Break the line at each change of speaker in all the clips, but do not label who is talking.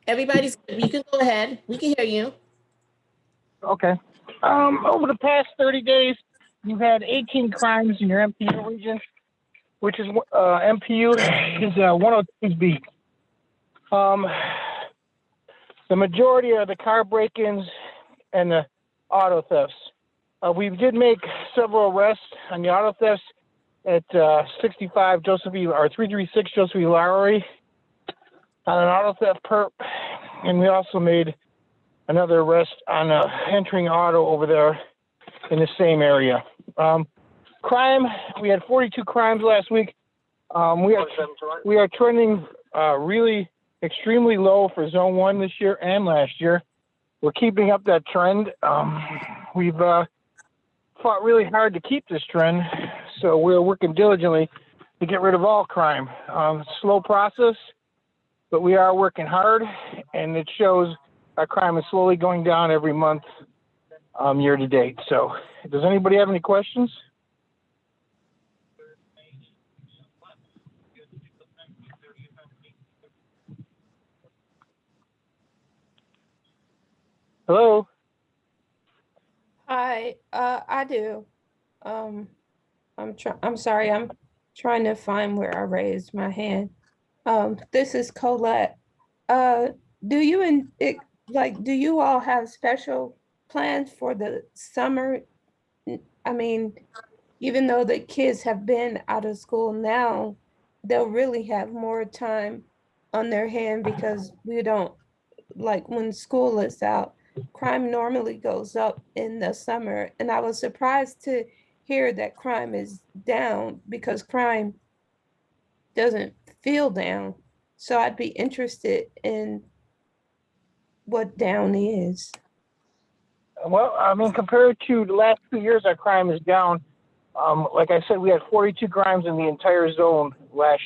You can go ahead. We can hear you.
Okay. Over the past 30 days, you've had 18 crimes in your NPU region, which is NPU is 102B. The majority are the car break-ins and the auto thefts. We did make several arrests on the auto thefts at 65 Joseph E. or 336 Joseph E. Lowry on an auto theft perp, and we also made another arrest on entering auto over there in the same area. Crime, we had 42 crimes last week. We are trending really extremely low for Zone 1 this year and last year. We're keeping up that trend. We've fought really hard to keep this trend, so we're working diligently to get rid of all crime. Slow process, but we are working hard, and it shows our crime is slowly going down every month year to date. So does anybody have any questions? Hello?
Hi, I do. I'm sorry, I'm trying to find where I raised my hand. This is Colette. Do you all have special plans for the summer? I mean, even though the kids have been out of school now, they'll really have more time on their hand because we don't, like when school is out, crime normally goes up in the summer. And I was surprised to hear that crime is down because crime doesn't feel down. So I'd be interested in what down is.
Well, I mean, compared to the last 2 years, our crime is down. Like I said, we had 42 crimes in the entire zone last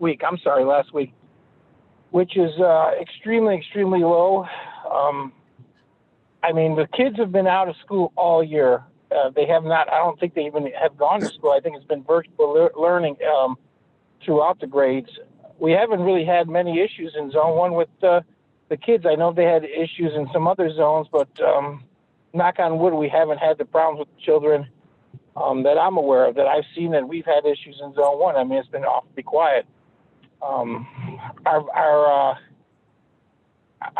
week, which is extremely, extremely low. I mean, the kids have been out of school all year. They have not, I don't think they even have gone to school. I think it's been virtual learning throughout the grades. We haven't really had many issues in Zone 1 with the kids. I know they had issues in some other zones, but knock on wood, we haven't had the problems with children that I'm aware of, that I've seen, that we've had issues in Zone 1. I mean, it's been awfully quiet.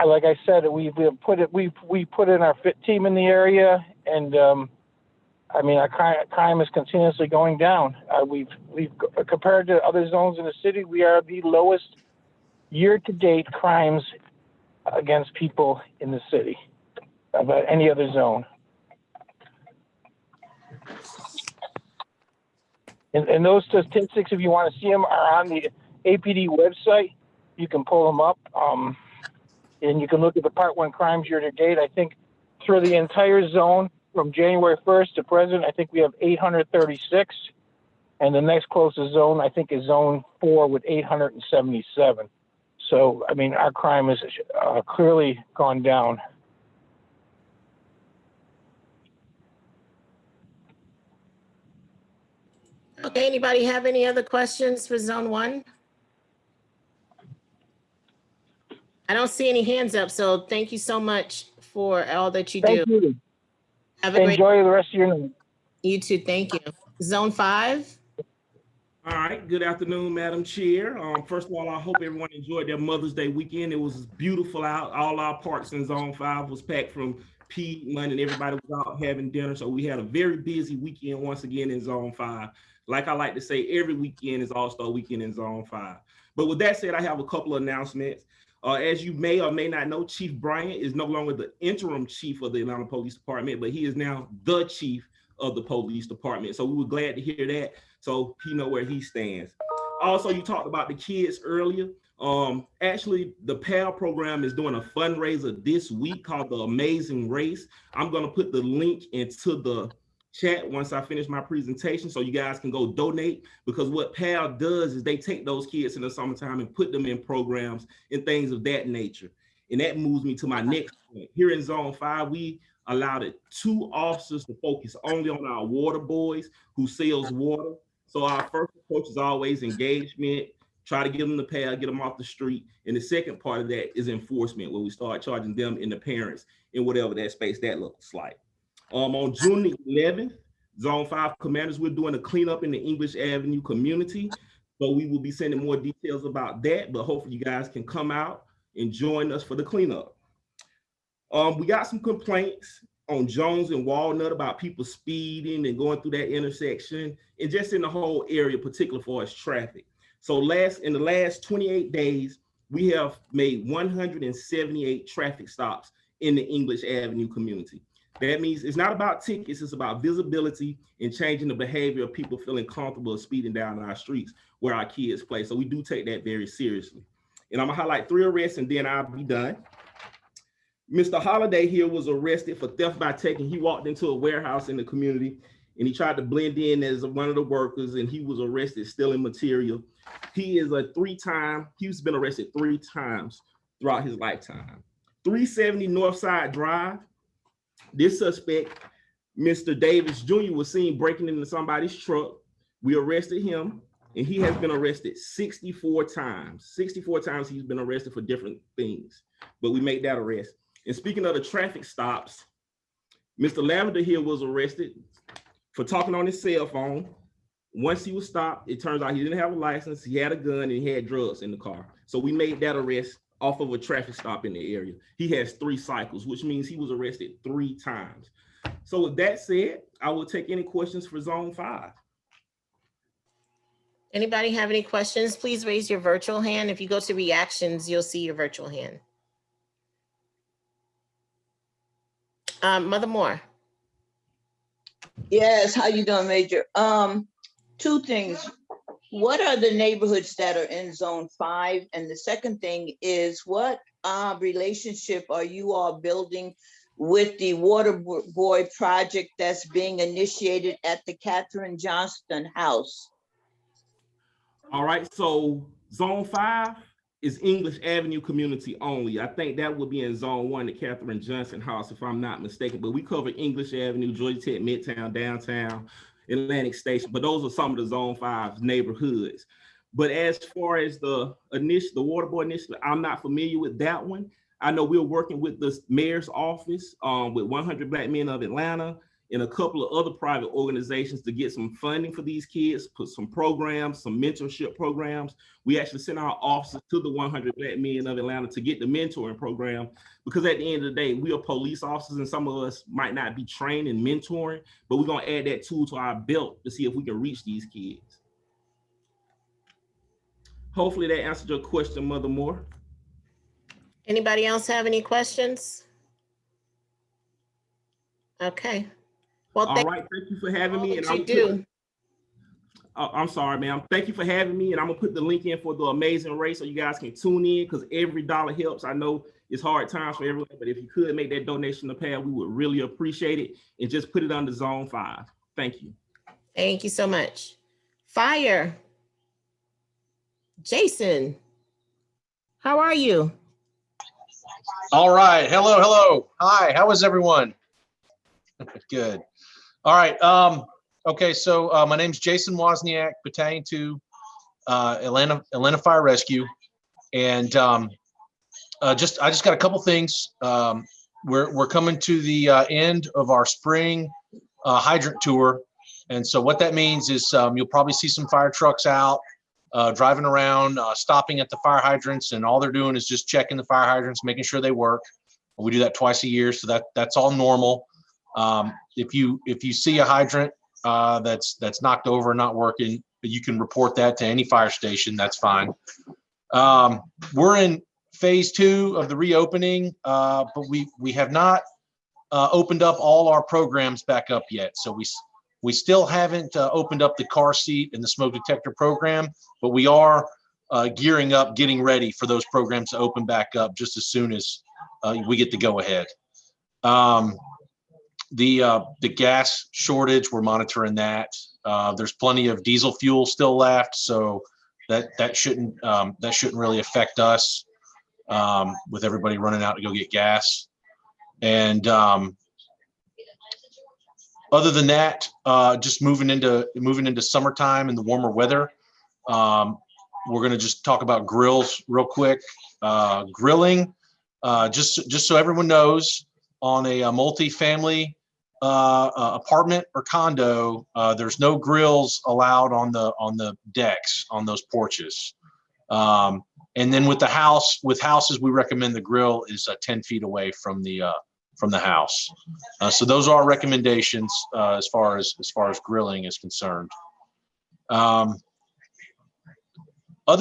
Like I said, we put in our fit team in the area, and I mean, our crime is continuously going down. We've compared to other zones in the city, we are the lowest year-to-date crimes against people in the city of any other zone. And those statistics, if you want to see them, are on the APD website. You can pull them up, and you can look at the Part 1 crimes year-to-date. I think through the entire zone, from January 1st to present, I think we have 836. And the next closest zone, I think, is Zone 4 with 877. So, I mean, our crime is clearly gone down.
Okay, anybody have any other questions for Zone 1? I don't see any hands up, so thank you so much for all that you do.
Thank you.
Have a
Enjoy the rest of your night.
You too, thank you. Zone 5?
All right, good afternoon, Madam Chair. First of all, I hope everyone enjoyed their Mother's Day weekend. It was beautiful out. All our parks in Zone 5 was packed from Piedmont, and everybody was out having dinner. So we had a very busy weekend once again in Zone 5. Like I like to say, every weekend is All-Star Weekend in Zone 5. But with that said, I have a couple of announcements. As you may or may not know, Chief Bryant is no longer the interim chief of the Atlanta Police Department, but he is now the chief of the police department. So we were glad to hear that. So he know where he stands. Also, you talked about the kids earlier. Actually, the PAL program is doing a fundraiser this week called The Amazing Race. I'm going to put the link into the chat once I finish my presentation so you guys can go donate, because what PAL does is they take those kids in the summertime and put them in programs and things of that nature. And that moves me to my next point. Here in Zone 5, we allowed 2 officers to focus only on our water boys who sells water. So our first approach is always engagement, try to get them to pay, get them off the street. And the second part of that is enforcement, where we start charging them and the parents in whatever that space that looks like. On June the 11th, Zone 5 commanders, we're doing a cleanup in the English Avenue community. So we will be sending more details about that, but hopefully you guys can come out and join us for the cleanup. We got some complaints on Jones and Walnut about people speeding and going through that intersection, and just in the whole area, particularly for us traffic. So in the last 28 days, we have made 178 traffic stops in the English Avenue community. That means it's not about tickets, it's about visibility and changing the behavior of people feeling comfortable speeding down our streets where our kids play. So we do take that very seriously. And I'm gonna highlight 3 arrests and then I'll be done. Mr. Holiday here was arrested for theft by taking. He walked into a warehouse in the community and he tried to blend in as one of the workers, and he was arrested stealing material. He's been arrested 3 times throughout his lifetime. 370 Northside Drive. This suspect, Mr. Davis Jr., was seen breaking into somebody's truck. We arrested him, and he has been arrested 64 times. 64 times he's been arrested for different things, but we made that arrest. And speaking of the traffic stops, Mr. Lavender here was arrested for talking on his cell phone. Once he was stopped, it turns out he didn't have a license, he had a gun, and he had drugs in the car. So we made that arrest off of a traffic stop in the area. He has 3 cycles, which means he was arrested 3 times. So with that said, I will take any questions for Zone 5.
Anybody have any questions? Please raise your virtual hand. If you go to reactions, you'll see your virtual hand. Mother Moore.
Yes, how you doing, Major? 2 things. What are the neighborhoods that are in Zone 5? And the second thing is, what relationship are you all building with the Water Boy project that's being initiated at the Katherine Johnston House?
All right, so Zone 5 is English Avenue community only. I think that would be in Zone 1, the Katherine Johnson House, if I'm not mistaken. But we cover English Avenue, Georgia Tech, Midtown, Downtown, Atlantic Station. But those are some of the Zone 5 neighborhoods. But as far as the Water Boy initiative, I'm not familiar with that one. I know we're working with the mayor's office, with 100 Black Men of Atlanta, and a couple of other private organizations to get some funding for these kids, put some programs, some mentorship programs. We actually sent our officers to the 100 Black Men of Atlanta to get the mentoring program, because at the end of the day, we are police officers and some of us might not be trained in mentoring, but we're gonna add that tool to our belt to see if we can reach these kids. Hopefully that answered your question, Mother Moore.
Anybody else have any questions? Okay. Well,
All right, thank you for having me. And I'm sorry, ma'am. Thank you for having me, and I'm gonna put the link in for the amazing race so you guys can tune in, because every dollar helps. I know it's hard times for everyone, but if you could make that donation to PAD, we would really appreciate it, and just put it under Zone 5. Thank you.
Thank you so much. Fire. Jason, how are you?
All right. Hello. Hi. How is everyone? Good. All right. Okay. So my name's Jason Wozniak, Battalion 2, Atlanta Fire Rescue, and I just got a couple things. We're coming to the end of our spring hydrant tour, and so what that means is you'll probably see some fire trucks out driving around, stopping at the fire hydrants, and all they're doing is just checking the fire hydrants, making sure they work. We do that twice a year, so that's all normal. If you see a hydrant that's knocked over and not working, you can report that to any fire station. That's fine. We're in phase 2 of the reopening, but we have not opened up all our programs back up yet. So we still haven't opened up the car seat and the smoke detector program, but we are gearing up, getting ready for those programs to open back up just as soon as we get the go ahead. The gas shortage, we're monitoring that. There's plenty of diesel fuel still left, so that shouldn't really affect us with everybody running out to go get gas. And other than that, just moving into summertime and the warmer weather, we're going to just talk about grills real quick. Grilling, just so everyone knows, on a multi-family apartment or condo, there's no grills allowed on the decks on those porches. And then with houses, we recommend the grill is 10 feet away from the house. So those are our recommendations as far as grilling is concerned. Other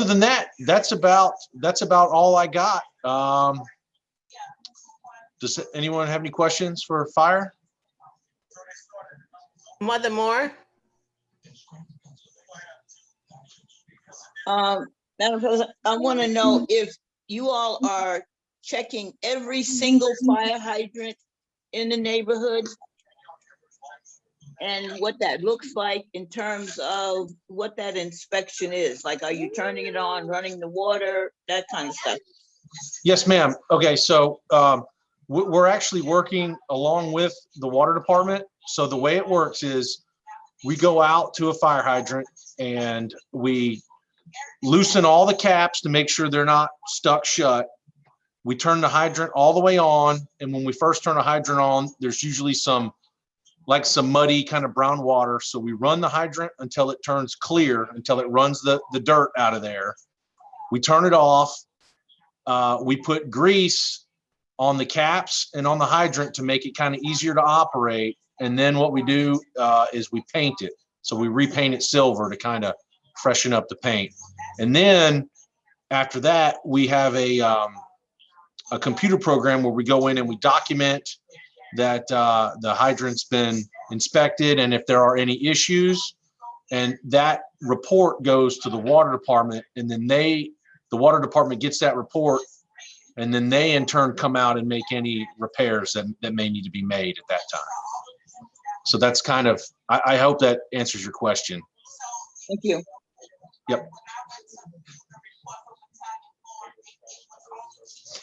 than that, that's about all I got. Does anyone have any questions for fire?
Mother Moore?
Madam President, I want to know if you all are checking every single fire hydrant in the neighborhood and what that looks like in terms of what that inspection is. Like, are you turning it on, running the water, that kind of stuff?
Yes, ma'am. Okay, so we're actually working along with the water department. So the way it works is we go out to a fire hydrant and we loosen all the caps to make sure they're not stuck shut. We turn the hydrant all the way on. And when we first turn a hydrant on, there's usually some muddy kind of brown water. So we run the hydrant until it turns clear, until it runs the dirt out of there. We turn it off. We put grease on the caps and on the hydrant to make it kind of easier to operate. And then what we do is we paint it. So we repaint it silver to kind of freshen up the paint. And then after that, we have a computer program where we go in and we document that the hydrant's been inspected and if there are any issues. And that report goes to the water department, and then the water department gets that report, and then they in turn come out and make any repairs that may need to be made at that time. So that's kind of, I hope that answers your question.
Thank you.
Yep.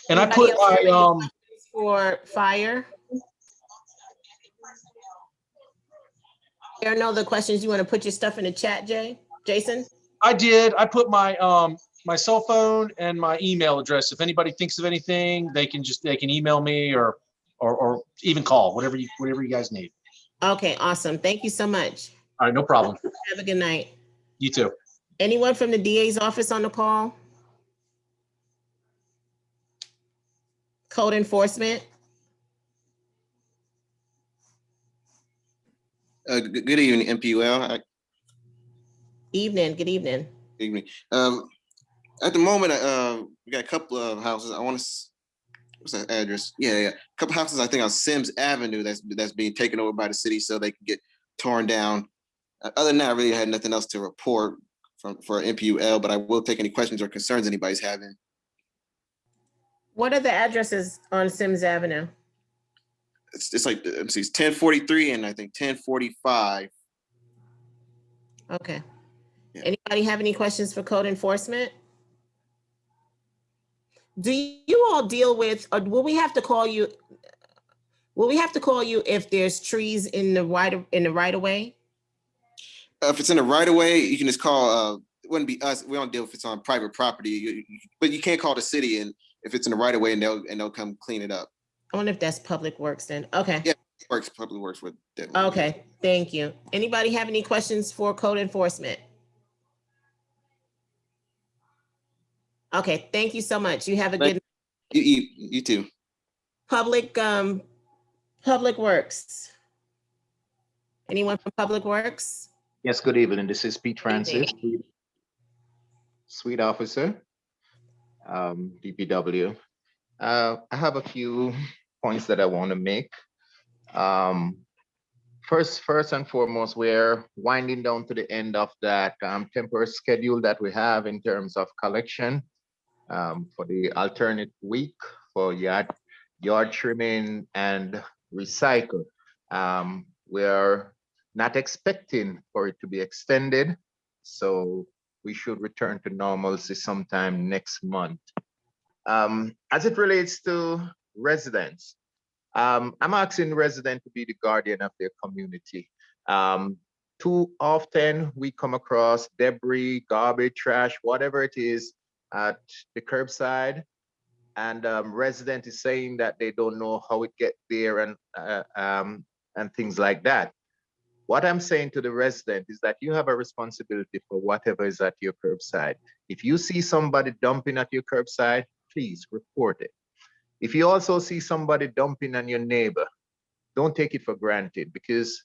And
Anybody
I put
else have any
my,
questions for fire? There are no other questions. You want to put your stuff in the chat, Jason?
I did. I put my my cell phone and my email address. If anybody thinks of anything, they can email me or even call, whatever you guys need.
Okay, awesome. Thank you so much.
All right, no problem.
Have a good night.
You too.
Anyone from the DA's office on the call? Code enforcement?
Good evening, NPU.
Evening, good evening.
Evening. At the moment, we got a couple of houses. I want to, what's that address? Yeah. A couple houses, I think, on Sims Avenue that's being taken over by the city so they can get torn down. Other than that, I really had nothing else to report for NPUL, but I will take any questions or concerns anybody's having.
What are the addresses on Sims Avenue?
It's like, let me see, it's 1043 and I think 1045.
Okay.
Yeah.
Anybody have any questions for code enforcement? Do you all deal with, or will we have to call you? Will we have to call you if there's trees in the right of way?
If it's in the right of way, you can just call. It wouldn't be us. We don't deal if it's on private property, but you can't call the city, and if it's in the right of way, and they'll come clean it up.
I wonder if that's Public Works then. Okay.
Yeah, Public Works with that.
Okay, thank you. Anybody have any questions for code enforcement? Okay, thank you so much. You have a good.
You too.
Public Works. Anyone from Public Works?
Yes, good evening. This is Pete Francis, Suite Officer, DPW. I have a few points that I want to make. First and foremost, we're winding down to the end of that temporary schedule that we have in terms of collection for the alternate week for yard trimming and recycle. We're not expecting for it to be extended, so we should return to normalcy sometime next month. As it relates to residents, I'm asking residents to be the guardian of their community. Too often we come across debris, garbage, trash, whatever it is at the curbside, and resident is saying that they don't know how it get there and things like that. What I'm saying to the resident is that you have a responsibility for whatever is at your curbside. If you see somebody dumping at your curbside, please report it. If you also see somebody dumping on your neighbor, don't take it for granted, because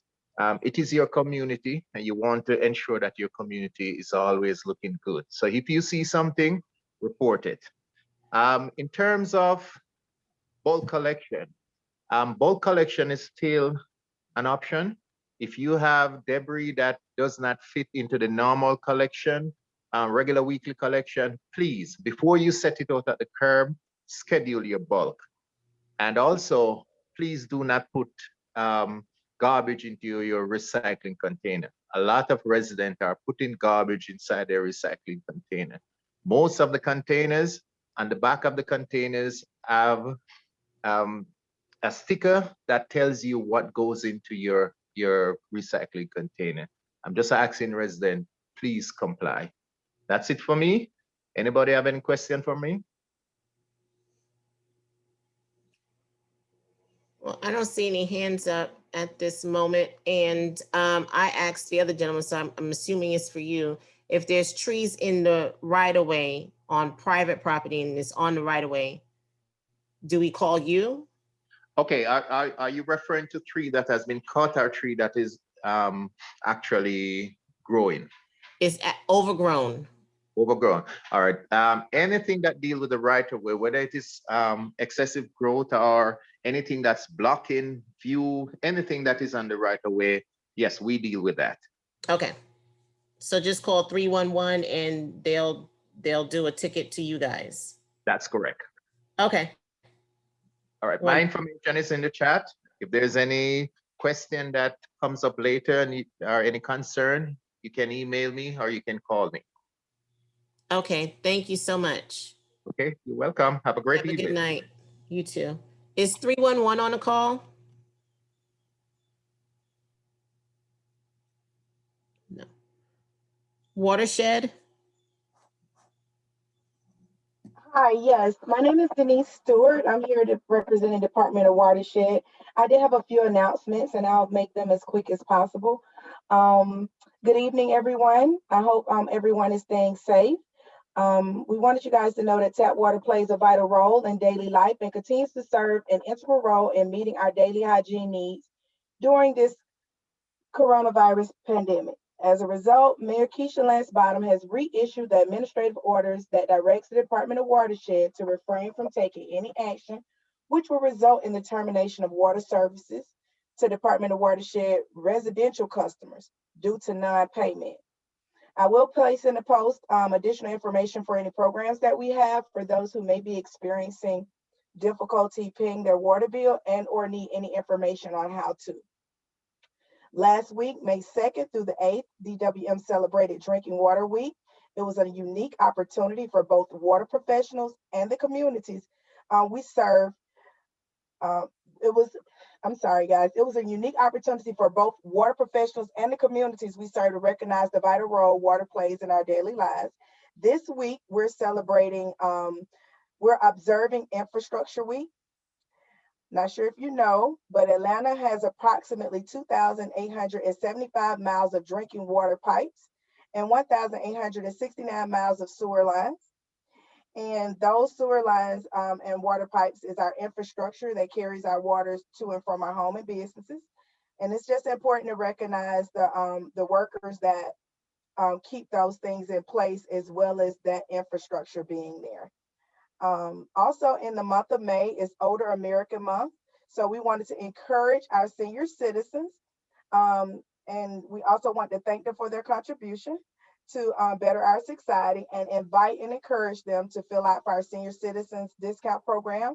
it is your community and you want to ensure that your community is always looking good. So if you see something, report it. In terms of bulk collection is still an option. If you have debris that does not fit into the normal collection, regular weekly collection, please, before you set it out at the curb, schedule your bulk. And also, please do not put garbage into your recycling container. A lot of residents are putting garbage inside their recycling container. Most of the containers, on the back of the containers, have a sticker that tells you what goes into your recycling container. I'm just asking residents, please comply. That's it for me. Anybody have any question for me?
Well, I don't see any hands up at this moment. And I asked the other gentleman, so I'm assuming it's for you. If there's trees in the right of way on private property and it's on the right of way, do we call you?
Okay, are you referring to tree that has been cut or tree that is actually growing?
It's overgrown.
Overgrown. All right. Anything that deal with the right of way, whether it is excessive growth or anything that's blocking view, anything that is on the right of way, yes, we deal with that.
Okay. So just call 311 and they'll do a ticket to you guys.
That's correct.
Okay.
All right. My information is in the chat. If there's any question that comes up later or any concern, you can email me or you can call me.
Okay. Thank you so much.
Okay. You're welcome. Have a great evening.
Good night. You too. Is 311 on a call? No. Watershed?
Hi, yes. My name is Denise Stewart. I'm here to represent the Department of Watershed. I did have a few announcements and I'll make them as quick as possible. Good evening, everyone. I hope everyone is staying safe. We wanted you guys to know that tap water plays a vital role in daily life and continues to serve an integral role in meeting our daily hygiene needs during this coronavirus pandemic. As a result, Mayor Keisha Lance Bottom has reissued the administrative orders that directs the Department of Watershed to refrain from taking any action which will result in the termination of water services to Department of Watershed residential customers due to non-payment. I will place in the post additional information for any programs that we have for those who may be experiencing difficulty paying their water bill and or need any information on how to. Last week, May 2nd through the 8th, DWM celebrated Drinking Water Week. It was a unique opportunity for both water professionals and the communities we serve. It was a unique opportunity for both water professionals and the communities we serve to recognize the vital role water plays in our daily lives. This week, we're celebrating, we're observing Infrastructure Week. Not sure if you know, but Atlanta has approximately 2,875 miles of drinking water pipes and 1,869 miles of sewer lines. And those sewer lines and water pipes is our infrastructure that carries our waters to and from our home and businesses. And it's just important to recognize the workers that keep those things in place, as well as that infrastructure being there. Also in the month of May is Older American Month. So we wanted to encourage our senior citizens. And we also want to thank them for their contribution to better our society and invite and encourage them to fill out for our senior citizens discount program.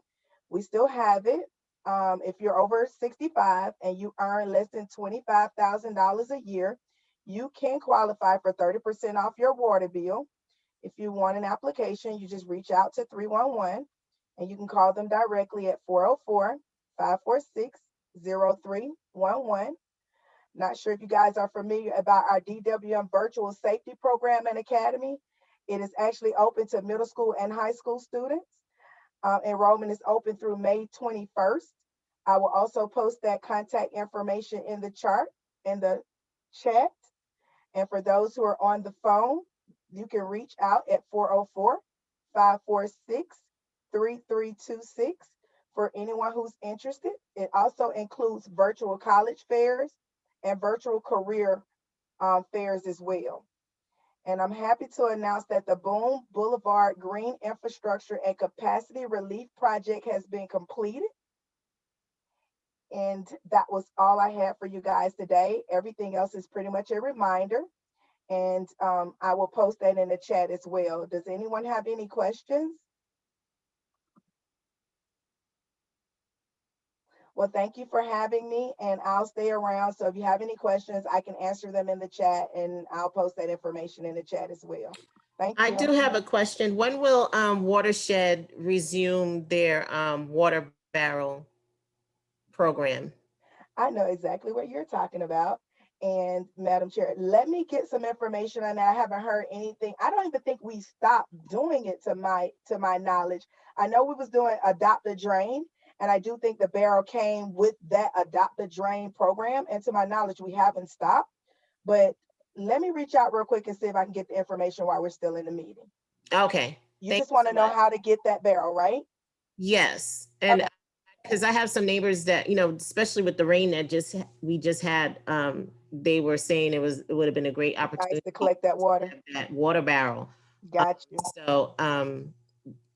We still have it. If you're over 65 and you earn less than $25,000 a year, you can qualify for 30% off your water bill. If you want an application, you just reach out to 311 and you can call them directly at 404-546-0311. Not sure if you guys are familiar about our DWM Virtual Safety Program and Academy. It is actually open to middle school and high school students. Enrollment is open through May 21st. I will also post that contact information in the chart, in the chat. And for those who are on the phone, you can reach out at 404-546-3326 for anyone who's interested. It also includes virtual college fairs and virtual career fairs as well. And I'm happy to announce that the Boone Boulevard Green Infrastructure and Capacity Relief Project has been completed. And that was all I had for you guys today. Everything else is pretty much a reminder. And I will post that in the chat as well. Does anyone have any questions? Well, thank you for having me, and I'll stay around. So if you have any questions, I can answer them in the chat, and I'll post that information in the chat as well. Thank you.
I do have a question. When will Watershed resume their water barrel program?
I know exactly what you're talking about. And Madam Chair, let me get some information on that. I haven't heard anything. I don't even think we stopped doing it to my knowledge. I know we was doing adopt a drain, and I do think the barrel came with that adopt a drain program. And to my knowledge, we haven't stopped. But let me reach out real quick and see if I can get the information while we're still in the meeting.
Okay.
You just want to know how to get that barrel, right?
Yes. And
Okay.
because I have some neighbors that, especially with the rain that we just had, they were saying it would have been a great opportunity
Nice to collect that water.
that water barrel.
Got you.
So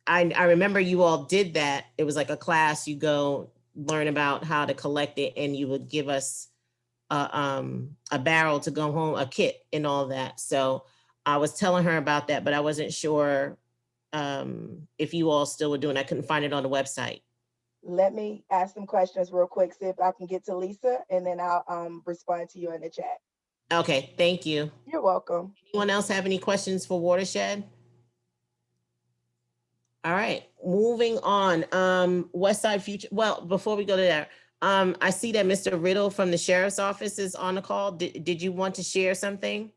I remember you all did that. It was like a class, you go learn about how to collect it, and you would give us a barrel to go home, a kit and all that. So I was telling her about that, but I wasn't sure if you all still were doing. I couldn't find it on the website.
Let me ask some questions real quick, see if I can get to Lisa, and then I'll respond to you in the chat.
Okay, thank you.
You're welcome.
Anyone else have any questions for Watershed? All right, moving on. West Side Future. Well, before we go to that, I see that Mr. Riddle from the Sheriff's Office is on the call. Did you want to share something?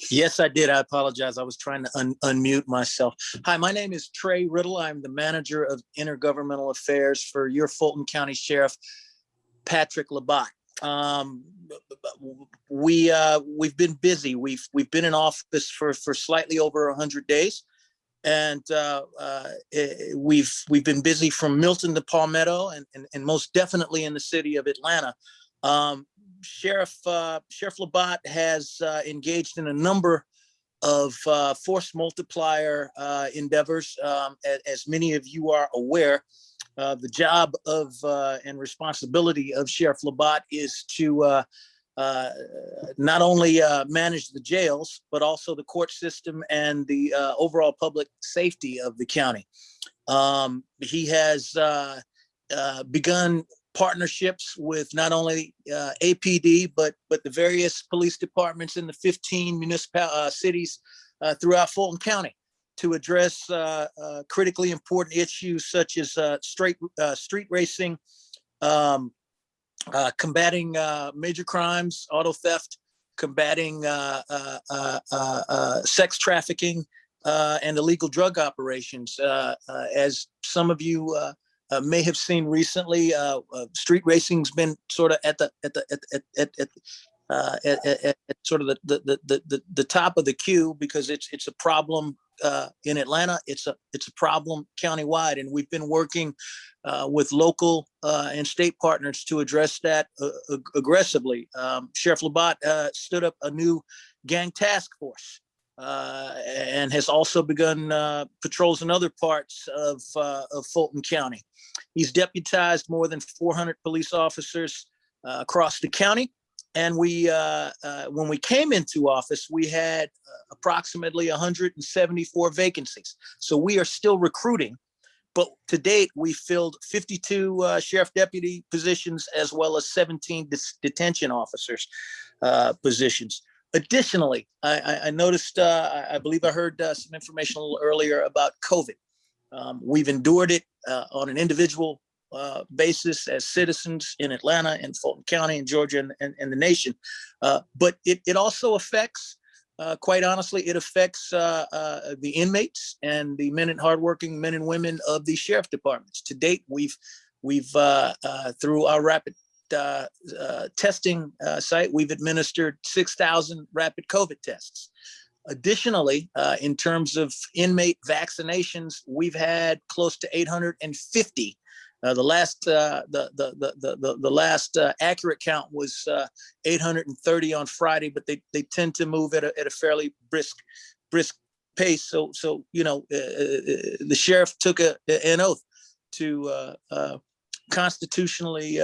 Yes, I did. I apologize. I was trying to unmute myself. Hi, my name is Trey Riddle. I'm the manager of intergovernmental affairs for your Fulton County Sheriff, Patrick Labatt. We've been busy. We've been in office for slightly over 100 days, and we've been busy from Milton to Palmetto, and most definitely in the city of Atlanta. Sheriff Labatt has engaged in a number of force multiplier endeavors. As many of you are aware, the job of and responsibility of Sheriff Labatt is to not only manage the jails, but also the court system and the overall public safety of the county. He has begun partnerships with not only APD, but the various police departments in the 15 municipal cities throughout Fulton County to address critically important issues such as street racing, combating major crimes, auto theft, combating sex trafficking, and illegal drug operations. As some of you may have seen recently, street racing's been sort of at sort of the top of the queue because it's a problem in Atlanta. It's a problem countywide, and we've been working with local and state partners to address that aggressively. Sheriff Labatt stood up a new gang task force. And has also begun patrols in other parts of Fulton County. He's deputized more than 400 police officers across the county. And when we came into office, we had approximately 174 vacancies. So we are still recruiting. But to date, we filled 52 sheriff deputy positions as well as 17 detention officers positions. Additionally, I noticed, I believe I heard some information a little earlier about COVID. We've endured it on an individual basis as citizens in Atlanta and Fulton County and Georgia and the nation. But it also affects, quite honestly, it affects the inmates and the hardworking men and women of the sheriff departments. To date, we've through our rapid testing site, we've administered 6,000 rapid COVID tests. Additionally, in terms of inmate vaccinations, we've had close to 850. The last accurate count was 830 on Friday, but they tend to move at a fairly brisk pace. So you know, the sheriff took an oath to constitutionally,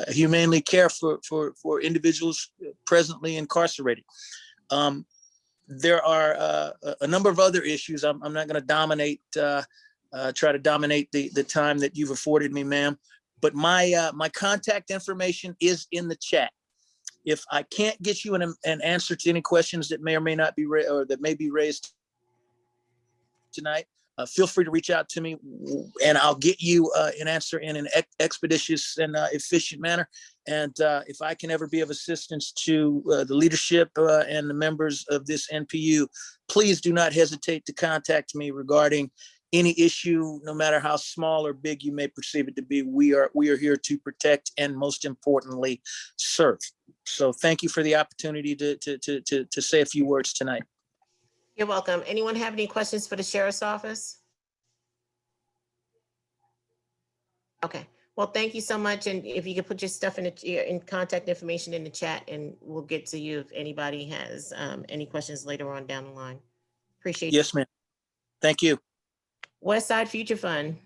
humanely care for individuals presently incarcerated. There are a number of other issues. I'm not going to try to dominate the time that you've afforded me, ma'am. But my contact information is in the chat. If I can't get you an answer to any questions that may or may not be or that may be raised tonight, feel free to reach out to me, and I'll get you an answer in an expeditious and efficient manner. And if I can ever be of assistance to the leadership and the members of this NPU, please do not hesitate to contact me regarding any issue, no matter how small or big you may perceive it to be. We are here to protect and, most importantly, serve. So thank you for the opportunity to say a few words tonight.
You're welcome. Anyone have any questions for the sheriff's office? Okay. Well, thank you so much. And if you could put your stuff in contact information in the chat, and we'll get to you if anybody has any questions later on down the line. Appreciate it.
Yes, ma'am. Thank you.
West Side Future Fund.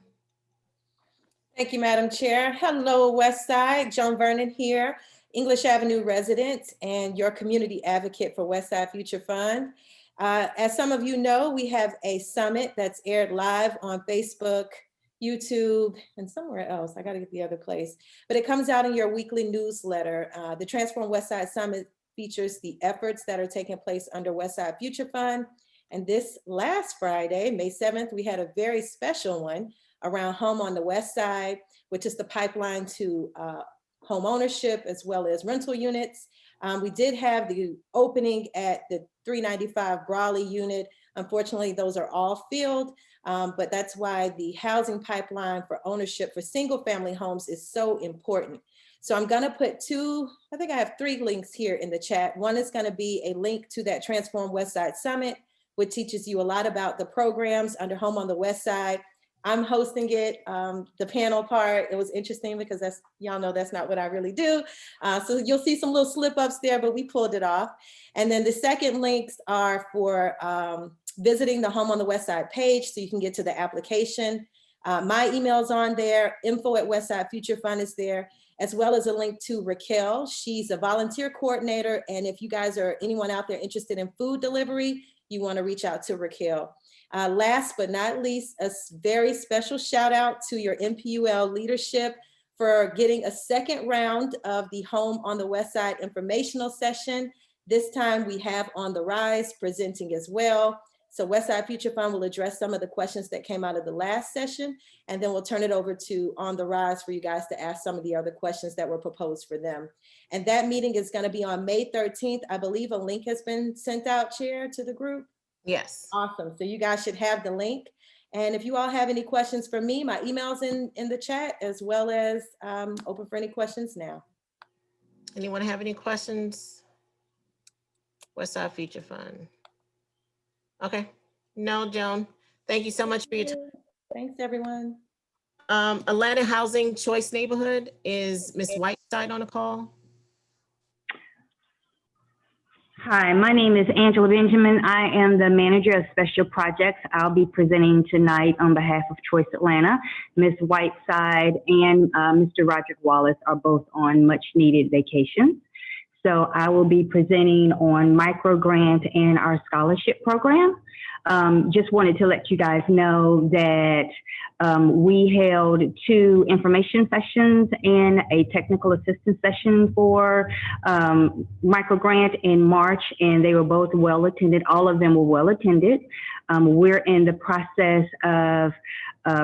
Thank you, Madam Chair. Hello, West Side. Joan Vernon here, English Avenue resident and your community advocate for West Side Future Fund. As some of you know, we have a summit that's aired live on Facebook, YouTube, and somewhere else. I got to get the other place, but it comes out in your weekly newsletter. The Transform West Side Summit features the efforts that are taking place under West Side Future Fund. And this last Friday, May 7th, we had a very special one around Home on the West Side, which is the pipeline to home ownership as well as rental units. We did have the opening at the 395 Brawley unit. Unfortunately, those are all filled, but that's why the housing pipeline for ownership for single family homes is so important. So I'm gonna put I think I have 3 links here in the chat. One is gonna be a link to that Transform West Side Summit, which teaches you a lot about the programs under Home on the West Side. I'm hosting it, the panel part. It was interesting because y'all know that's not what I really do. So you'll see some little slip ups there, but we pulled it off. And then the second links are for visiting the Home on the West Side page so you can get to the application. My email's on there, info@West Side Future Fund is there, as well as a link to Raquel. She's a volunteer coordinator. And if you guys are anyone out there interested in food delivery, you wanna reach out to Raquel. Last but not least, a very special shout out to your NPUL leadership for getting a second round of the Home on the West Side informational session. This time we have On the Rise presenting as well. So West Side Future Fund will address some of the questions that came out of the last session, and then we'll turn it over to On the Rise for you guys to ask some of the other questions that were proposed for them. And that meeting is gonna be on May 13th. I believe a link has been sent out, Chair, to the group.
Yes.
Awesome. So you guys should have the link. And if you all have any questions for me, my email's in the chat, as well as open for any questions now.
Anyone have any questions? West Side Future Fund. Okay. No, Joan. Thank you so much for your time.
Thanks, everyone.
Atlanta Housing Choice Neighborhood, is Ms. Whiteside on the call?
Hi, my name is Angela Benjamin. I am the manager of special projects. I'll be presenting tonight on behalf of Choice Atlanta. Ms. Whiteside and Mr. Roderick Wallace are both on much needed vacation. So I will be presenting on micro grant and our scholarship program. Just wanted to let you guys know that we held 2 information sessions and a technical assistance session for micro grant in March, and they were both well attended. All of them were well attended. We're in the process of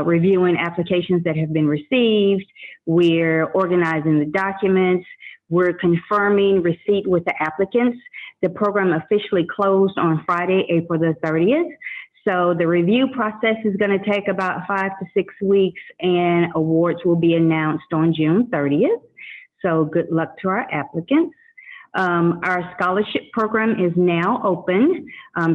reviewing applications that have been received. We're organizing the documents. We're confirming receipt with the applicants. The program officially closed on Friday, April the 30th. So the review process is going to take about 5 to 6 weeks, and awards will be announced on June 30th. So good luck to our applicants. Our scholarship program is now open,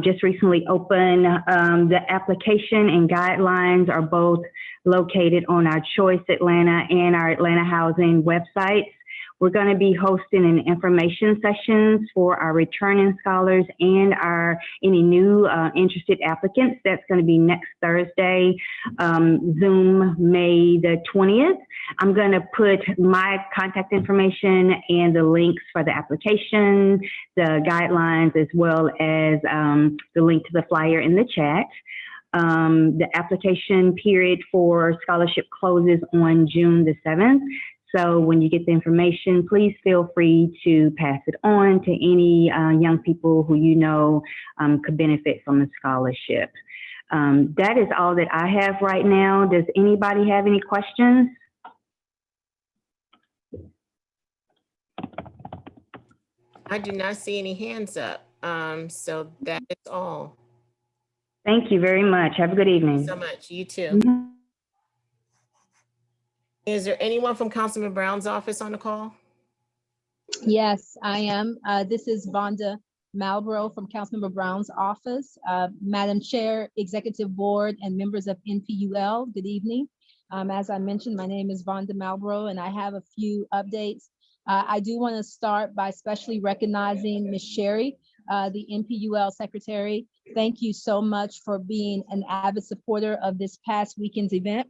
just recently opened. The application and guidelines are both located on our Choice Atlanta and our Atlanta Housing websites. We're going to be hosting an information sessions for our returning scholars and any new interested applicants. That's going to be next Thursday, Zoom, May the 20th. I'm going to put my contact information and the links for the application, the guidelines, as well as the link to the flyer in the chat. The application period for scholarship closes on June the 7th. So when you get the information, please feel free to pass it on to any young people who you know could benefit from a scholarship. That is all that I have right now. Does anybody have any questions?
I do not see any hands up. So that is all.
Thank you very much. Have a good evening.
So much. You too. Is there anyone from Councilman Brown's office on the call?
Yes, I am. This is Vonda Malbrough from Councilmember Brown's office. Madam Chair, Executive Board, and members of NPUL, good evening. As I mentioned, my name is Vonda Malbrough, and I have a few updates. I do want to start by especially recognizing Ms. Sherry, the NPUL Secretary. Thank you so much for being an avid supporter of this past weekend's event.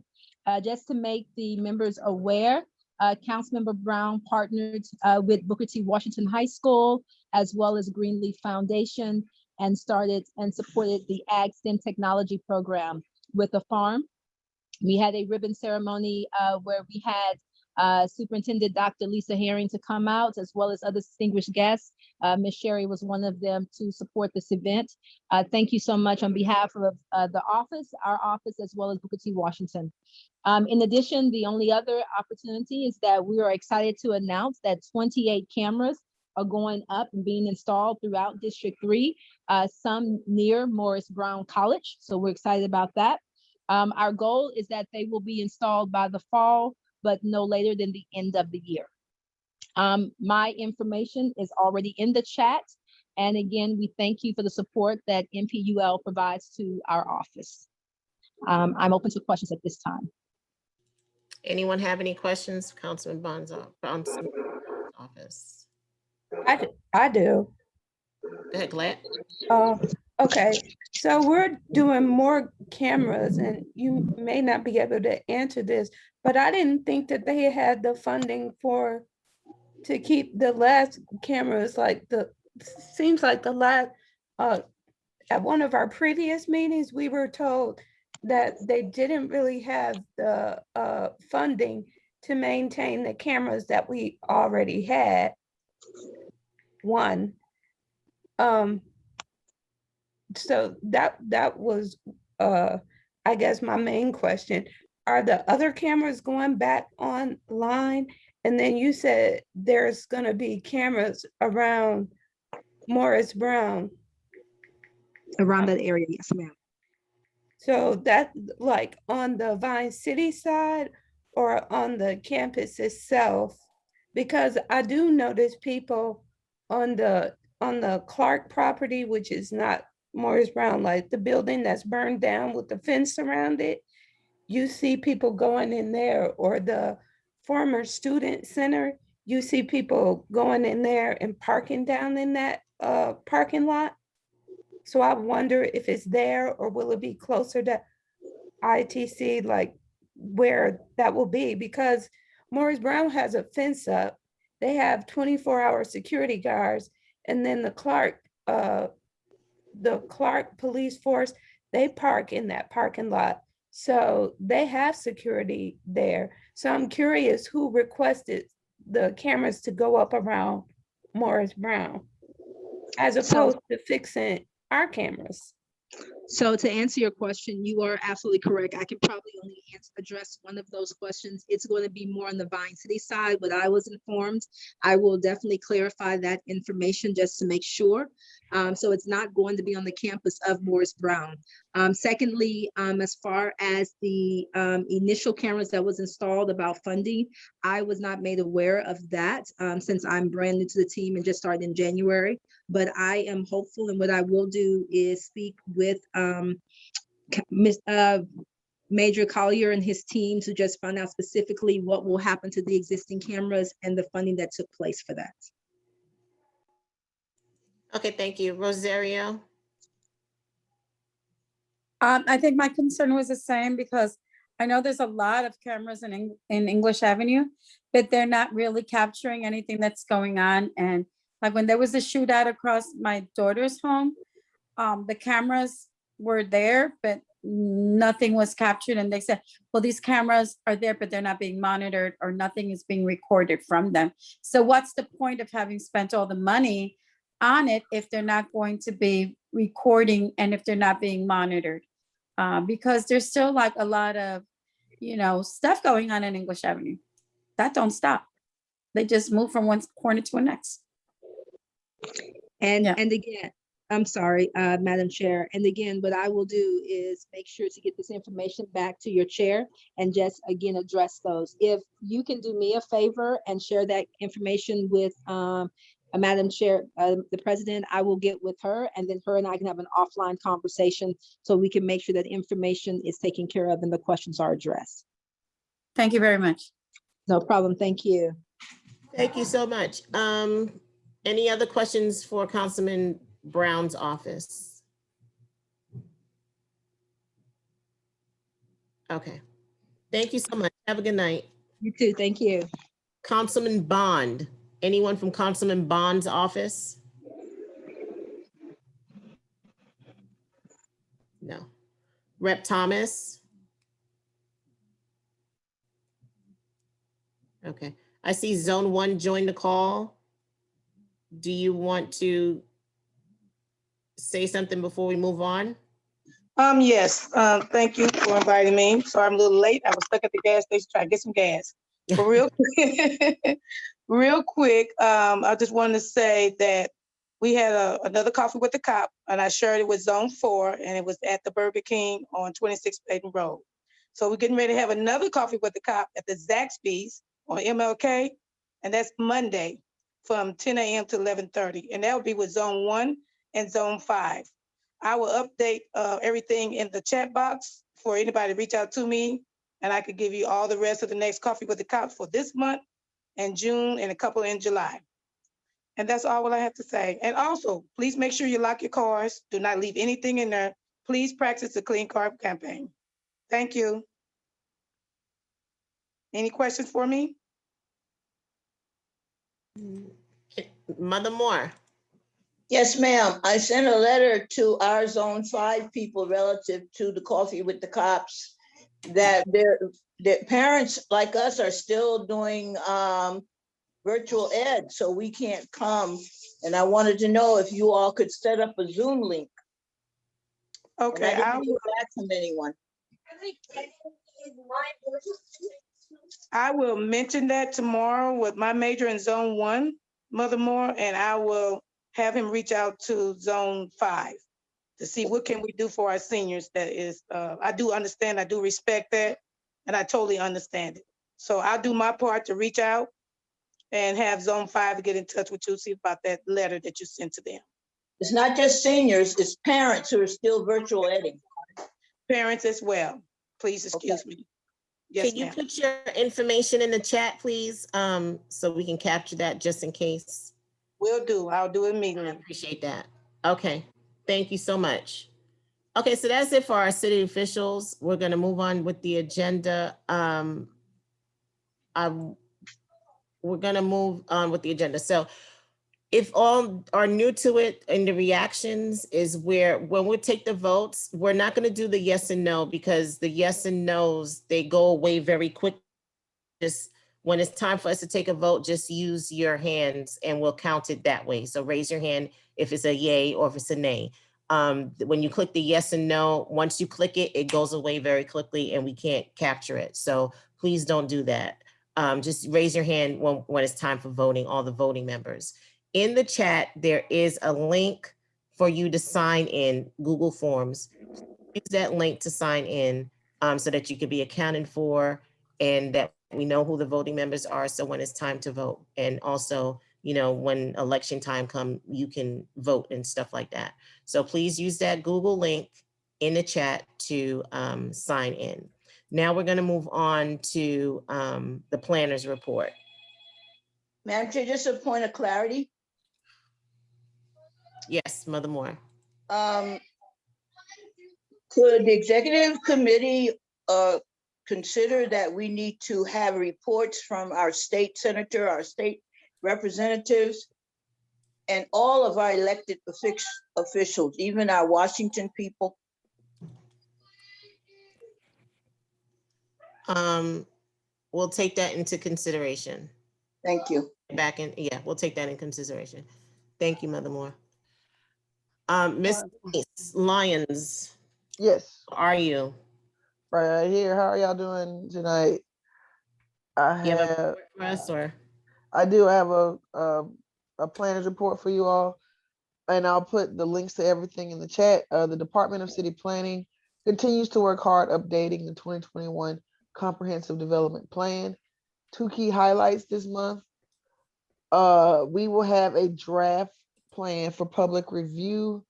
Just to make the members aware, Councilmember Brown partnered with Booker T. Washington High School, as well as Greenleaf Foundation, and started and supported the Ag STEM Technology Program with a farm. We had a ribbon ceremony where we had Superintendent Dr. Lisa Herring to come out, as well as other distinguished guests. Ms. Sherry was one of them to support this event. Thank you so much on behalf of the office, our office, as well as Booker T. Washington. In addition, the only other opportunity is that we are excited to announce that 28 cameras are going up and being installed throughout District 3, some near Morris Brown College. So we're excited about that. Our goal is that they will be installed by the fall, but no later than the end of the year. My information is already in the chat. And again, we thank you for the support that NPUL provides to our office. I'm open to questions at this time.
Anyone have any questions, Councilman Brown's office?
I do.
Go ahead, Glad.
Okay, so we're doing more cameras, and you may not be able to answer this, but I didn't think that they had the funding to keep the last cameras, like seems like the last, at one of our previous meetings, we were told that they didn't really have the funding to maintain the cameras that we already had. One. So that was, I guess, my main question. Are the other cameras going back online? And then you said there's going to be cameras around Morris Brown.
Around that area, yes, ma'am.
So that, like, on the Vine City side or on the campus itself? Because I do notice people on the Clark property, which is not Morris Brown, like the building that's burned down with the fence around it, you see people going in there, or the former student center, you see people going in there and parking down in that parking lot. So I wonder if it's there, or will it be closer to ITC, like where that will be, because Morris Brown has a fence up. They have 24-hour security guards, and then the Clark police force, they park in that parking lot. So they have security there. So I'm curious who requested the cameras to go up around Morris Brown, as opposed to fixing our cameras.
So to answer your question, you are absolutely correct. I can probably only address one of those questions. It's going to be more on the Vine City side. What I was informed, I will definitely clarify that information just to make sure. So it's not going to be on the campus of Morris Brown. Secondly, as far as the initial cameras that was installed about funding, I was not made aware of that since I'm brand new to the team and just started in January. But I am hopeful, and what I will do is speak with Major Collier and his team to just find out specifically what will happen to the existing cameras and the funding that took place for that.
Okay, thank you. Rosario?
I think my concern was the same because I know there's a lot of cameras in English Avenue, but they're not really capturing anything that's going on. And like when there was a shootout across my daughter's home, the cameras were there, but nothing was captured. And they said, well, these cameras are there, but they're not being monitored or nothing is being recorded from them. So what's the point of having spent all the money on it if they're not going to be recording and if they're not being monitored? Because there's still like a lot of, stuff going on in English Avenue. That don't stop. They just move from one corner to the next.
And again, I'm sorry, Madam Chair. And again, what I will do is make sure to get this information back to your chair and just again address those. If you can do me a favor and share that information with Madam Chair, the President, I will get with her and then her and I can have an offline conversation so we can make sure that information is taken care of and the questions are addressed.
Thank you very much.
No problem. Thank you.
Thank you so much. Any other questions for Councilman Brown's office? Okay. Thank you so much. Have a good night.
You too. Thank you.
Councilman Bond. Anyone from Councilman Bond's office? No. Rep Thomas? Okay. I see Zone 1 join the call. Do you want to say something before we move on?
Yes, thank you for inviting me. Sorry I'm a little late. I was stuck at the gas station trying to get some gas. But real quick, I just wanted to say that we had another coffee with the cop and I shared it with Zone 4 and it was at the Burger King on 26 Peyton Road. So we're getting ready to have another coffee with the cop at the Zaxby's on MLK, and that's Monday from 10 a.m. to 11:30. And that will be with Zone 1 and Zone 5. I will update everything in the chat box for anybody to reach out to me, and I could give you all the rest of the next coffee with the cops for this month and June and a couple in July. And that's all what I have to say. And also, please make sure you lock your cars. Do not leave anything in there. Please practice the Clean Car campaign. Thank you. Any questions for me?
Mother Moore.
Yes, ma'am. I sent a letter to our Zone 5 people relative to the coffee with the cops that their parents like us are still doing virtual ed, so we can't come. And I wanted to know if you all could set up a Zoom link.
Okay,
I didn't hear back from anyone.
I will mention that tomorrow with my major in Zone 1, Mother Moore, and I will have him reach out to Zone 5 to see what can we do for our seniors. That is, I do understand, I do respect that, and I totally understand it. So I'll do my part to reach out and have Zone 5 get in touch with you, see about that letter that you sent to them.
It's not just seniors, it's parents who are still virtual edding.
Parents as well. Please excuse me. Yes,
can you
ma'am.
put your information in the chat, please? So we can capture that just in case.
Will do. I'll do it immediately.
I appreciate that. Okay. Thank you so much. Okay, so that's it for our city officials. We're going to move on with the agenda. We're going to move on with the agenda. So if all are new to it, and the reactions is where when we take the votes, we're not going to do the yes and no, because the yes and no's, they go away very quick. Just when it's time for us to take a vote, just use your hands and we'll count it that way. So raise your hand if it's a yay or if it's a nay. When you click the yes and no, once you click it, it goes away very quickly and we can't capture it. So please don't do that. Just raise your hand when it's time for voting, all the voting members. In the chat, there is a link for you to sign in Google Forms. Use that link to sign in so that you can be accounted for and that we know who the voting members are. So when it's time to vote, and also, you know, when election time comes, you can vote and stuff like that. So please use that Google link in the chat to sign in. Now we're going to move on to the planner's report.
Madam Chair, just a point of clarity.
Yes, Mother Moore.
Could the executive committee consider that we need to have reports from our state senator, our state representatives, and all of our elected officials, even our Washington people?
We'll take that into consideration.
Thank you.
Yeah, we'll take that in consideration. Thank you, Mother Moore. Miss Lyons.
Yes.
How are you?
Right here. How are y'all doing tonight?
You have a report for us, or?
I do have a planner's report for you all, and I'll put the links to everything in the chat. The Department of City Planning continues to work hard updating the 2021 Comprehensive Development Plan. 2 key highlights this month. We will have a draft plan for public review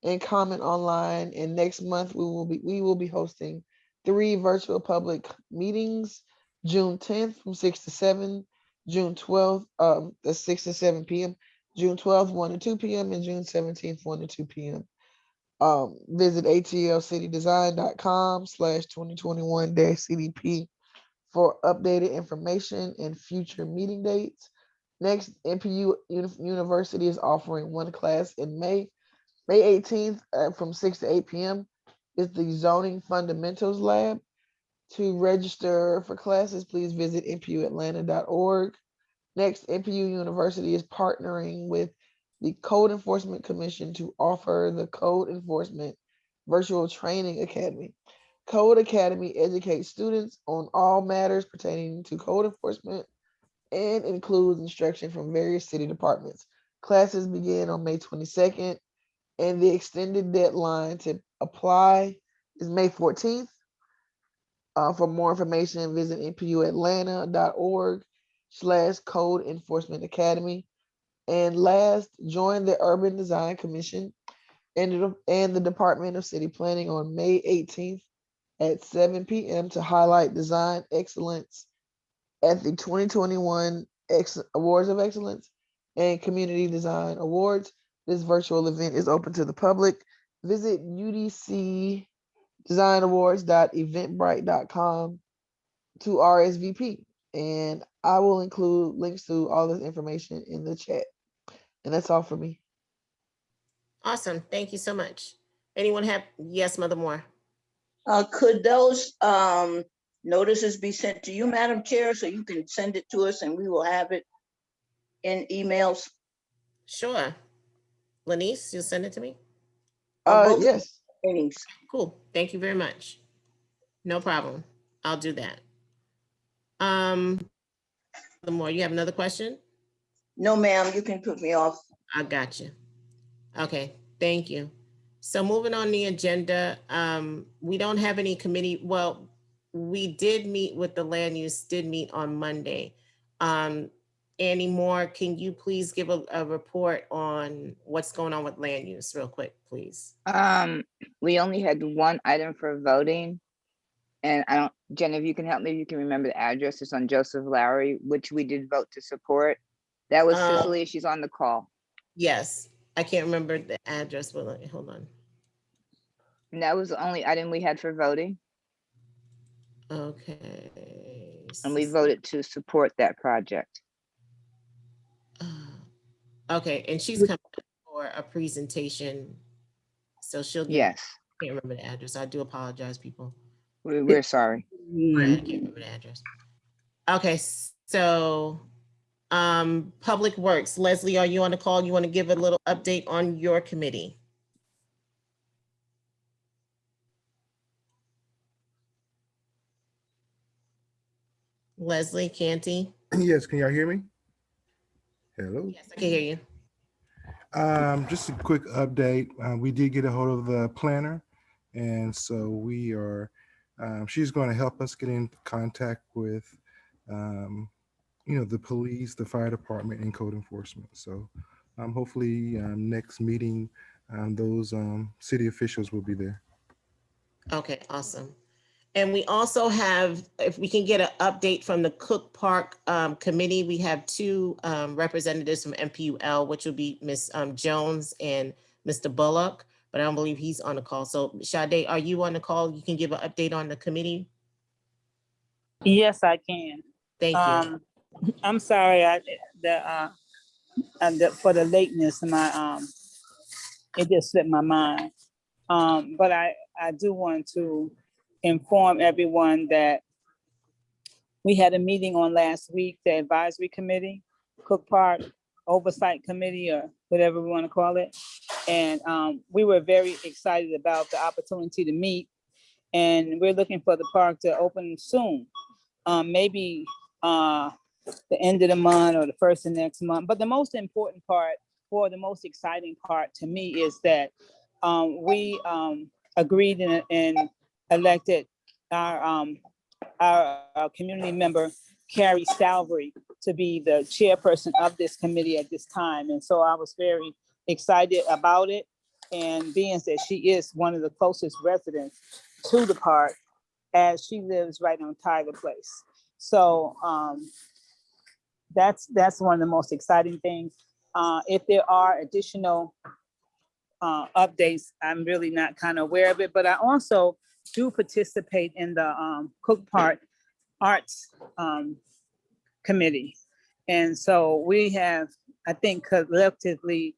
and comment online. And next month we will be hosting 3 virtual public meetings: June 10th from 6 to 7, June 12th, 6 to 7 p.m., June 12th, 1 to 2 p.m., and June 17th, 1 to 2 p.m. Visit atlcitydesign.com/2021-CDP for updated information and future meeting dates. Next, NPU University is offering one class in May 18th from 6 to 8 p.m. is the Zoning Fundamentals Lab. To register for classes, please visit npuatlanta.org. Next, NPU University is partnering with the Code Enforcement Commission to offer the Code Enforcement Virtual Training Academy. Code Academy educates students on all matters pertaining to code enforcement and includes instruction from various city departments. Classes begin on May 22nd, and the extended deadline to apply is May 14th. For more information, visit npuatlanta.org/Code Enforcement Academy. And last, join the Urban Design Commission and the Department of City Planning on May 18th at 7 p.m. to highlight design excellence at the 2021 Awards of Excellence and Community Design Awards. This virtual event is open to the public. Visit udcdesignawards.eventbrite.com to RSVP, and I will include links to all this information in the chat. And that's all for me.
Awesome. Thank you so much. Anyone have? Yes, Mother Moore.
Could those notices be sent to you, Madam Chair, so you can send it to us and we will have it in emails?
Sure. Lanice, you'll send it to me?
Yes.
Cool. Thank you very much. No problem. I'll do that. Mother Moore, you have another question?
No, ma'am, you can put me off.
I got you. Okay, thank you. So moving on the agenda, we don't have any committee. Well, we did meet with the land use, did meet on Monday. Annie Moore, can you please give a report on what's going on with land use real quick, please?
We only had one item for voting. And I don't, Jen, if you can help me, if you can remember the address, it's on Joseph Lowry, which we did vote to support. That was Cicely, she's on the call.
Yes, I can't remember the address, but hold on.
And that was the only item we had for voting.
Okay.
And we voted to support that project.
Okay, and she's coming for a presentation. So she'll give,
yes.
I can't remember the address. I do apologize, people.
We're sorry.
I can't remember the address. Okay, so Public Works. Leslie, are you on the call? You want to give a little update on your committee? Leslie Canty.
Yes, can y'all hear me? Hello.
Yes, I can hear you.
Just a quick update. We did get a hold of the planner, and so we are. She's going to help us get in contact with, the police, the fire department, and code enforcement. So, hopefully, next meeting, those city officials will be there.
Okay, awesome. And we also have, if we can get an update from the Cook Park Committee, we have two representatives from NPUL, which will be Ms. Jones and Mr. Bullock, but I don't believe he's on the call. So Sade, are you on the call? You can give an update on the committee?
Yes, I can.
Thank you.
I'm sorry for the lateness. It just slipped my mind. But I do want to inform everyone that we had a meeting on last week, the advisory committee, Cook Park Oversight Committee, or whatever we want to call it. And we were very excited about the opportunity to meet. And we're looking for the park to open soon. Maybe the end of the month or the first of next month. But the most important part, or the most exciting part to me, is that we agreed and elected our community member, Carrie Salvery, to be the chairperson of this committee at this time. And so I was very excited about it. And being that she is one of the closest residents to the park, as she lives right on Tyler Place. So that's one of the most exciting things. If there are additional updates, I'm really not kind of aware of it, but I also do participate in the Cook Park Arts Committee. And so we have, I think, collectively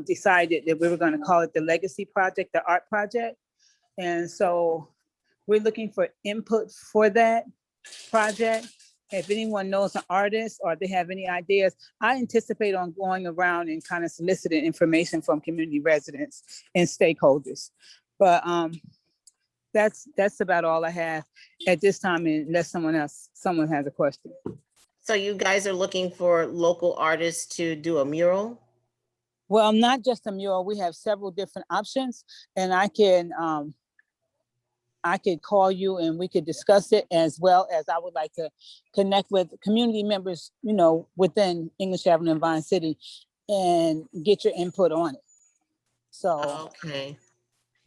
decided that we were going to call it the Legacy Project, the Art Project. And so we're looking for input for that project. If anyone knows an artist or they have any ideas, I anticipate on going around and kind of soliciting information from community residents and stakeholders. But that's about all I have at this time, unless someone has a question.
So you guys are looking for local artists to do a mural?
Well, not just a mural. We have several different options, and I could call you and we could discuss it, as well as I would like to connect with community members, within English Avenue and Vine City, and get your input on it. So,
okay.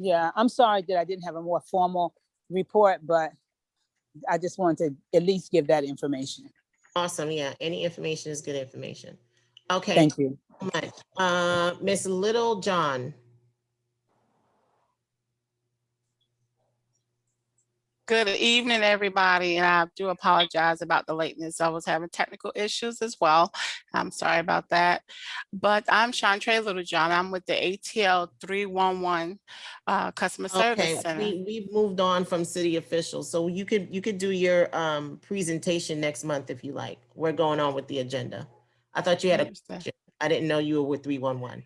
Yeah, I'm sorry that I didn't have a more formal report, but I just wanted to at least give that information.
Awesome. Yeah, any information is good information. Okay.
Thank you.
Miss Little John.
Good evening, everybody, and I do apologize about the lateness. I was having technical issues as well. I'm sorry about that. But I'm Chantre Littlejohn. I'm with the ATL 311 Customer Service Center.
We moved on from city officials, so you could do your presentation next month if you like. We're going on with the agenda. I thought you had a question. I didn't know you were with 311.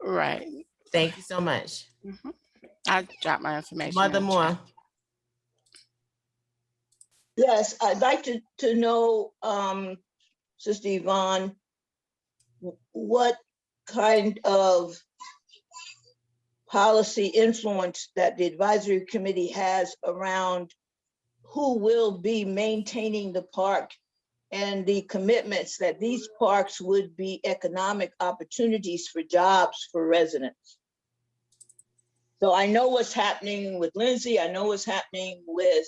Right.
Thank you so much.
I dropped my information.
Mother Moore.
Yes, I'd like to know, Sister Yvonne, what kind of policy influence that the advisory committee has around who will be maintaining the park and the commitments that these parks would be economic opportunities for jobs for residents. So I know what's happening with Lindsay. I know what's happening with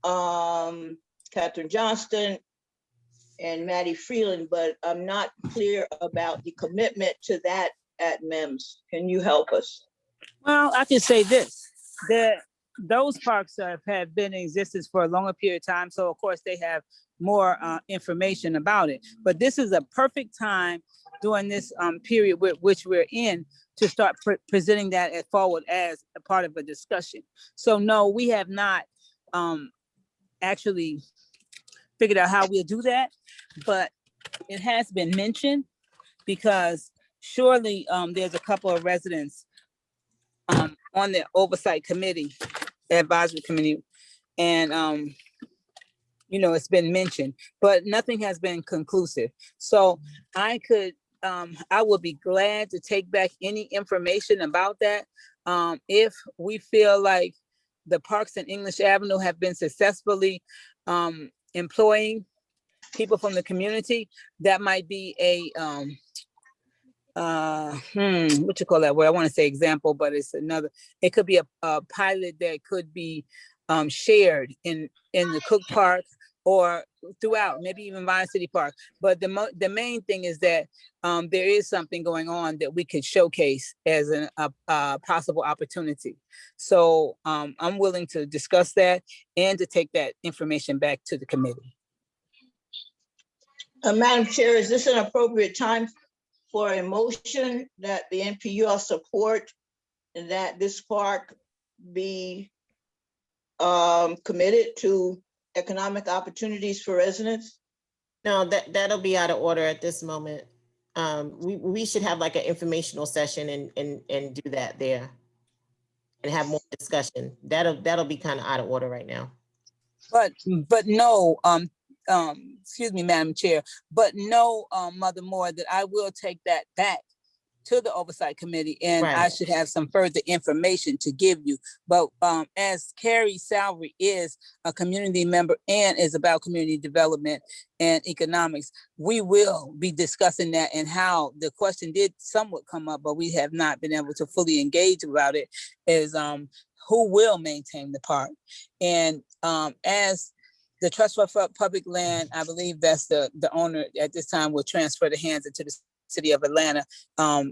Catherine Johnston and Maddie Freeland, but I'm not clear about the commitment to that at MEMS. Can you help us?
Well, I can say this, that those parks have been in existence for a longer period of time. So of course they have more information about it, but this is a perfect time during this period which we're in to start presenting that forward as a part of a discussion. So no, we have not actually figured out how we'll do that, but it has been mentioned, because surely there's a couple of residents on the oversight committee, the advisory committee, and it's been mentioned, but nothing has been conclusive. So I would be glad to take back any information about that. If we feel like the parks in English Avenue have been successfully employing people from the community, that might be a what you call that word? I want to say example, but it's another. It could be a pilot that could be shared in the Cook Park or throughout, maybe even Vine City Park. But the main thing is that there is something going on that we could showcase as a possible opportunity. So I'm willing to discuss that and to take that information back to the committee.
Madam Chair, is this an appropriate time for a motion that the NPU support and that this park be committed to economic opportunities for residents?
No, that'll be out of order at this moment. We should have like an informational session and do that there and have more discussion. That'll be kind of out of order right now.
But no, excuse me, Madam Chair, but no, Mother Moore, that I will take that back to the Oversight Committee, and I should have some further information to give you. But as Carrie Salvery is a community member and is about community development and economics, we will be discussing that, and how the question did somewhat come up, but we have not been able to fully engage about it, is who will maintain the park. And as the Trust for Public Land, I believe that's the owner at this time, will transfer the hands into the City of Atlanta.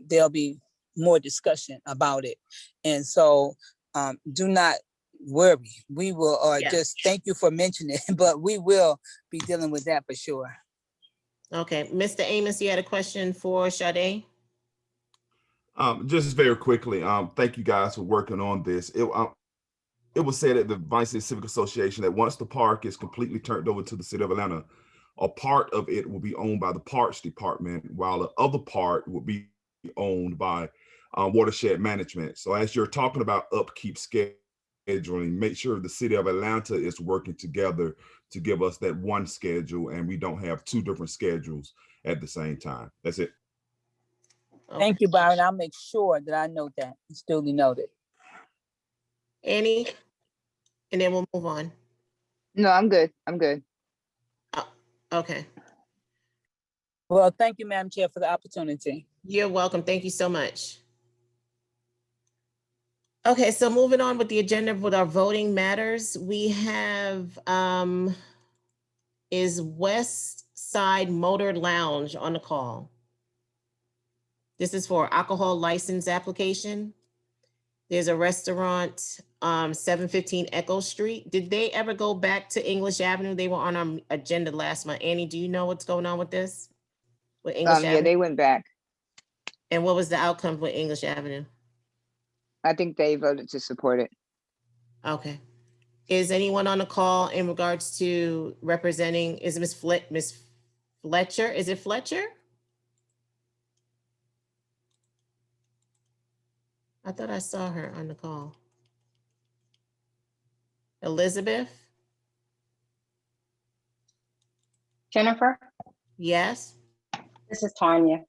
There'll be more discussion about it. And so do not worry. We will, just thank you for mentioning it, but we will be dealing with that for sure.
Okay, Mr. Amos, you had a question for Sade?
Just very quickly, thank you guys for working on this. It was said at the Vine City Civic Association that once the park is completely turned over to the City of Atlanta, a part of it will be owned by the Parks Department, while the other part will be owned by Watershed Management. So as you're talking about upkeep scheduling, make sure the City of Atlanta is working together to give us that one schedule, and we don't have two different schedules at the same time. That's it.
Okay.
Thank you, Byron. I'll make sure that I note that. It's duly noted.
Annie, and then we'll move on.
No, I'm good. I'm good.
Okay.
Well, thank you, Madam Chair, for the opportunity.
You're welcome. Thank you so much. Okay, so moving on with the agenda with our voting matters, we have is West Side Motor Lounge on the call. This is for alcohol license application. There's a restaurant, 715 Echo Street. Did they ever go back to English Avenue? They were on our agenda last month. Annie, do you know what's going on with this? With English Avenue?
Yeah, they went back.
And what was the outcome with English Avenue?
I think they voted to support it.
Okay. Is anyone on the call in regards to representing, is Miss Fletcher? Is it Fletcher? I thought I saw her on the call. Elizabeth?
Jennifer?
Yes?
This is Tanya.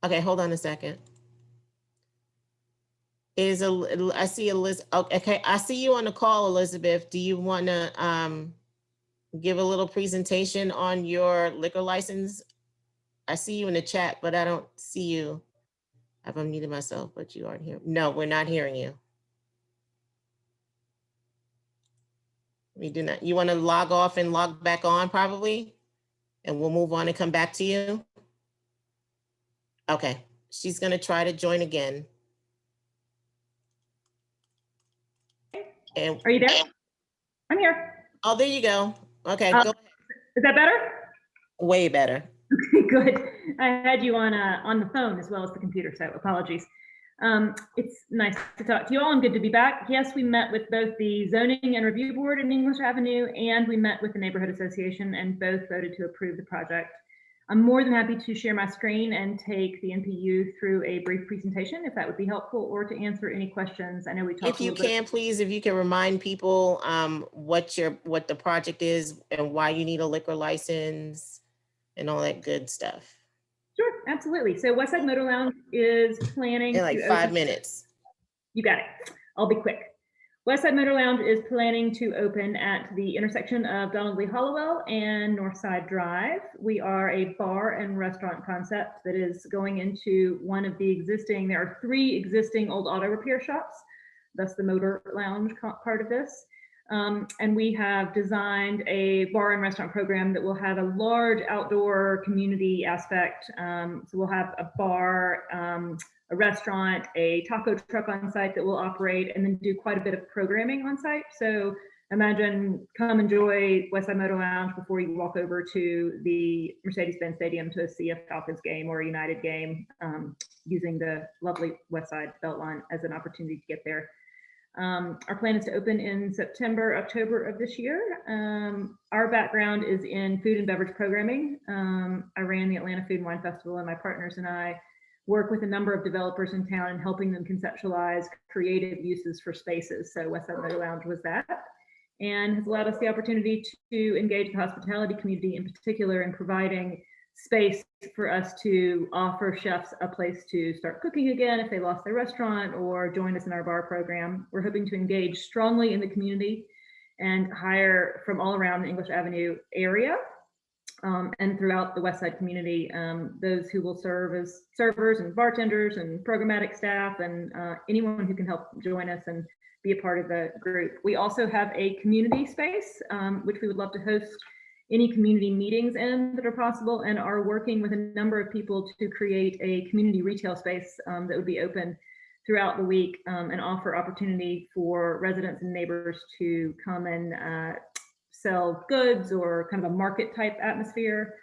Okay, hold on a second. I see Elizabeth. Okay, I see you on the call, Elizabeth. Do you want to give a little presentation on your liquor license? I see you in the chat, but I don't see you. I've unmuted myself, but you aren't here. No, we're not hearing you. We do not. You want to log off and log back on probably? And we'll move on and come back to you. Okay, she's going to try to join again. And
are you there? I'm here.
Oh, there you go. Okay, go ahead.
Is that better?
Way better.
Good. I had you on the phone as well as the computer, so apologies. It's nice to talk to you all and good to be back. Yes, we met with both the Zoning and Review Board in English Avenue, and we met with the Neighborhood Association, and both voted to approve the project. I'm more than happy to share my screen and take the NPU through a brief presentation if that would be helpful, or to answer any questions. I know we talked
If you can, please, if you can remind people what the project is and why you need a liquor license and all that good stuff.
Sure, absolutely. So Westside Motor Lounge is planning
In like 5 minutes.
You got it. I'll be quick. Westside Motor Lounge is planning to open at the intersection of Donald Lee Hollowell and Northside Drive. We are a bar and restaurant concept that is going into one of the existing, there are 3 existing old auto repair shops, thus the Motor Lounge part of this. And we have designed a bar and restaurant program that will have a large outdoor community aspect. So we'll have a bar, a restaurant, a taco truck on site that will operate, and then do quite a bit of programming on site. So imagine come enjoy Westside Motor Lounge before you walk over to the Mercedes-Benz Stadium to see a Falcons game or a United game, using the lovely Westside Beltline as an opportunity to get there. Our plan is to open in September, October of this year. Our background is in food and beverage programming. I ran the Atlanta Food and Wine Festival, and my partners and I work with a number of developers in town and helping them conceptualize creative uses for spaces. So Westside Motor Lounge was that, and has allowed us the opportunity to engage the hospitality community in particular in providing space for us to offer chefs a place to start cooking again if they lost their restaurant, or join us in our bar program. We're hoping to engage strongly in the community and hire from all around the English Avenue area, and throughout the West Side community, those who will serve as servers and bartenders and programmatic staff, and anyone who can help join us and be a part of the group. We also have a community space, which we would love to host any community meetings in that are possible, and are working with a number of people to create a community retail space that would be open throughout the week, and offer opportunity for residents and neighbors to come and sell goods, or kind of a market type atmosphere.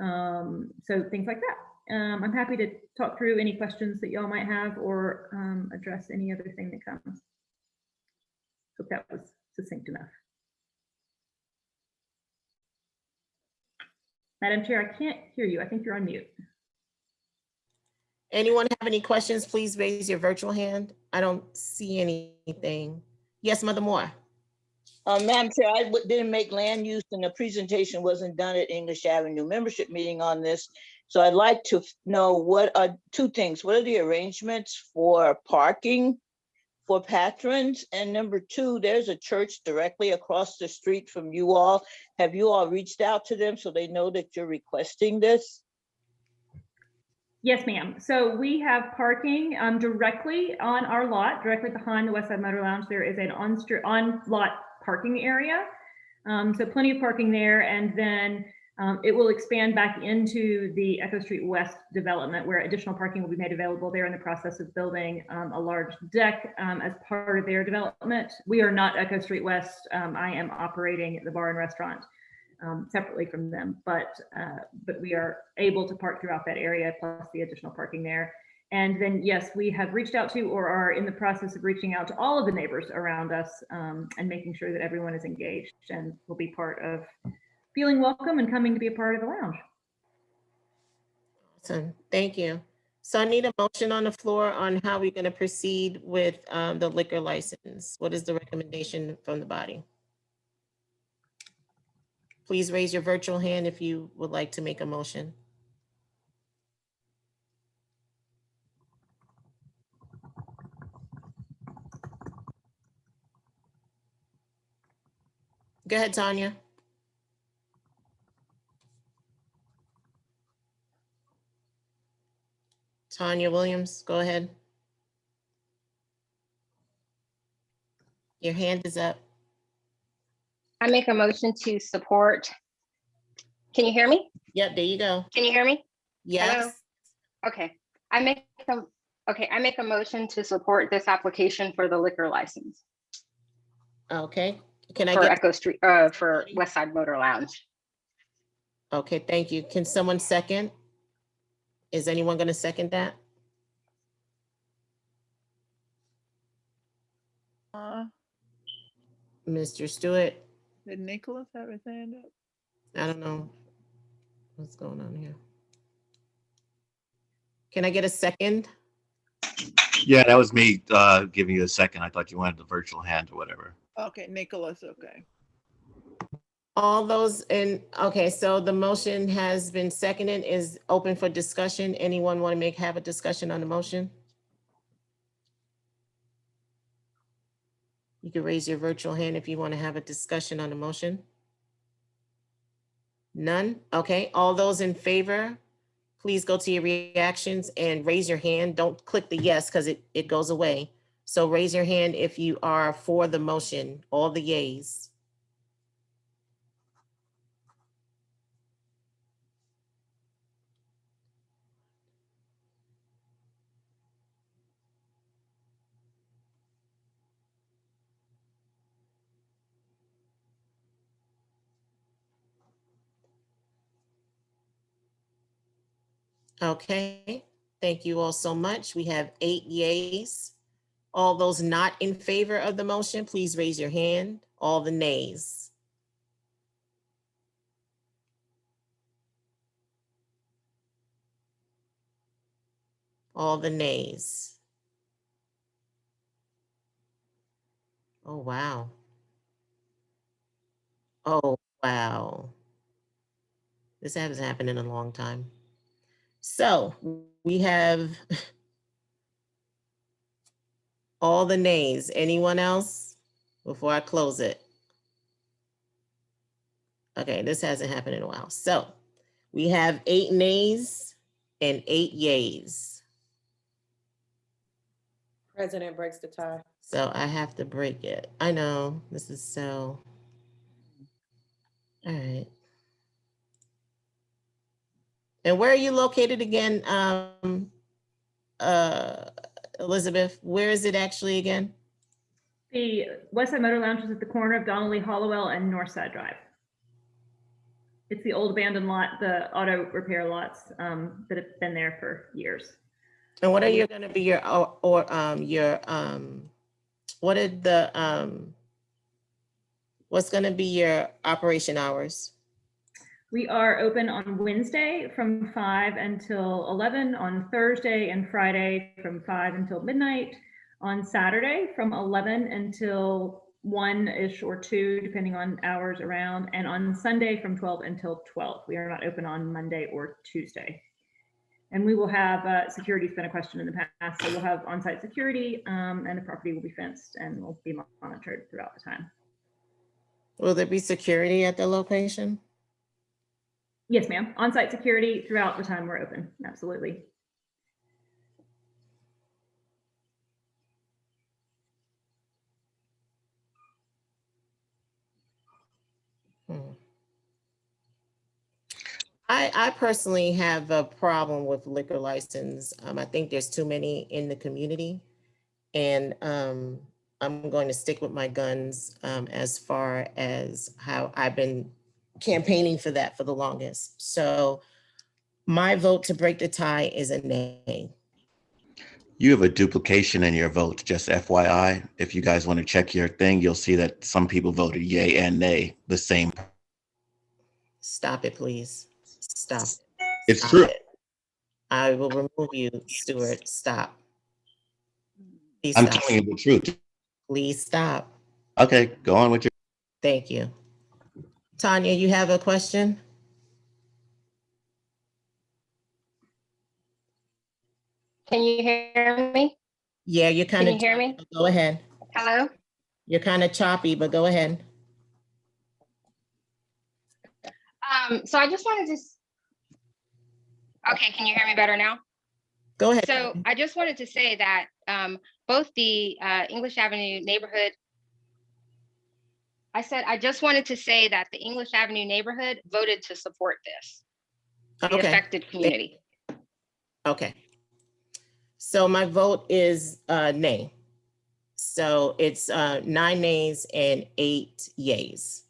So things like that. I'm happy to talk through any questions that y'all might have, or address any other thing that comes. Hope that was succinct enough. Madam Chair, I can't hear you. I think you're on mute.
Anyone have any questions, please raise your virtual hand. I don't see anything. Yes, Mother Moore.
Madam Chair, I didn't make land use, and the presentation wasn't done at English Avenue membership meeting on this. So I'd like to know what are 2 things. What are the arrangements for parking for patrons? And number 2, there's a church directly across the street from you all. Have you all reached out to them so they know that you're requesting this?
Yes, ma'am. So we have parking directly on our lot, directly behind the Westside Motor Lounge. There is an on-lot parking area. So plenty of parking there. And then it will expand back into the Echo Street West development, where additional parking will be made available. They're in the process of building a large deck as part of their development. We are not Echo Street West. I am operating the bar and restaurant separately from them, but we are able to park throughout that area, plus the additional parking there. And then, yes, we have reached out to, or are in the process of reaching out to, all of the neighbors around us, and making sure that everyone is engaged and will be part of feeling welcome and coming to be a part of the lounge.
Awesome, thank you. So I need a motion on the floor on how we're going to proceed with the liquor license. What is the recommendation from the body? Please raise your virtual hand if you would like to make a motion. Go ahead, Tanya. Tanya Williams, go ahead. Your hand is up.
I make a motion to support. Can you hear me?
Yep, there you go.
Can you hear me?
Yes.
Hello? Okay. I make a motion to support this application for the liquor license.
Okay. Can I
for
get
Echo Street for Westside Motor Lounge?
Okay, thank you. Can someone second? Is anyone going to second that? Mr. Stewart?
Did Nicholas have his hand up?
I don't know What's going on here? Can I get a second?
Yeah, that was me giving you a second. I thought you wanted the virtual hand or whatever.
Okay, Nicholas, okay.
All those in, okay, so the motion has been seconded, is open for discussion. Anyone want to have a discussion on the motion? You can raise your virtual hand if you want to have a discussion on the motion. None? Okay, all those in favor, please go to your reactions and raise your hand. Don't click the yes because it goes away. So raise your hand if you are for the motion, all the yays. Okay, thank you all so much. We have 8 yays. All those not in favor of the motion, please raise your hand. All the nays. All the nays. Oh, wow. Oh, wow. This hasn't happened in a long time. So we have all the nays. Anyone else before I close it? Okay, this hasn't happened in a while. So we have 8 nays and 8 yays.
President breaks the tie.
So I have to break it. I know, this is so, all right. And where are you located again, Elizabeth? Where is it actually again?
The Westside Motor Lounge is at the corner of Donnelly Hollowell and Northside Drive. It's the old abandoned lot, the auto repair lots that have been there for years.
And what are you going to be your what did the what's going to be your operation hours?
We are open on Wednesday from 5 until 11, on Thursday and Friday from 5 until midnight, on Saturday from 11 until 1-ish or 2, depending on hours around, and on Sunday from 12 until 12. We are not open on Monday or Tuesday. And we will have, security's been a question in the past, so we'll have on-site security and the property will be fenced and will be monitored throughout the time.
Will there be security at the location?
Yes, ma'am. On-site security throughout the time we're open. Absolutely.
I personally have a problem with liquor license. I think there's too many in the community, and I'm going to stick with my guns as far as how I've been campaigning for that for the longest. So my vote to break the tie is a nay.
You have a duplication in your vote, just FYI. If you guys want to check your thing, you'll see that some people voted yay and nay, the same.
Stop it, please. Stop it.
It's
Stop
true.
it. I will remove you, Stuart. Stop. Please
I'm
stop.
telling you the truth.
Please stop.
Okay, go on with your.
Thank you. Tanya, you have a question?
Can you hear me?
Yeah, you're kind
Can
of.
you hear me?
Go ahead.
Hello?
You're kind of choppy, but go ahead.
So I just wanted to, okay, can you hear me better now?
Go ahead.
So I just wanted to say that both the English Avenue neighborhood, I just wanted to say that the English Avenue neighborhood voted to support this, the
Okay.
affected community.
Okay. So my vote is nay. So it's 9 nays and 8 yays.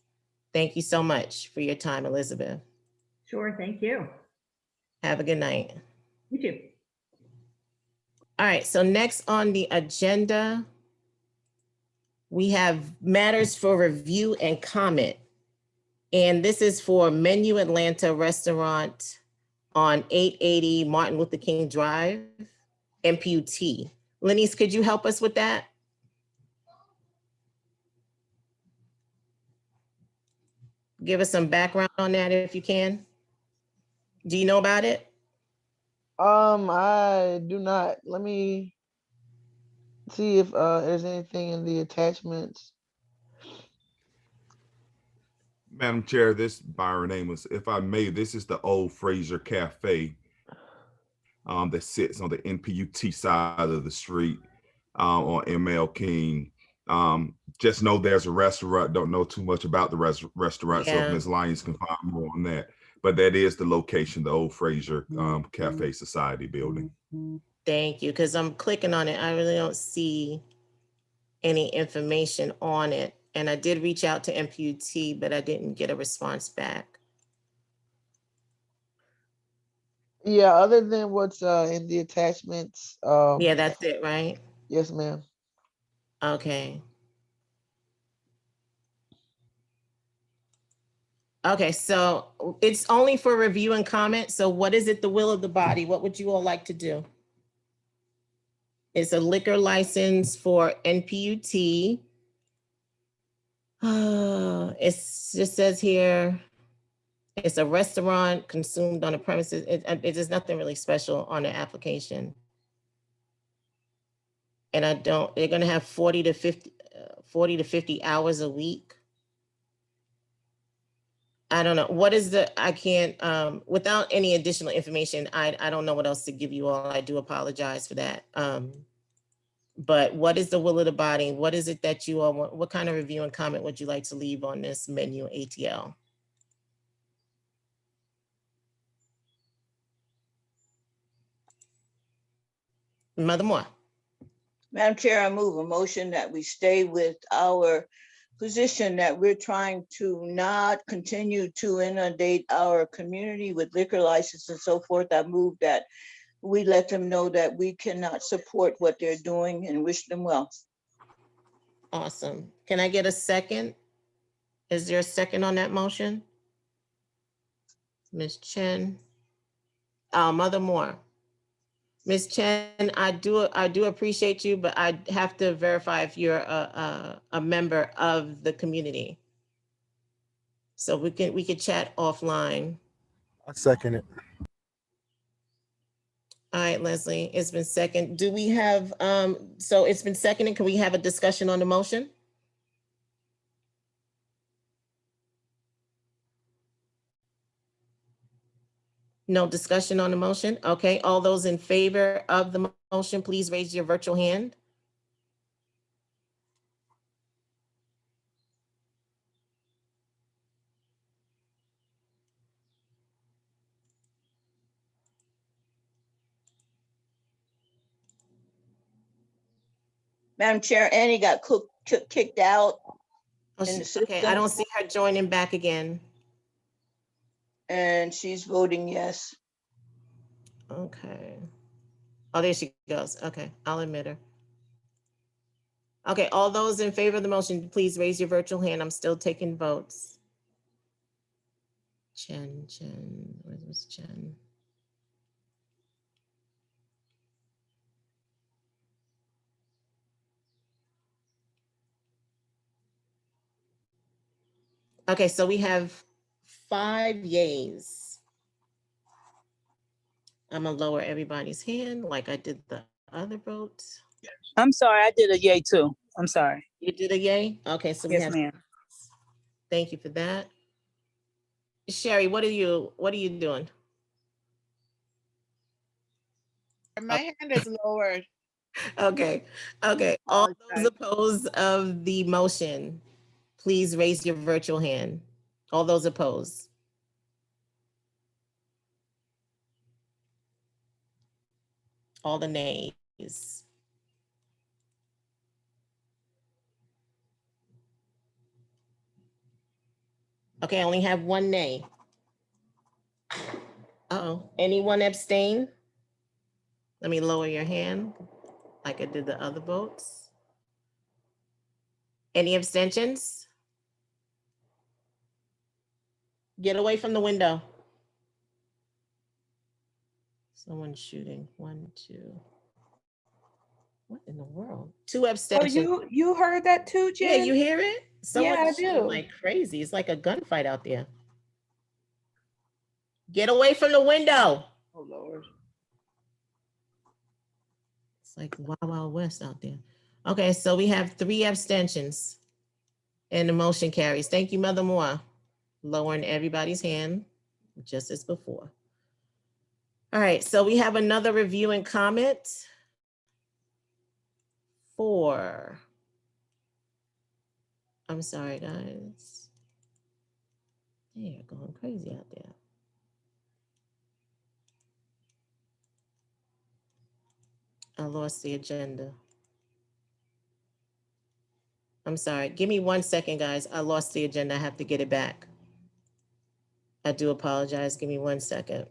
Thank you so much for your time, Elizabeth.
Sure, thank you.
Have a good night.
You too.
All right, so next on the agenda, we have matters for review and comment. And this is for Menu Atlanta Restaurant on 880 Martin Luther King Drive, NPU. Lenise, could you help us with that? Give us some background on that if you can. Do you know about it?
I do not. Let me see if there's anything in the attachments.
Madam Chair, this Byron Amos, if I may, this is the old Fraser Cafe that sits on the NPUT side of the street on ML King. Just know there's a restaurant. Don't know too much about the restaurant, so if
Yeah.
Ms. Lyons can find more on that. But that is the location, the old Fraser Cafe Society building.
Thank you, because I'm clicking on it. I really don't see any information on it. And I did reach out to NPUT, but I didn't get a response back.
Yeah, other than what's in the attachments.
Yeah, that's it, right?
Yes, ma'am.
Okay. Okay, so it's only for review and comment. So what is it, the will of the body? What would you all like to do? It's a liquor license for NPUT. It just says here, it's a restaurant consumed on the premises. There's nothing really special on the application. And they're gonna have 40 to 50 hours a week. I don't know. What is I can't, without any additional information, I don't know what else to give you all. I do apologize for that. But what is the will of the body? What is it that you all want? What kind of review and comment would you like to leave on this menu ATL? Mother Moore.
Madam Chair, I move a motion that we stay with our position that we're trying to not continue to inundate our community with liquor license and so forth. I move that we let them know that we cannot support what they're doing and wish them well.
Awesome. Can I get a second? Is there a second on that motion? Ms. Chen. Mother Moore. Ms. Chen, I do appreciate you, but I have to verify if you're a member of the community. So we could chat offline.
I second it.
All right, Leslie, it's been second. Do we have, so it's been seconded. Can we have a discussion on the motion? No discussion on the motion? Okay, all those in favor of the motion, please raise your virtual hand.
Madam Chair, Annie got kicked out
Oh,
in the system.
okay, I don't see her joining back again.
And she's voting yes.
Okay. Oh, there she goes. Okay, I'll admit her. Okay, all those in favor of the motion, please raise your virtual hand. I'm still taking votes. Chen, where's Chen? Okay, so we have 5 yays. I'm gonna lower everybody's hand like I did the other votes.
I'm sorry, I did a yay too. I'm sorry.
You did a yay? Okay, so we
Yes,
have.
ma'am.
Thank you for that. Sherry, what are you doing?
My hand is lowered.
Okay, all those opposed of the motion, please raise your virtual hand. All those opposed. All the nays. Okay, I only have 1 nay. Uh-oh, anyone abstain? Let me lower your hand like I did the other votes. Any abstentions? Get away from the window. Someone's shooting. 1, 2. What in the world? 2
Oh,
abstentions.
you heard that too,
Yeah,
Jen?
you hear it?
Yeah, I
Someone's shooting
do.
like crazy. It's like a gunfight out there. Get away from the window.
Oh, Lord.
It's like Wild Wild West out there. Okay, so we have 3 abstentions and the motion carries. Thank you, Mother Moore. Lowering everybody's hand just as before. All right, so we have another review and comment for, I'm sorry, guys. They're going crazy out there. I lost the agenda. I'm sorry. Give me 1 second, guys. I lost the agenda. I have to get it back. I do apologize. Give me 1 second.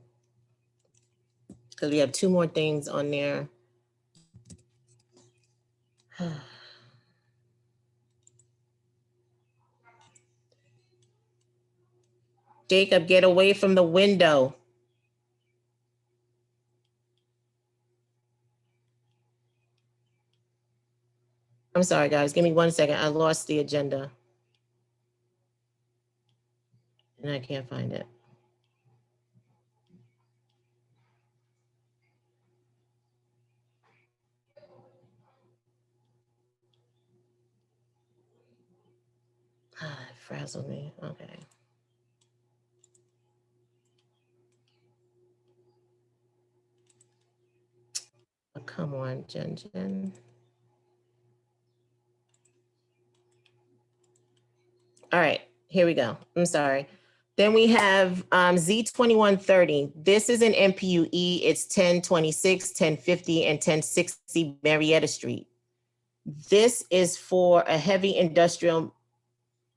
Because we have 2 more things on there. Jacob, get away from the window. I'm sorry, guys. Give me 1 second. I lost the agenda. And I can't find it. It frazzled me. Okay. Oh, come on, Jen. All right, here we go. I'm sorry. Then we have Z2130. This is an NPUE. It's 1026, 1050, and 1060 Marietta Street. This is for a heavy industrial.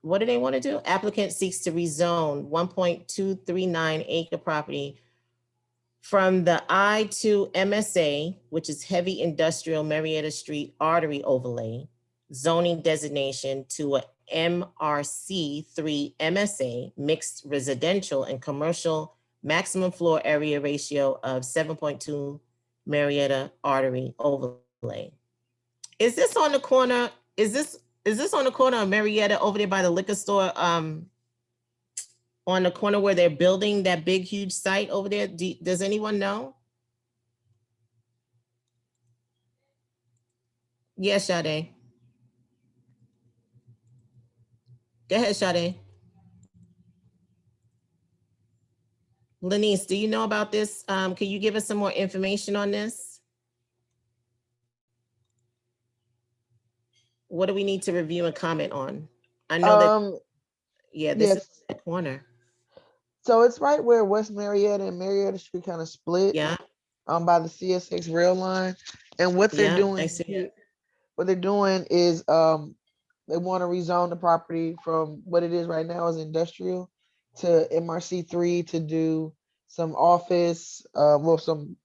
What do they want to do? Applicant seeks to rezone 1.239 acre property from the I-2 MSA, which is heavy industrial Marietta Street artery overlay, zoning designation to a MRC3 MSA, mixed residential and commercial, maximum floor area ratio of 7.2 Marietta artery overlay. Is this on the corner? Is this on the corner of Marietta over there by the liquor store? On the corner where they're building that big, huge site over there? Does anyone know? Yes, Sade. Go ahead, Sade. Lanice, do you know about this? Can you give us some more information on this? What do we need to review and comment on? I know that, yeah, this is the corner.
So it's right where West Marietta and Marietta Street kind of split.
Yeah.
By the CSX rail line. And what they're doing here, what they're doing is they want to rezone the property from what it is right now as industrial to MRC3 to do some office, well, some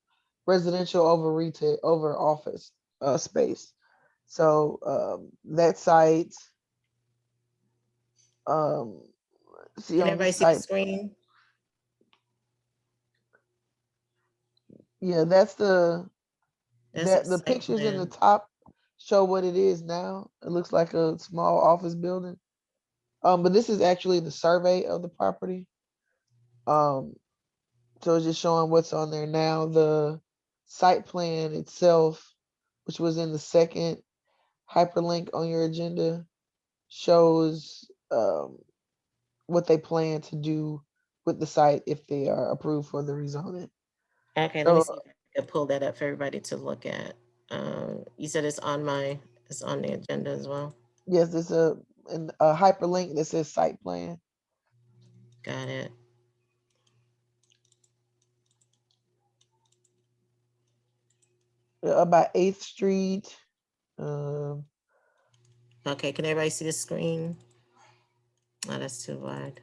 residential over retail over office space. So that site, see
Can
on
everybody
this
see the
site,
screen?
yeah, that's the
That's
the pictures in the top show what it is now. It looks like a small office building. But this is actually the survey of the property. So it's just showing what's on there now. The site plan itself, which was in the second hyperlink on your agenda, shows what they plan to do with the site if they are approved for the rezoning.
Okay, let me see if I can pull that up for everybody to look at. You said it's on the agenda as well.
Yes, there's a hyperlink that says site plan.
Got it.
About 8th Street.
Okay, can everybody see the screen? Oh, that's too wide.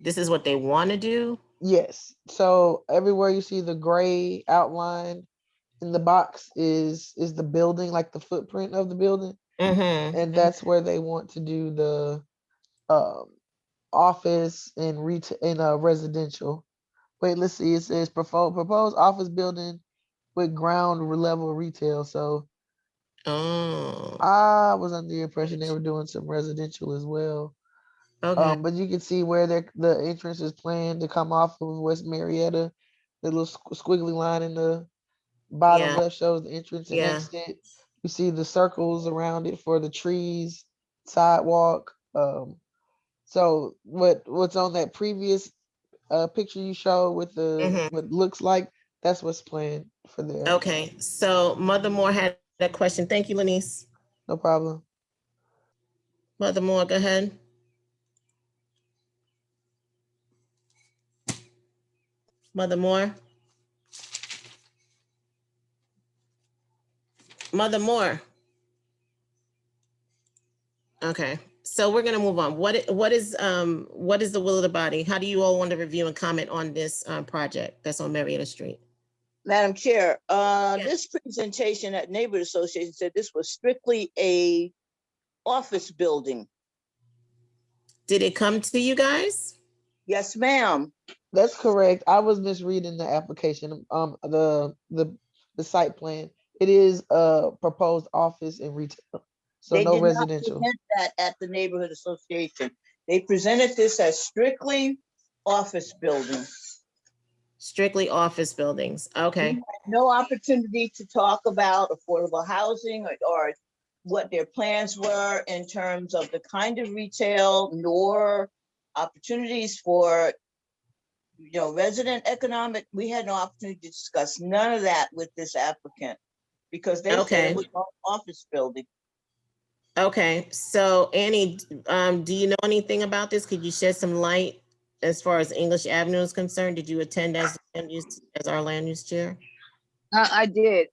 This is what they want to do?
Yes. So everywhere you see the gray outline in the box is the building, like the footprint of the building.
Mm-hmm.
And that's where they want to do the office and retail and residential. Wait, let's see. It says proposed office building with ground level retail. So
Oh,
I was under the impression they were doing some residential as well.
okay.
But you can see where the entrance is planned to come off of West Marietta. The little squiggly line in the bottom
Yeah,
left shows the entrance and
yeah.
exit. You see the circles around it for the trees, sidewalk. So what's on that previous picture you showed with the
Mhm.
what looks like, that's what's planned for there.
Okay, so Mother Moore had a question. Thank you, Lenise.
No problem.
Mother Moore, go ahead. Mother Moore. Mother Moore. Okay, so we're gonna move on. What is the will of the body? How do you all want to review and comment on this project that's on Marietta Street?
Madam Chair, this presentation at Neighborhood Association said this was strictly a office building.
Did it come to you guys?
Yes, ma'am.
That's correct. I was misreading the application. The site plan. It is a proposed office and retail. So
They
no
did not
residential.
present that at the Neighborhood Association. They presented this as strictly office building.
Strictly office buildings.
We
Okay.
had no opportunity to talk about affordable housing or what their plans were in terms of the kind of retail, nor opportunities for resident economic. We had no opportunity to discuss none of that with this applicant because they said it was an office building.
Okay. So Annie, do you know anything about this? Could you shed some light as far as English Avenue is concerned? Did you attend as our land use chair?
I did.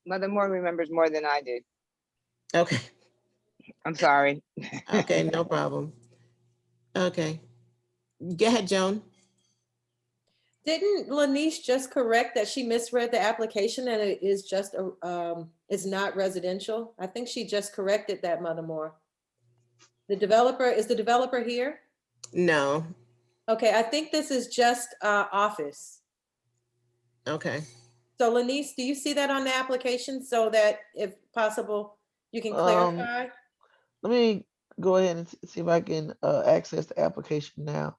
Mother Moore remembers more than I did.
Okay.
I'm sorry.
Okay, no problem. Okay. Go ahead, Joan.
Didn't Lanice just correct that she misread the application and it is just it's not residential? I think she just corrected that, Mother Moore. Is the developer here?
No.
Okay, I think this is just office.
Okay.
So Lanice, do you see that on the application so that if possible, you can clarify?
Let me go ahead and see if I can access the application now.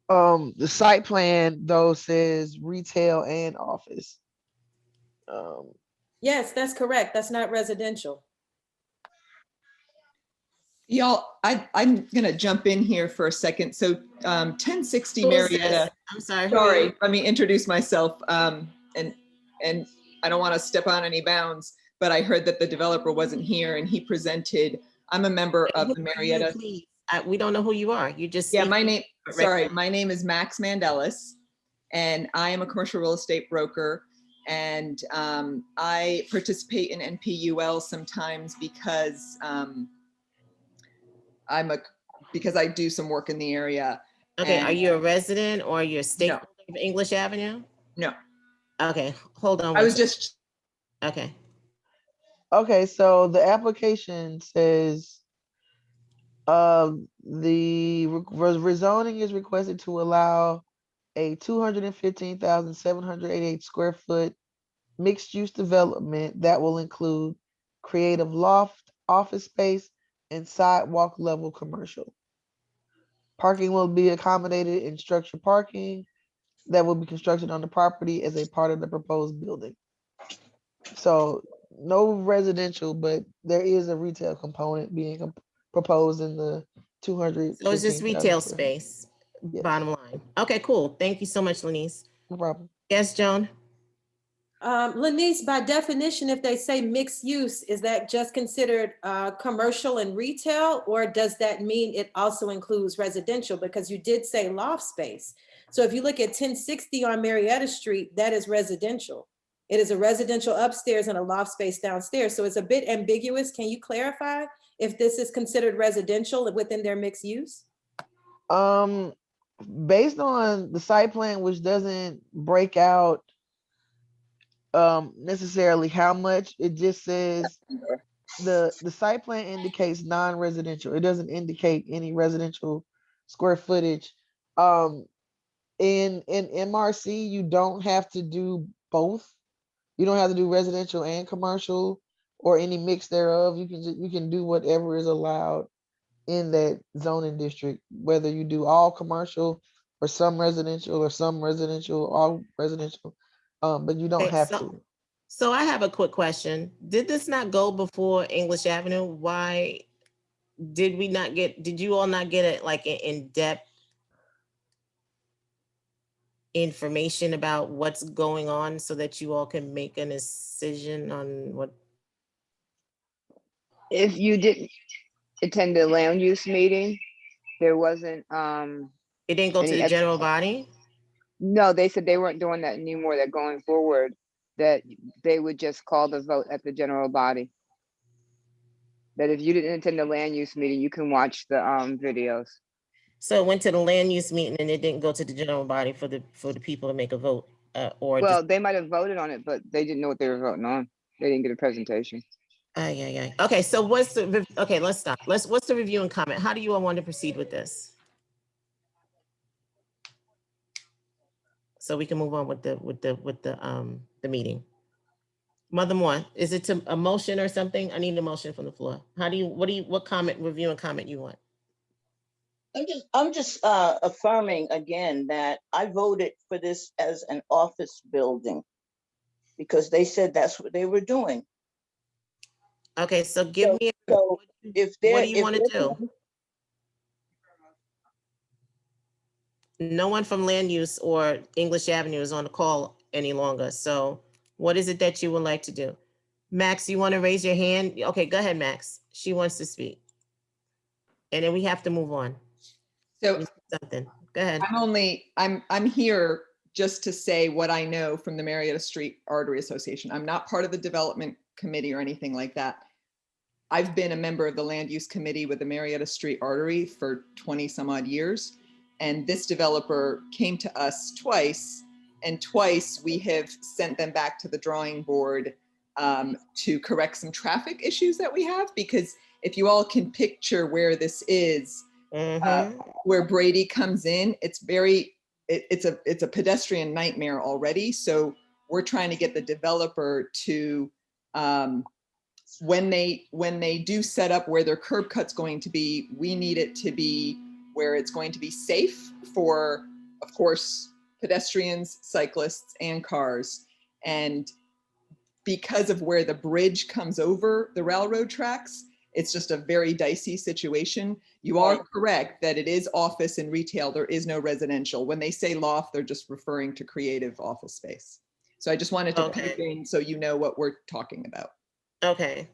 The site plan though says retail and office.
Yes, that's correct. That's not residential.
Y'all, I'm gonna jump in here for a second. So 1060
Who is this?
Marietta.
I'm sorry.
Sorry, let me introduce myself. And I don't want to step on any bounds, but I heard that the developer wasn't here and he presented. I'm a member of the Marietta.
Please, we don't know who you are. You just
My name is Max Mandelis, and I am a commercial real estate broker. And I participate in NPUL sometimes because because I do some work in the area.
Okay, are you a resident or you're a stakeholder of English Avenue?
No.
Okay, hold on.
I was just.
Okay.
Okay, so the application says the rezoning is requested to allow a 215,788 square foot mixed use development that will include creative loft, office space, and sidewalk level commercial. Parking will be accommodated in structured parking that will be constructed on the property as a part of the proposed building. So no residential, but there is a retail component being proposed in the 200.
So it's just retail space, bottom line. Okay, cool. Thank you so much, Lanice.
No problem.
Yes, Joan?
Lanice, by definition, if they say mixed use, is that just considered commercial and retail, or does that mean it also includes residential? Because you did say loft space. So if you look at 1060 on Marietta Street, that is residential. It is a residential upstairs and a loft space downstairs. So it's a bit ambiguous. Can you clarify if this is considered residential within their mixed use?
Based on the site plan, which doesn't break out necessarily how much, it just says the site plan indicates non-residential. It doesn't indicate any residential square footage. In MRC, you don't have to do both. You don't have to do residential and commercial or any mix thereof. You can do whatever is allowed in that zoning district, whether you do all commercial or some residential, all residential. But you don't
Okay,
have to.
so I have a quick question. Did this not go before English Avenue? Why did we not get, did you all not get it like in-depth information about what's going on so that you all can make a decision on what?
If you didn't attend the land use meeting, there wasn't
It didn't go to
any
the general body?
No, they said they weren't doing that anymore, that going forward, that they would just call the vote at the general body. That if you didn't attend the land use meeting, you can watch the videos.
So it went to the land use meeting and it didn't go to the general body for the people to make a vote, or
Well, they might have voted on it, but they didn't know what they were voting on. They didn't get a presentation.
yeah. Okay, so what's the, okay, let's stop. What's the review and comment? How do you all want to proceed with this? So we can move on with the meeting. Mother Moore, is it to a motion or something? I need a motion from the floor. What comment, review and comment you want?
I'm just affirming again that I voted for this as an office building because they said that's what they were doing.
Okay, so give me,
so if
what do you want to do? No one from land use or English Avenue is on the call any longer. So what is it that you would like to do? Max, you want to raise your hand? Okay, go ahead, Max. She wants to speak. And then we have to move on.
So
something. Go ahead.
I'm here just to say what I know from the Marietta Street Artery Association. I'm not part of the development committee or anything like that. I've been a member of the land use committee with the Marietta Street Artery for 20 some odd years. And this developer came to us twice, and twice we have sent them back to the drawing board to correct some traffic issues that we have. Because if you all can picture where this is, where Brady comes in, it's a pedestrian nightmare already. So we're trying to get the developer to, when they do set up where their curb cut's going to be, we need it to be where it's going to be safe for, of course, pedestrians, cyclists, and cars. And because of where the bridge comes over the railroad tracks, it's just a very dicey situation. You are correct that it is office and retail. There is no residential. When they say loft, they're just referring to creative office space. So I just wanted to pipe in so you know what we're talking about.
Okay.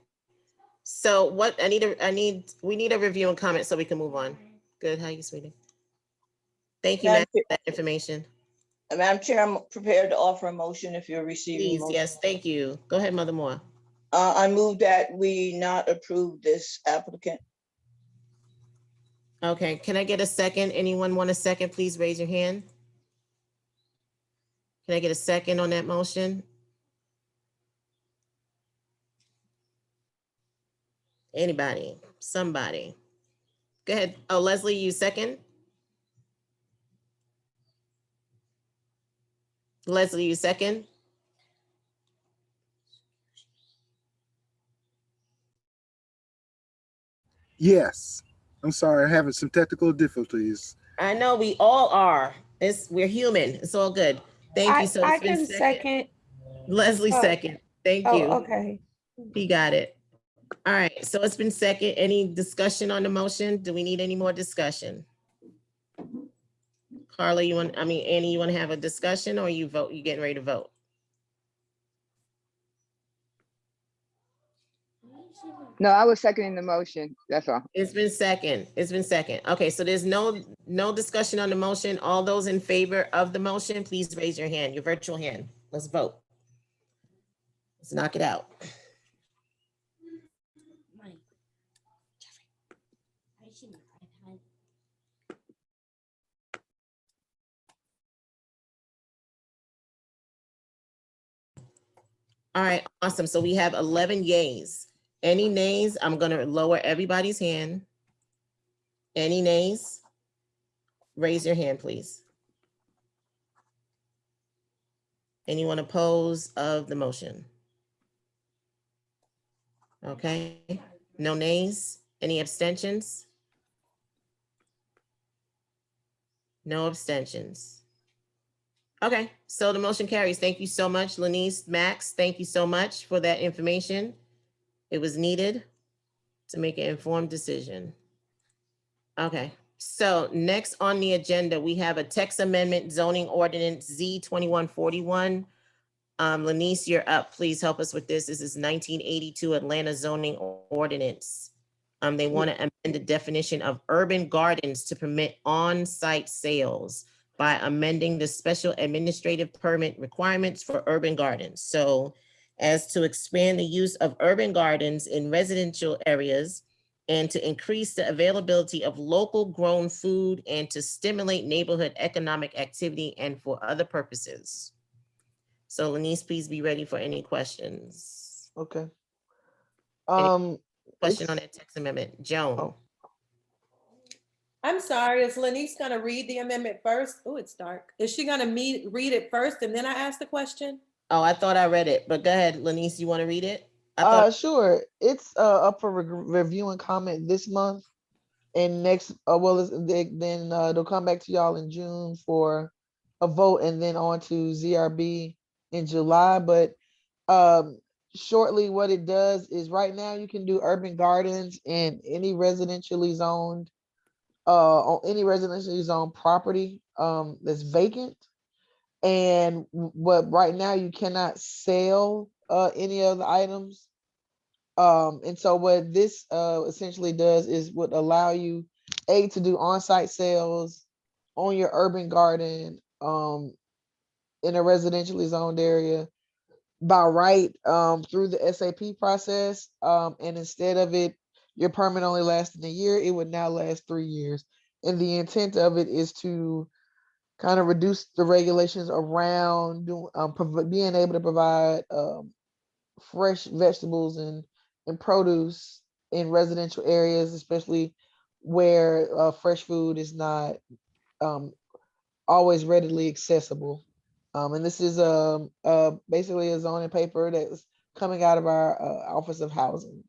So what we need a review and comment so we can move on. Good. How are you, sweetie? Thank you, Matt, for that information.
Madam Chair, I'm prepared to offer a motion if you're receiving.
Please, yes, thank you. Go ahead, Mother Moore.
I move that we not approve this applicant.
Okay, can I get a second? Anyone want a second? Please raise your hand. Can I get a second on that motion? Anybody, somebody. Go ahead. Oh, Leslie, you second? Leslie, you second?
Yes. I'm sorry, I'm having some technical difficulties.
I know we all are. We're human. It's all good. Thank you. So
I
it's been
can second.
Leslie second. Thank you.
Okay.
He got it. All right. So it's been second. Any discussion on the motion? Do we need any more discussion? Carla, Annie, you want to have a discussion or you vote? You getting ready to vote?
No, I was seconding the motion. That's all.
It's been second. It's been second. Okay, so there's no discussion on the motion. All those in favor of the motion, please raise your hand, your virtual hand. Let's vote. Let's knock it out. All right, awesome. So we have 11 yays. Any nays? I'm gonna lower everybody's hand. Any nays? raise your hand, please. Anyone opposed of the motion? Okay, no nays? Any abstentions? No abstentions. Okay, so the motion carries. Thank you so much, Lanice, Max. Thank you so much for that information. It was needed to make an informed decision. Okay, so next on the agenda, we have a text amendment zoning ordinance Z 2141. Lanice, you're up. Please help us with this. This is 1982 Atlanta zoning ordinance. They want to amend the definition of urban gardens to permit on-site sales by amending the special administrative permit requirements for urban gardens. So as to expand the use of urban gardens in residential areas and to increase the availability of local grown food and to stimulate neighborhood economic activity and for other purposes. So Lanice, please be ready for any questions.
Okay.
Question on that text amendment, Joan.
Oh.
I'm sorry, is Lanice gonna read the amendment first? Oh, it's dark. Is she gonna read it first and then I ask the question?
Oh, I thought I read it, but go ahead, Lanice, you want to read it?
Sure. It's up for review and comment this month, and next, then they'll come back to y'all in June for a vote, and then on to ZRB in July. But shortly, what it does is right now you can do urban gardens in any residentially zoned, on any residentially zoned property that's vacant. And what right now you cannot sell any of the items. And so what this essentially does is would allow you to do on-site sales on your urban garden in a residentially zoned area by right through the SAP process. And instead of your permit only lasting a year, it would now last 3 years. And the intent of it is to kind of reduce the regulations around being able to provide fresh vegetables and produce in residential areas, especially where fresh food is not always readily accessible. And this is basically a zoning paper that's coming out of our Office of Housing.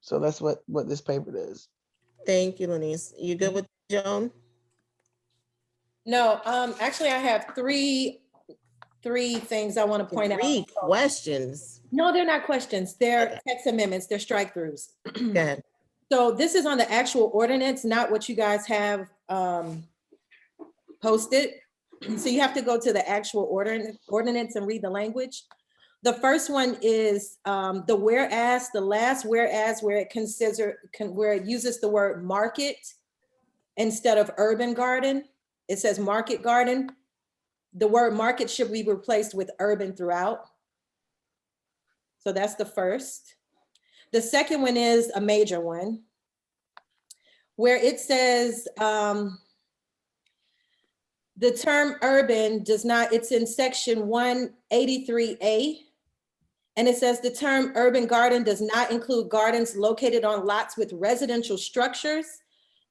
So that's what this paper does.
Thank you, Lanice. You good with Joan?
No, actually I have three things I want to point out.
Three questions.
No, they're not questions. They're text amendments. They're strike throughs.
Go ahead.
So this is on the actual ordinance, not what you guys have posted. So you have to go to the actual ordinance and read the language. The first one is the whereas, the last whereas, where it uses the word market instead of urban garden. It says market garden. The word market should be replaced with urban throughout. So that's the first. The second one is a major one, where it says the term urban does not, it's in section 183A. And it says the term urban garden does not include gardens located on lots with residential structures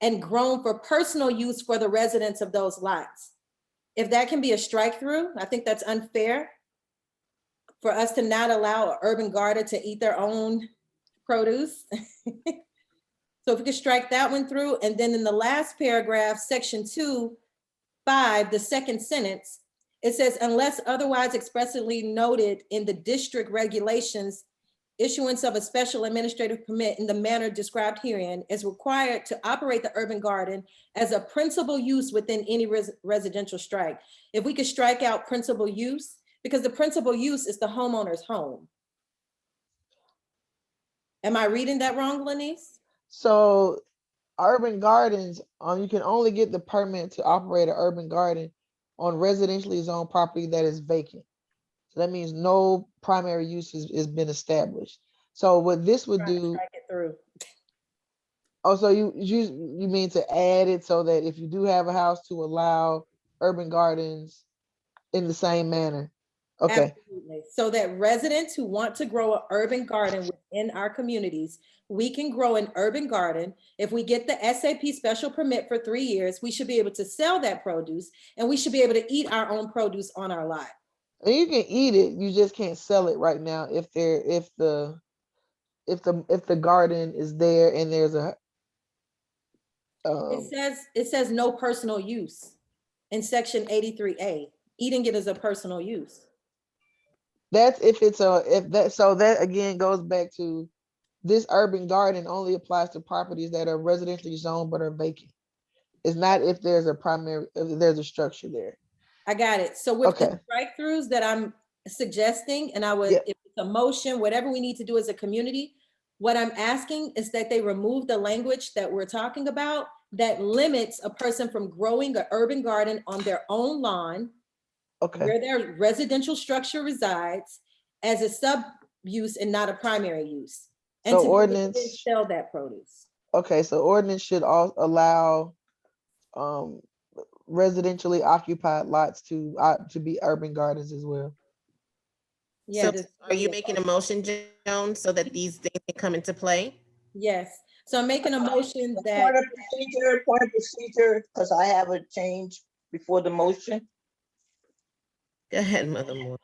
and grown for personal use for the residents of those lots. If that can be a strike through, I think that's unfair for us to not allow an urban garden to eat their own produce. So if we could strike that one through, and then in the last paragraph, section 2(5), the second sentence, it says, unless otherwise expressly noted in the district regulations, issuance of a special administrative permit in the manner described herein is required to operate the urban garden as a principal use within any residential strike. If we could strike out principal use, because the principal use is the homeowner's home. Am I reading that wrong, Lanice?
So urban gardens, you can only get the permit to operate an urban garden on residentially zoned property that is vacant. So that means no primary use has been established. So what this would do.
Strike it through.
Oh, so you mean to add it so that if you do have a house, to allow urban gardens in the same manner? Okay.
Absolutely. So that residents who want to grow an urban garden within our communities, we can grow an urban garden. If we get the SAP special permit for 3 years, we should be able to sell that produce and we should be able to eat our own produce on our lot.
And you can eat it, you just can't sell it right now if the garden is there and there's a
It says no personal use in section 83A. Eating it is a personal use.
that's so that again goes back to this urban garden only applies to properties that are residentially zoned but are vacant. It's not if there's a structure there.
I got it. So with
Okay.
the strike-throughs that I'm suggesting, and I would,
Yeah.
if it's a motion, whatever we need to do as a community, what I'm asking is that they remove the language that we're talking about that limits a person from growing an urban garden on their own lawn, where their residential structure resides, as a sub-use and not a primary use. And
So
to be able to
ordinance-
then sell that produce.
Okay, so ordinance should all allow residentially occupied lots to be urban gardens as well.
Yeah,
So are you making a motion, Joan, so that these things can come into play?
Yes. So I'm making a motion that.
Point of procedure, because I have a change before the motion.
Go ahead, Mother Moore.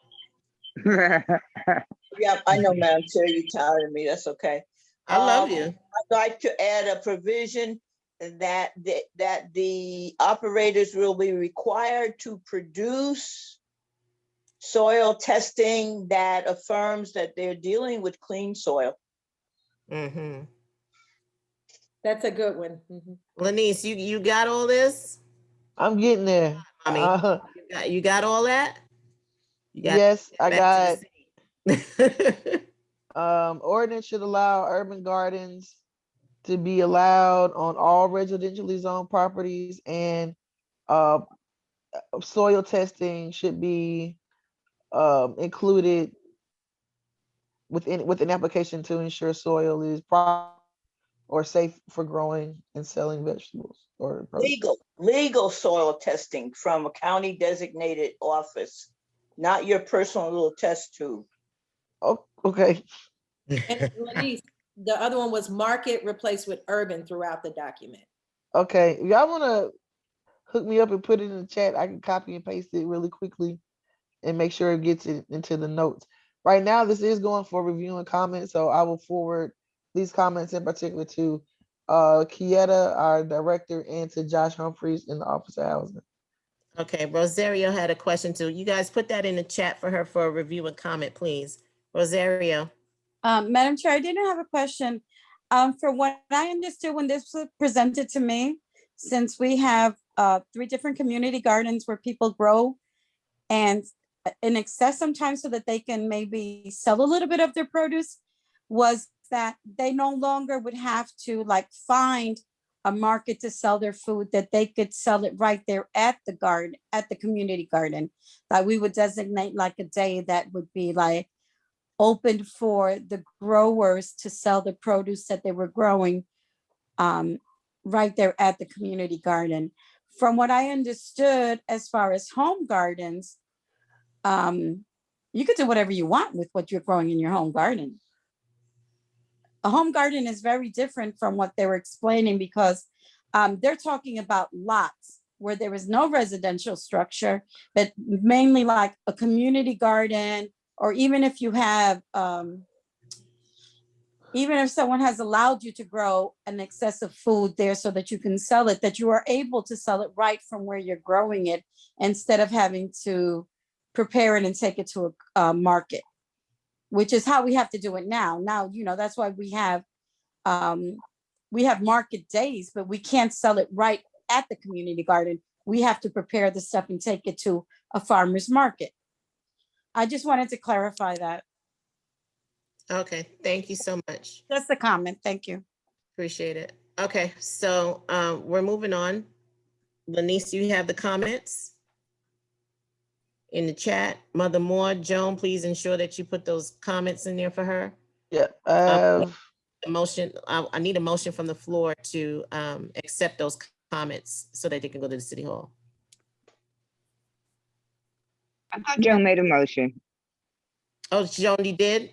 Yeah, I know, Madam Chair, you're tired of me. That's okay.
I love you.
I'd like to add a provision that the operators will be required to produce soil testing that affirms that they're dealing with clean soil.
Mm-hmm.
That's a good one.
Lanice, you got all this?
I'm getting there.
You got all that? You got
Yes, I
back
got. Ordinance should allow urban gardens to be allowed on all residentially zoned properties, and soil testing should be included with an application to ensure soil is proper or safe for growing and selling vegetables or produce.
Legal soil testing from a county designated office, not your personal little test tube.
Oh, okay.
And Lanice, the other one was market replaced with urban throughout the document.
Okay, if y'all want to hook me up and put it in the chat, I can copy and paste it really quickly and make sure it gets it into the notes. Right now, this is going for review and comment, so I will forward these comments in particular to Kieta, our director, and to Josh Humphreys in the Office of Housing.
Okay, Rosario had a question too. You guys put that in the chat for her for a review and comment, please. Rosario.
Madam Chair, I didn't have a question. For what I understood when this was presented to me, since we have 3 different community gardens where people grow and in excess sometimes so that they can maybe sell a little bit of their produce, was that they no longer would have to like find a market to sell their food, that they could sell it right there at the garden, at the community garden. That we would designate like a day that would be like open for the growers to sell the produce that they were growing right there at the community garden. From what I understood, as far as home gardens, you could do whatever you want with what you're growing in your home garden. A home garden is very different from what they were explaining, because they're talking about lots where there is no residential structure, but mainly like a community garden, or even if you have, even if someone has allowed you to grow an excess of food there so that you can sell it, that you are able to sell it right from where you're growing it, instead of having to prepare it and take it to a market, which is how we have to do it now. Now, you know, that's why we have market days, but we can't sell it right at the community garden. We have to prepare the stuff and take it to a farmer's market. I just wanted to clarify that.
Okay, thank you so much.
Just a comment, thank you.
Appreciate it. Okay, so we're moving on. Lanice, you have the comments in the chat. Mother Moore, Joan, please ensure that you put those comments in there for her.
Yeah,
a motion. I need a motion from the floor to accept those comments so that they can go to the City Hall.
I thought Joe made a motion.
Oh, Joni did?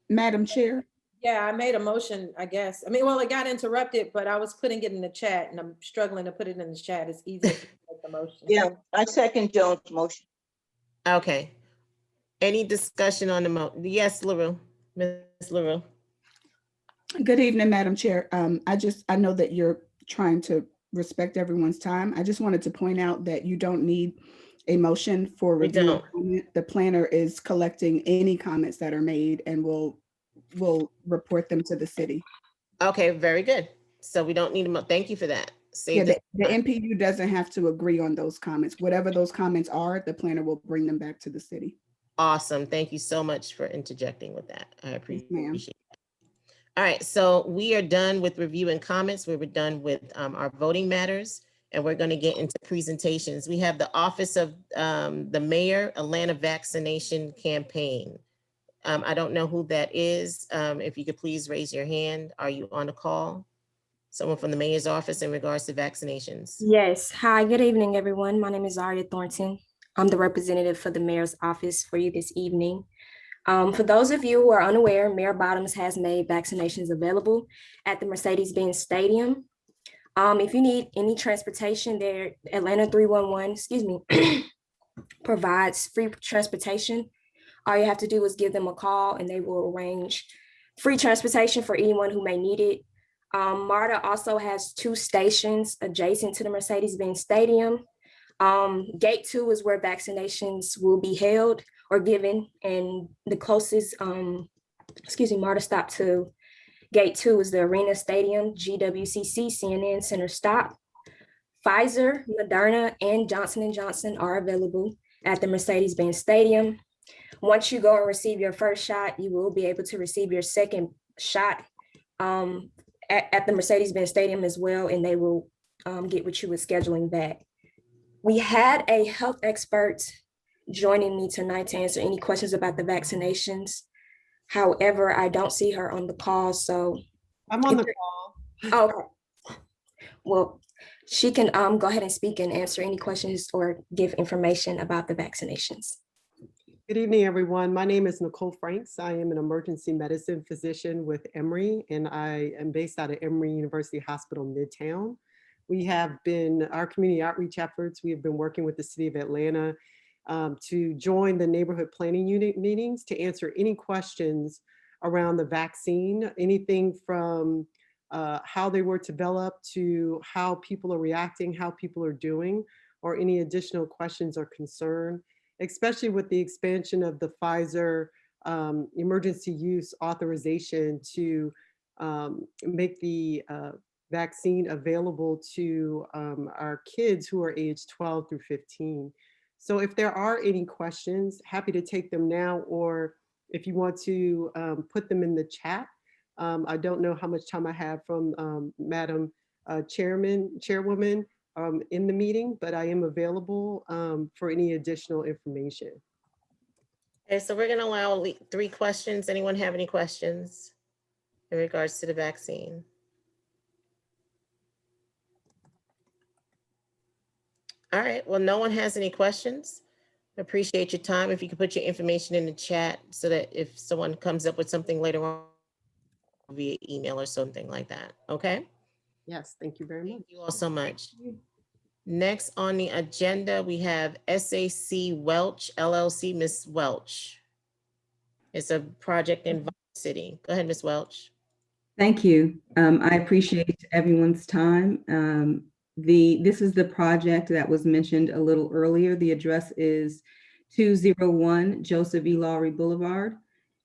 Madam Chair.
Yeah, I made a motion, I guess. I mean, well, it got interrupted, but I was putting it in the chat and I'm struggling to put it in the chat. It's easier to make the motion.
Yeah, I second Jones' motion.
Okay. Any discussion on the yes, LaRue, Ms. LaRue.
Good evening, Madam Chair. I know that you're trying to respect everyone's time. I just wanted to point out that you don't need a motion for review and comment. The planner is collecting any comments that are made and will report them to the city.
Okay, very good. So we don't need a thank you for that.
Yeah, the NPU doesn't have to agree on those comments. Whatever those comments are, the planner will bring them back to the city.
Awesome. Thank you so much for interjecting with that. I
Yes,
appreciate
ma'am.
it. All right, so we are done with review and comments. We were done with our voting matters, and we're going to get into presentations. We have the Office of the Mayor Atlanta Vaccination Campaign. I don't know who that is. If you could please raise your hand. Are you on the call? Someone from the mayor's office in regards to vaccinations.
Yes. Hi, good evening, everyone. My name is Aria Thornton. I'm the representative for the mayor's office for you this evening. For those of you who are unaware, Mayor Bottoms has made vaccinations available at the Mercedes-Benz Stadium. If you need any transportation there, Atlanta 311, provides free transportation. All you have to do is give them a call and they will arrange free transportation for anyone who may need it. MARTA also has 2 stations adjacent to the Mercedes-Benz Stadium. Gate 2 is where vaccinations will be held or given, and the closest, MARTA stop to Gate 2 is the Arena Stadium, GWCC, CNN Center stop. Pfizer, Moderna, and Johnson & Johnson are available at the Mercedes-Benz Stadium. Once you go and receive your first shot, you will be able to receive your second shot at the Mercedes-Benz Stadium as well, and they will get with you with scheduling that. We had a health expert joining me tonight to answer any questions about the vaccinations. However, I don't see her on the call, so.
I'm on the call.
Oh, okay. Well, she can go ahead and speak and answer any questions or give information about the vaccinations.
Good evening, everyone. My name is Nicole Franks. I am an emergency medicine physician with Emory, and I am based out of Emory University Hospital, Midtown. We have been, our community outreach efforts, we have been working with the city of Atlanta to join the neighborhood planning unit meetings to answer any questions around the vaccine, anything from how they were developed to how people are reacting, how people are doing, or any additional questions or concern, especially with the expansion of the Pfizer emergency use authorization to make the vaccine available to our kids who are aged 12 through 15. So if there are any questions, happy to take them now, or if you want to put them in the chat. I don't know how much time I have from Madam Chairwoman in the meeting, but I am available for any additional information.
Okay, so we're going to allow 3 questions. Anyone have any questions in regards to the vaccine? All right, well, no one has any questions. Appreciate your time. If you could put your information in the chat so that if someone comes up with something later on via email or something like that, okay?
Yes, thank you very much.
Thank you all so much. Next on the agenda, we have SAC Welch LLC, Ms. Welch. It's a project in Vine City. Go ahead, Ms. Welch.
Thank you. I appreciate everyone's time. This is the project that was mentioned a little earlier. The address is 201 Joseph E. Lowry Boulevard.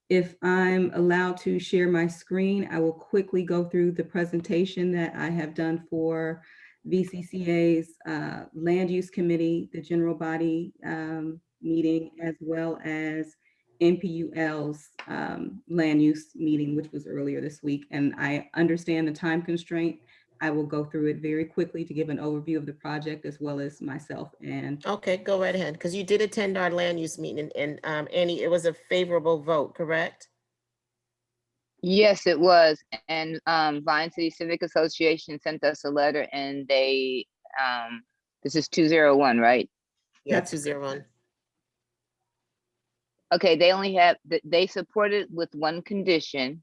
If I'm allowed to share my screen, I will quickly go through the presentation that I have done for VCCA's Land Use Committee, the general body meeting, as well as NPUL's land use meeting, which was earlier this week. And I understand the time constraint. I will go through it very quickly to give an overview of the project as well as myself. And
okay, go right ahead, because you did attend our land use meeting, and Annie, it was a favorable vote, correct?
Yes, it was. And Vine City Civic Association sent us a letter, and they, this is 201, right?
Yeah, 201.
Okay, they only have, they support it with one condition,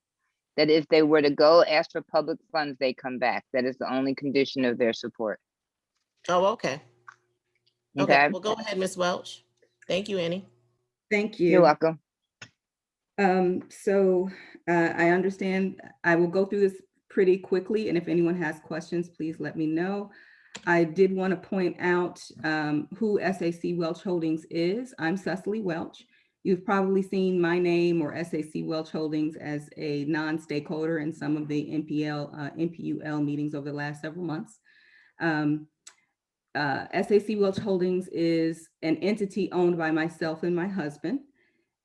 that if they were to go ask for public funds, they come back. That is the only condition of their support.
Oh, okay. Okay,
Okay,
well, go ahead, Ms. Welch. Thank you, Annie.
Thank you.
you're welcome.
I understand. I will go through this pretty quickly, and if anyone has questions, please let me know. I did want to point out who SAC Welch Holdings is. I'm Cecily Welch. You've probably seen my name or SAC Welch Holdings as a non-stakeholder in some of the NPUL meetings over the last several months. SAC Welch Holdings is an entity owned by myself and my husband.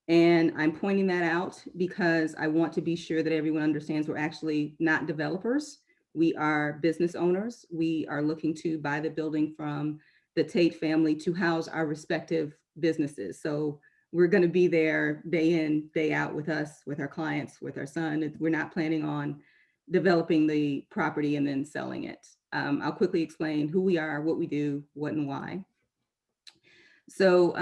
And I'm pointing that out because I want to be sure that everyone understands we're actually not developers. We are business owners. We are looking to buy the building from the Tate family to house our respective businesses. So we're going to be there day in, day out with us, with our clients, with our son. We're not planning on developing the property and then selling it. I'll quickly explain who we are, what we do, what and why. So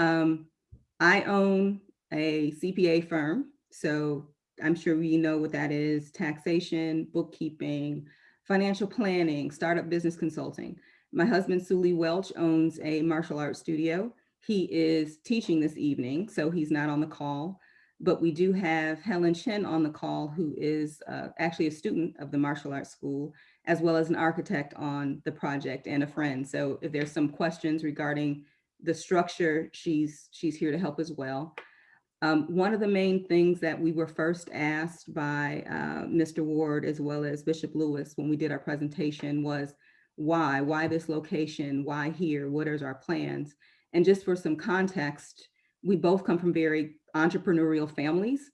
I own a CPA firm. So I'm sure we know what that is: taxation, bookkeeping, financial planning, startup business consulting. My husband, Sully Welch, owns a martial arts studio. He is teaching this evening, so he's not on the call, but we do have Helen Chen on the call, who is actually a student of the martial arts school, as well as an architect on the project and a friend. So if there's some questions regarding the structure, she's here to help as well. One of the main things that we were first asked by Mr. Ward, as well as Bishop Lewis, when we did our presentation, was why this location, why here, what are our plans? And just for some context, we both come from very entrepreneurial families.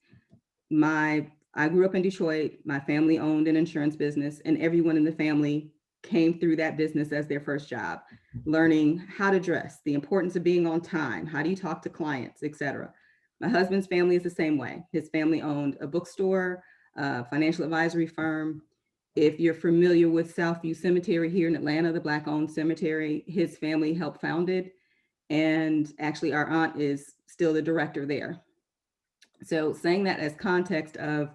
I grew up in Detroit. My family owned an insurance business, and everyone in the family came through that business as their first job, learning how to dress, the importance of being on time, how do you talk to clients, etc. My husband's family is the same way. His family owned a bookstore, a financial advisory firm. If you're familiar with Southview Cemetery here in Atlanta, the Black-owned cemetery, his family helped found it. And actually our aunt is still the director there. So saying that as context of,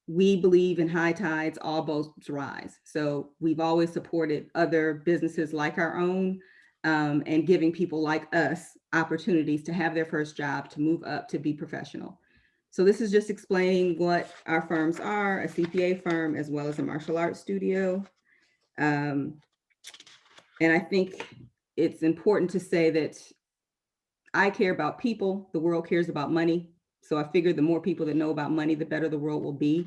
we believe in high tides, all boats rise. So we've always supported other businesses like our own, and giving people like us opportunities to have their first job, to move up, to be professional. So this is just explaining what our firms are: a CPA firm as well as a martial arts studio. And I think it's important to say that I care about people, the world cares about money. So I figured the more people that know about money, the better the world will be.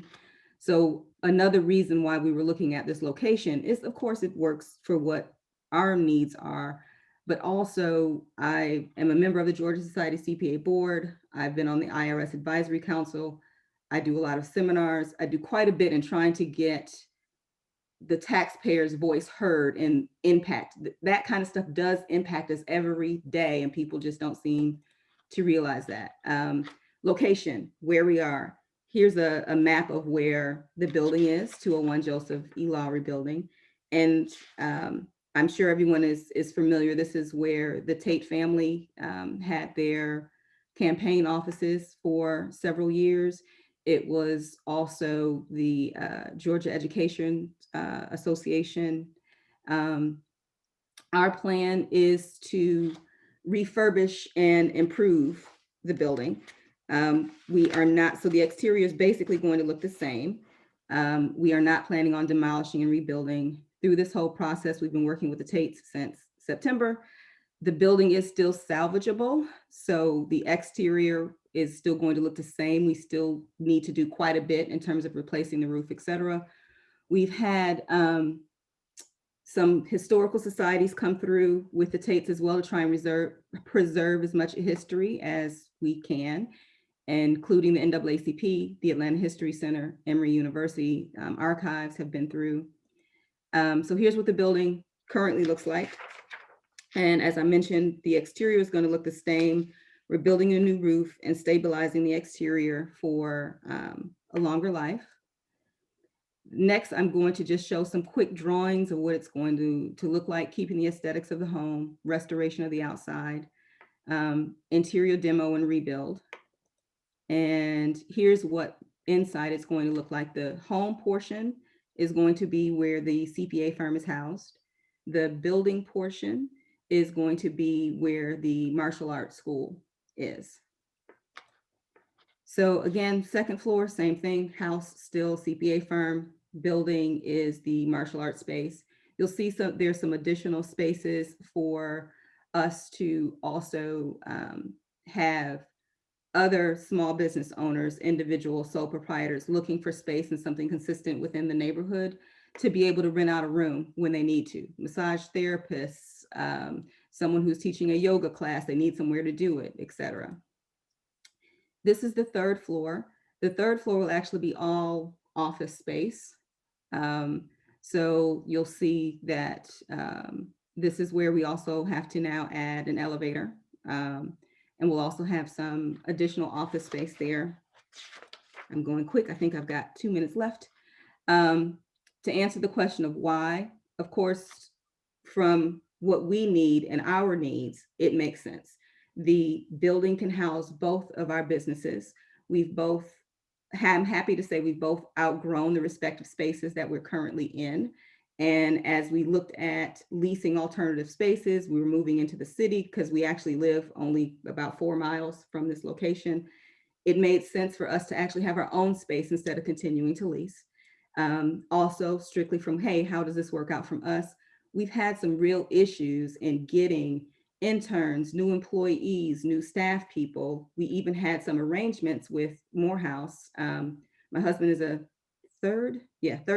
So another reason why we were looking at this location is, of course, it works for what our needs are, but also I am a member of the Georgia Society CPA board. I've been on the IRS Advisory Council. I do a lot of seminars. I do quite a bit in trying to get the taxpayer's voice heard and impact. That kind of stuff does impact us every day, and people just don't seem to realize that. Location, where we are. Here's a map of where the building is, 201 Joseph E. Lowry building. And I'm sure everyone is familiar. This is where the Tate family had their campaign offices for several years. It was also the Georgia Education Association. Our plan is to refurbish and improve the building. We are not, so the exterior is basically going to look the same. We are not planning on demolishing and rebuilding. Through this whole process, we've been working with the Tates since September. The building is still salvageable, so the exterior is still going to look the same. We still need to do quite a bit in terms of replacing the roof, etc. We've had some historical societies come through with the Tates as well to try and preserve as much history as we can, including the NAACP, the Atlanta History Center, Emory University archives have been through. So here's what the building currently looks like. And as I mentioned, the exterior is going to look the same. We're building a new roof and stabilizing the exterior for a longer life. Next, I'm going to just show some quick drawings of what it's going to look like, keeping the aesthetics of the home, restoration of the outside, interior demo and rebuild. And here's what inside it's going to look like. The home portion is going to be where the CPA firm is housed. The building portion is going to be where the martial arts school is. So again, second floor, same thing, house still CPA firm, building is the martial arts space. You'll see there's some additional spaces for us to also have other small business owners, individual sole proprietors looking for space and something consistent within the neighborhood to be able to rent out a room when they need to. Massage therapists, someone who's teaching a yoga class, they need somewhere to do it, etc. This is the third floor. The third floor will actually be all office space. So you'll see that this is where we also have to now add an elevator. And we'll also have some additional office space there. I'm going quick. I think I've got 2 minutes left. To answer the question of why, of course, from what we need and our needs, it makes sense. The building can house both of our businesses. I'm happy to say we've both outgrown the respective spaces that we're currently in. And as we looked at leasing alternative spaces, we were moving into the city because we actually live only about 4 miles from this location. It made sense for us to actually have our own space instead of continuing to lease. Also, strictly from, hey, how does this work out from us? We've had some real issues in getting interns, new employees, new staff people. We even had some arrangements with Morehouse. My husband is a third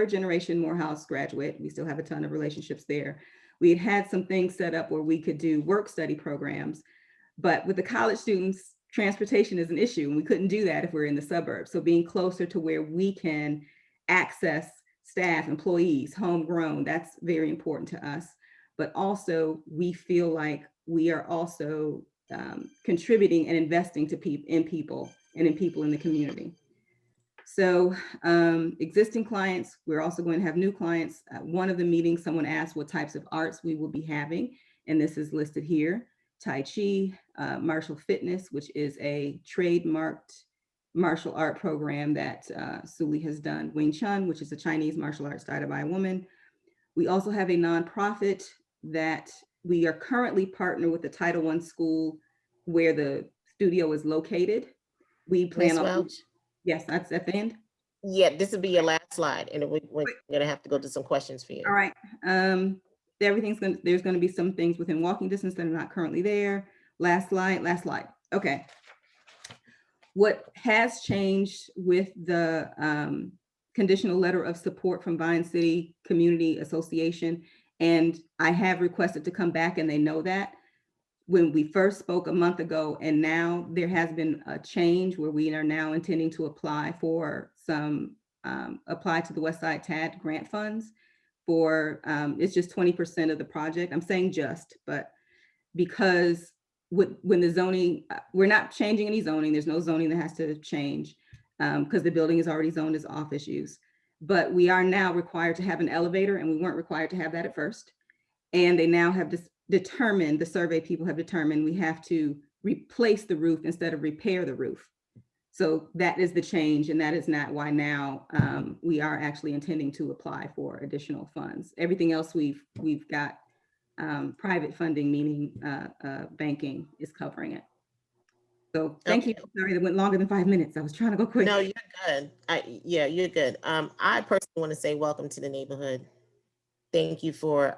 generation Morehouse graduate. We still have a ton of relationships there. We had some things set up where we could do work study programs, but with the college students, transportation is an issue, and we couldn't do that if we're in the suburbs. So being closer to where we can access staff, employees, homegrown, that's very important to us. But also, we feel like we are also contributing and investing in people and in people in the community. So existing clients, we're also going to have new clients. One of the meetings, someone asked what types of arts we will be having, and this is listed here. Tai Chi, martial fitness, which is a trademarked martial art program that Suli has done. Wing Chun, which is a Chinese martial arts started by a woman. We also have a nonprofit that we are currently partnered with the Title I school where the studio is located. We plan on, yes, that's at the end.
Yeah, this will be your last slide, and we're gonna have to go to some questions for you.
All right. There's gonna be some things within walking distance that are not currently there. Last slide. Okay. What has changed with the conditional letter of support from Vine City Community Association, and I have requested to come back, and they know that. When we first spoke a month ago, and now there has been a change where we are now intending to apply for some, apply to the Westside TAD grant funds for, it's just 20% of the project. I'm saying just, but because when the zoning, we're not changing any zoning, there's no zoning that has to change because the building is already zoned as office use. But we are now required to have an elevator, and we weren't required to have that at first. And they now have determined, the survey people have determined we have to replace the roof instead of repair the roof. So that is the change, and that is not why now we are actually intending to apply for additional funds. Everything else we've got private funding, meaning banking is covering it. So thank you. Sorry, that went longer than 5 minutes. I was trying to go quick.
No, you're good. Yeah, you're good. I personally want to say welcome to the neighborhood. Thank you for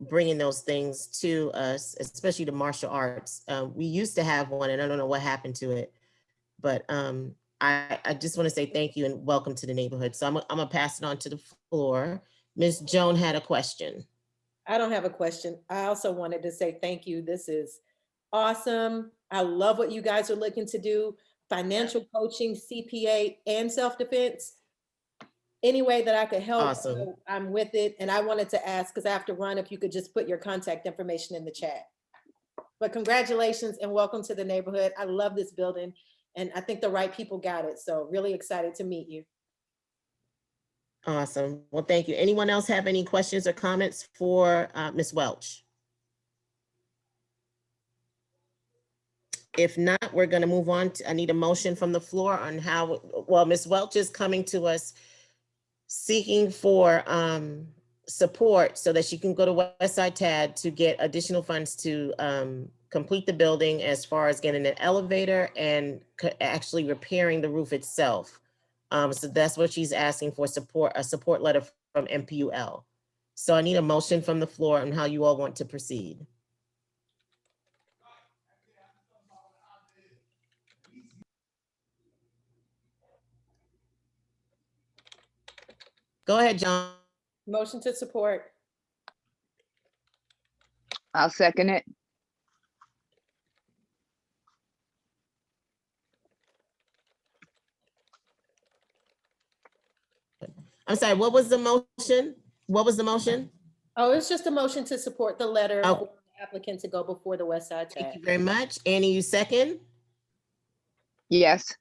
bringing those things to us, especially the martial arts. We used to have one, and I don't know what happened to it, but I just want to say thank you and welcome to the neighborhood. So I'm gonna pass it on to the floor. Ms. Joan had a question.
I don't have a question. I also wanted to say thank you. This is awesome. I love what you guys are looking to do. Financial coaching, CPA, and self-defense. Any way that I could help,
Awesome.
I'm with it. And I wanted to ask, because I have to run, if you could just put your contact information in the chat. But congratulations and welcome to the neighborhood. I love this building, and I think the right people got it. So really excited to meet you.
Awesome. Well, thank you. Anyone else have any questions or comments for Ms. Welch? If not, we're gonna move on to, I need a motion from the floor on how, well, Ms. Welch is coming to us seeking for support so that she can go to Westside TAD to get additional funds to complete the building as far as getting an elevator and actually repairing the roof itself. So that's what she's asking for, support, a support letter from NPUL. So I need a motion from the floor on how you all want to proceed. Go ahead, John.
Motion to support.
I'll second it.
I'm sorry, what was the motion? What was the motion?
Oh, it's just a motion to support the letter
Oh.
for the applicant to go before the Westside
Thank
TAD.
you very much. Annie, you second?
Yes.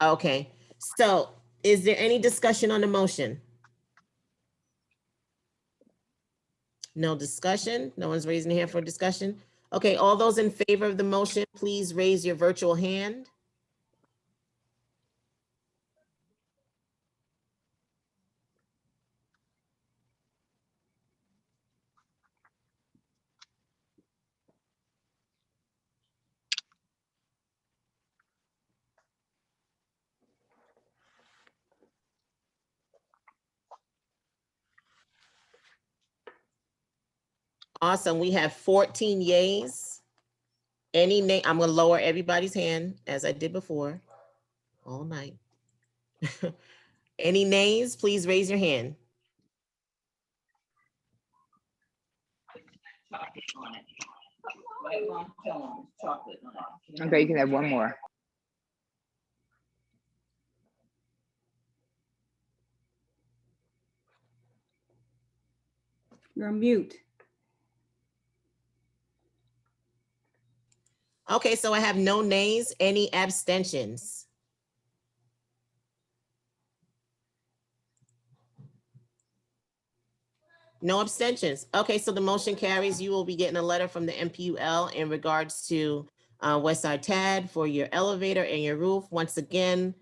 Okay, so is there any discussion on the motion? No discussion? No one's raising their hand for discussion? Okay, all those in favor of the motion, please raise your virtual hand. Awesome, we have 14 yays. Any name, I'm gonna lower everybody's hand as I did before, all night. Any nays, please raise your hand.
Okay, you can have one more.
You're on mute.
Okay, so I have no nays, any abstentions? No abstentions. Okay, so the motion carries. You will be getting a letter from the NPUL in regards to Westside TAD for your elevator and your roof. Once again,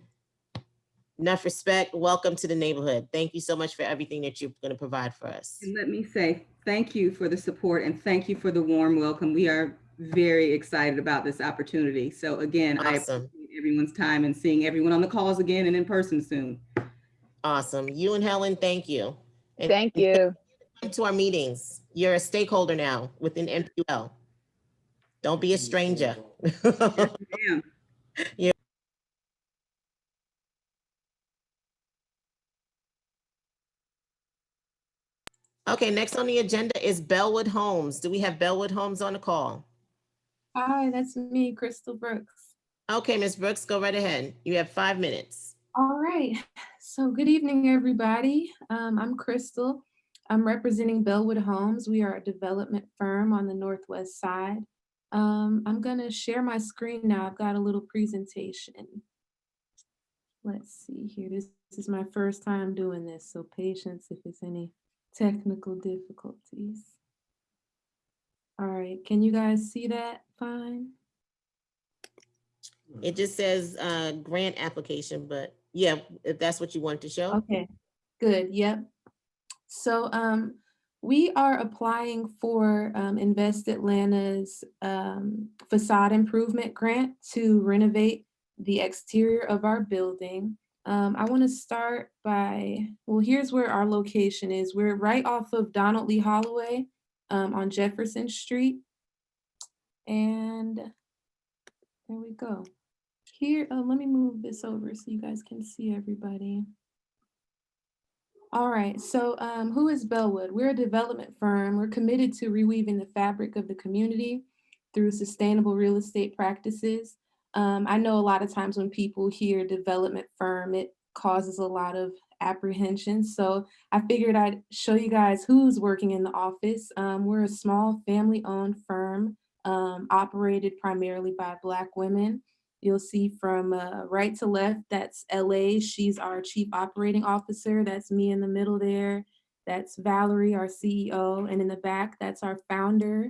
enough respect. Welcome to the neighborhood. Thank you so much for everything that you're going to provide for us.
And let me say thank you for the support and thank you for the warm welcome. We are very excited about this opportunity. So again, I
Awesome.
appreciate everyone's time and seeing everyone on the calls again and in person soon.
Awesome. You and Helen, thank you. And
thank you.
To our meetings. You're a stakeholder now within NPUL. Don't be a stranger.
Yes,
Yeah. Okay, next on the agenda is Bellwood Homes. Do we have Bellwood Homes on the call?
Hi, that's me, Crystal Brooks.
Okay, Ms. Brooks, go right ahead. You have 5 minutes.
All right. So good evening, everybody. I'm Crystal. I'm representing Bellwood Homes. We are a development firm on the Northwest side. I'm going to share my screen now. I've got a little presentation. Let's see here. This is my first time doing this, so patience if there's any technical difficulties. All right, can you guys see that fine?
It just says grant application, but yeah, if that's what you wanted to show.
Okay, good. Yep. So we are applying for Invest Atlanta's facade improvement grant to renovate the exterior of our building. I want to start by, well, here's where our location is. We're right off of Donald Lee Holloway on Jefferson Street. And there we go. Here, let me move this over so you guys can see everybody. All right, so who is Bellwood? We're a development firm. We're committed to reweaving the fabric of the community through sustainable real estate practices. I know a lot of times when people hear development firm, it causes a lot of apprehension. So I figured I'd show you guys who's working in the office. We're a small family-owned firm operated primarily by Black women. You'll see from right to left, that's LA. She's our chief operating officer. That's me in the middle there. That's Valerie, our CEO. And in the back, that's our founder,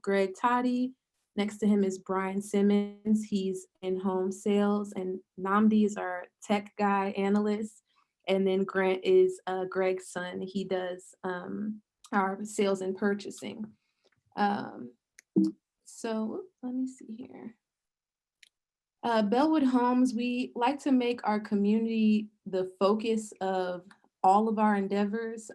Greg Toddy.
Next to him is Brian Simmons. He's in home sales, and Namdi is our tech guy analyst. And then Grant is Greg's son. He does our sales and purchasing. So let me see here. Bellwood Homes, we like to make our community the focus of all of our endeavors.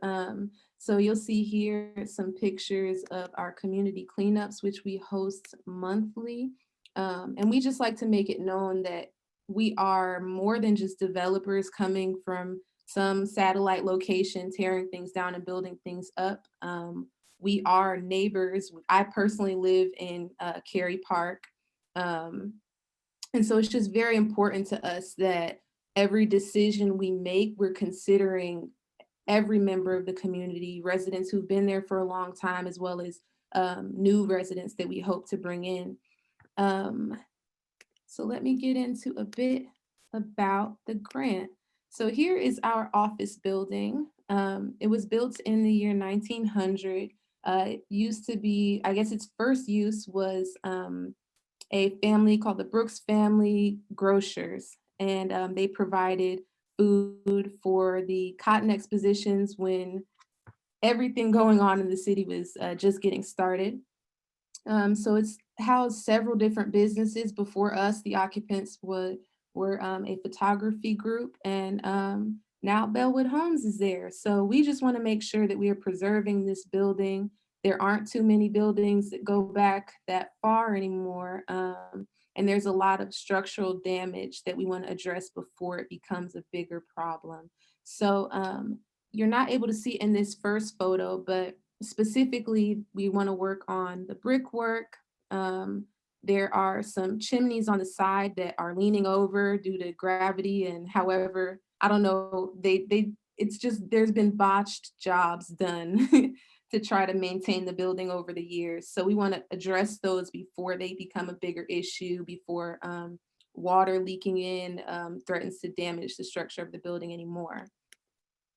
So you'll see here some pictures of our community cleanups, which we host monthly. And we just like to make it known that we are more than just developers coming from some satellite location, tearing things down and building things up. We are neighbors. I personally live in Cary Park. And so it's just very important to us that every decision we make, we're considering every member of the community, residents who've been there for a long time, as well as new residents that we hope to bring in. So let me get into a bit about the grant. So here is our office building. It was built in the year 1900. It used to be, I guess its first use was a family called the Brooks Family Grocers, and they provided food for the cotton expositions when everything going on in the city was just getting started. So it's housed several different businesses. Before us, the occupants were a photography group, and now Bellwood Homes is there. So we just want to make sure that we are preserving this building. There aren't too many buildings that go back that far anymore. And there's a lot of structural damage that we want to address before it becomes a bigger problem. So you're not able to see in this first photo, but specifically, we want to work on the brickwork. There are some chimneys on the side that are leaning over due to gravity, and however, I don't know, it's just, there's been botched jobs done to try to maintain the building over the years. So we want to address those before they become a bigger issue, before water leaking in threatens to damage the structure of the building anymore.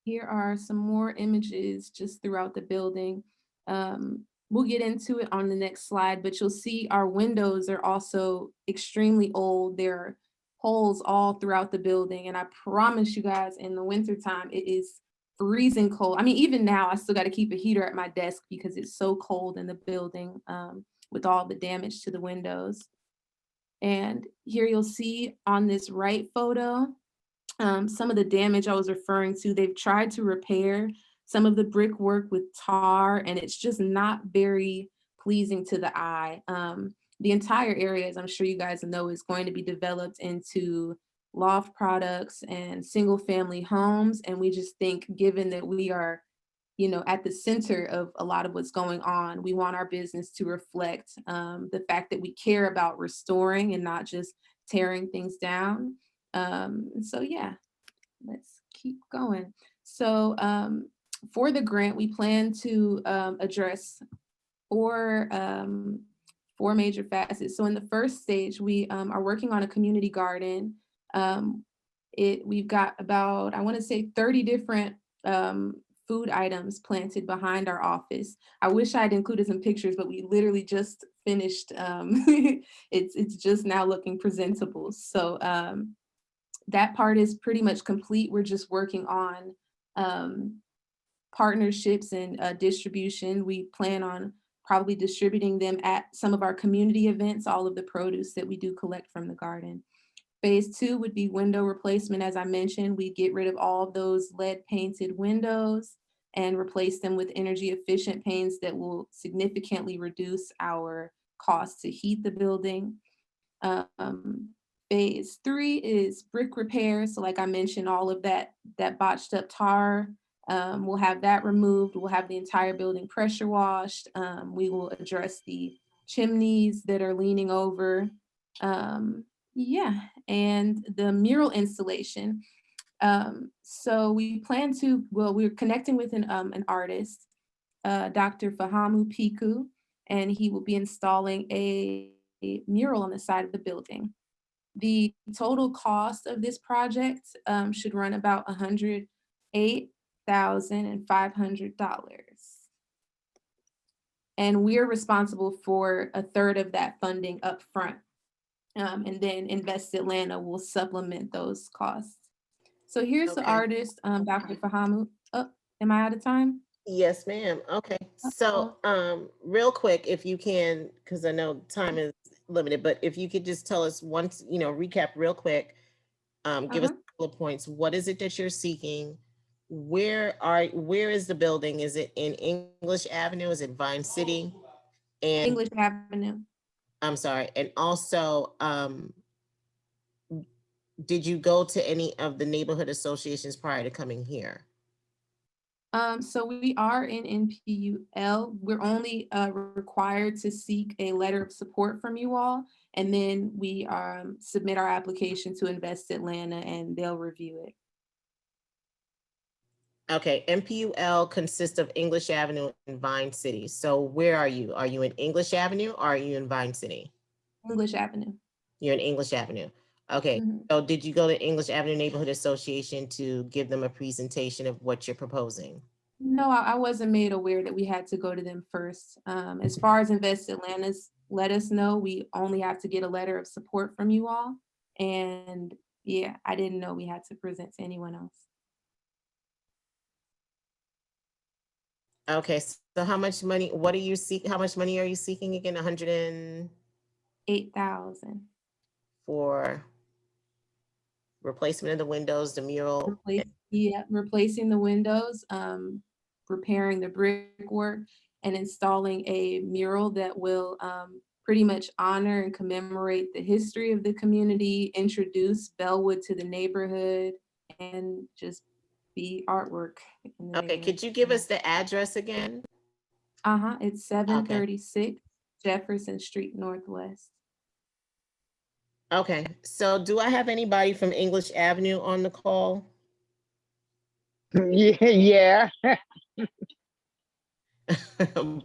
Here are some more images just throughout the building. We'll get into it on the next slide, but you'll see our windows are also extremely old. There are holes all throughout the building. And I promise you guys, in the wintertime, it is freezing cold. I mean, even now, I still got to keep a heater at my desk because it's so cold in the building with all the damage to the windows. And here you'll see on this right photo, some of the damage I was referring to. They've tried to repair some of the brickwork with tar, and it's just not very pleasing to the eye. The entire area, as I'm sure you guys know, is going to be developed into loft products and single family homes. And we just think, given that we are, you know, at the center of a lot of what's going on, we want our business to reflect the fact that we care about restoring and not just tearing things down. So yeah, let's keep going. So for the grant, we plan to address four major facets. So in the first stage, we are working on a community garden. We've got about, I want to say 30 different food items planted behind our office. I wish I'd included some pictures, but we literally just finished. It's just now looking presentable. So that part is pretty much complete. We're just working on partnerships and distribution. We plan on probably distributing them at some of our community events, all of the produce that we do collect from the garden. Phase 2 would be window replacement. As I mentioned, we get rid of all of those lead painted windows and replace them with energy efficient paints that will significantly reduce our cost to heat the building. Phase 3 is brick repair. So like I mentioned, all of that botched up tar, we'll have that removed. We'll have the entire building pressure washed. We will address the chimneys that are leaning over. Yeah, and the mural installation. So we plan to, well, we're connecting with an artist, Dr. Fahamu Piku, and he will be installing a mural on the side of the building. The total cost of this project should run about $108,500. And we're responsible for a third of that funding up front. And then Invest Atlanta will supplement those costs. So here's the
Okay.
artist, Dr. Fahamu. Oh, am I out of time?
Yes, ma'am. Okay. So, real quick, if you can, because I know time is limited, but if you could just tell us once, recap real quick, give us a couple of points. What is it that you're seeking? Where is the building? Is it in English Avenue? Is it Vine City? And
English Avenue.
I'm sorry. And also, did you go to any of the neighborhood associations prior to coming here?
So we are in NPUL. We're only required to seek a letter of support from you all, and then we submit our application to Invest Atlanta, and they'll review it.
Okay, NPUL consists of English Avenue and Vine City. So where are you? Are you in English Avenue or are you in Vine City?
English Avenue.
You're in English Avenue. Okay, so did you go to English Avenue Neighborhood Association to give them a presentation of what you're proposing?
No, I wasn't made aware that we had to go to them first. As far as Invest Atlanta's let us know, we only have to get a letter of support from you all. And yeah, I didn't know we had to present to anyone else.
Okay, so how much money, how much money are you seeking again?
8,000.
For replacement of the windows, the mural?
Replacing the windows, repairing the brickwork, and installing a mural that will pretty much honor and commemorate the history of the community, introduce Bellwood to the neighborhood, and just be artwork.
Okay, could you give us the address again?
It's 736 Jefferson Street Northwest.
Okay, so do I have anybody from English Avenue on the call?
Yeah.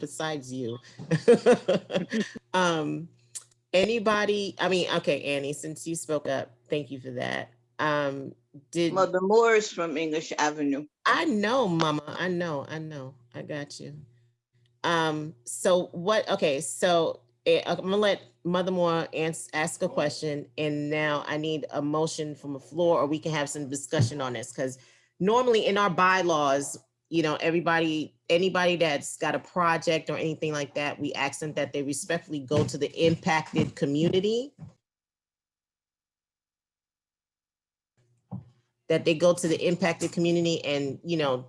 Besides you. Anybody, okay, Annie, since you spoke up, thank you for that.
Mother Moore is from English Avenue.
I know, Mama, I know, I got you. So I'm gonna let Mother Moore ask a question, and now I need a motion from the floor, or we can have some discussion on this, because normally in our bylaws, anybody that's got a project or anything like that, we ask them that they respectfully go to the impacted community. That they go to the impacted community and,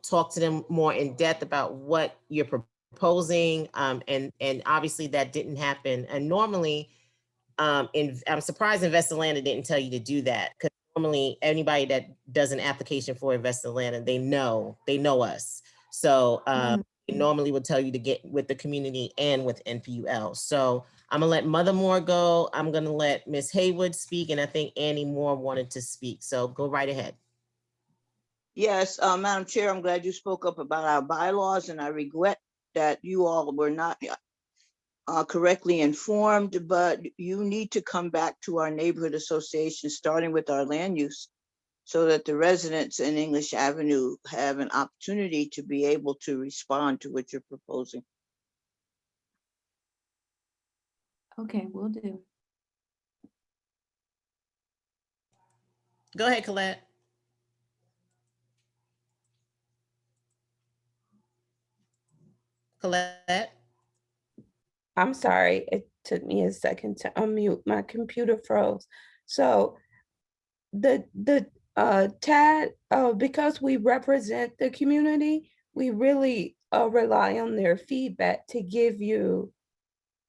talk to them more in depth about what you're proposing. And obviously that didn't happen. And normally, I'm surprised Invest Atlanta didn't tell you to do that, because normally anybody that does an application for Invest Atlanta, they know us. So they normally would tell you to get with the community and with NPUL. So I'm gonna let Mother Moore go. I'm gonna let Ms. Haywood speak, and I think Annie Moore wanted to speak. So go right ahead.
Yes, Madam Chair, I'm glad you spoke up about our bylaws, and I regret that you all were not correctly informed, but you need to come back to our neighborhood association, starting with our land use, so that the residents in English Avenue have an opportunity to be able to respond to what you're proposing.
Okay, will do.
Go ahead, Colette. Colette?
I'm sorry, it took me a second to unmute. My computer froze. So TAD, because we represent the community, we really rely on their feedback to give you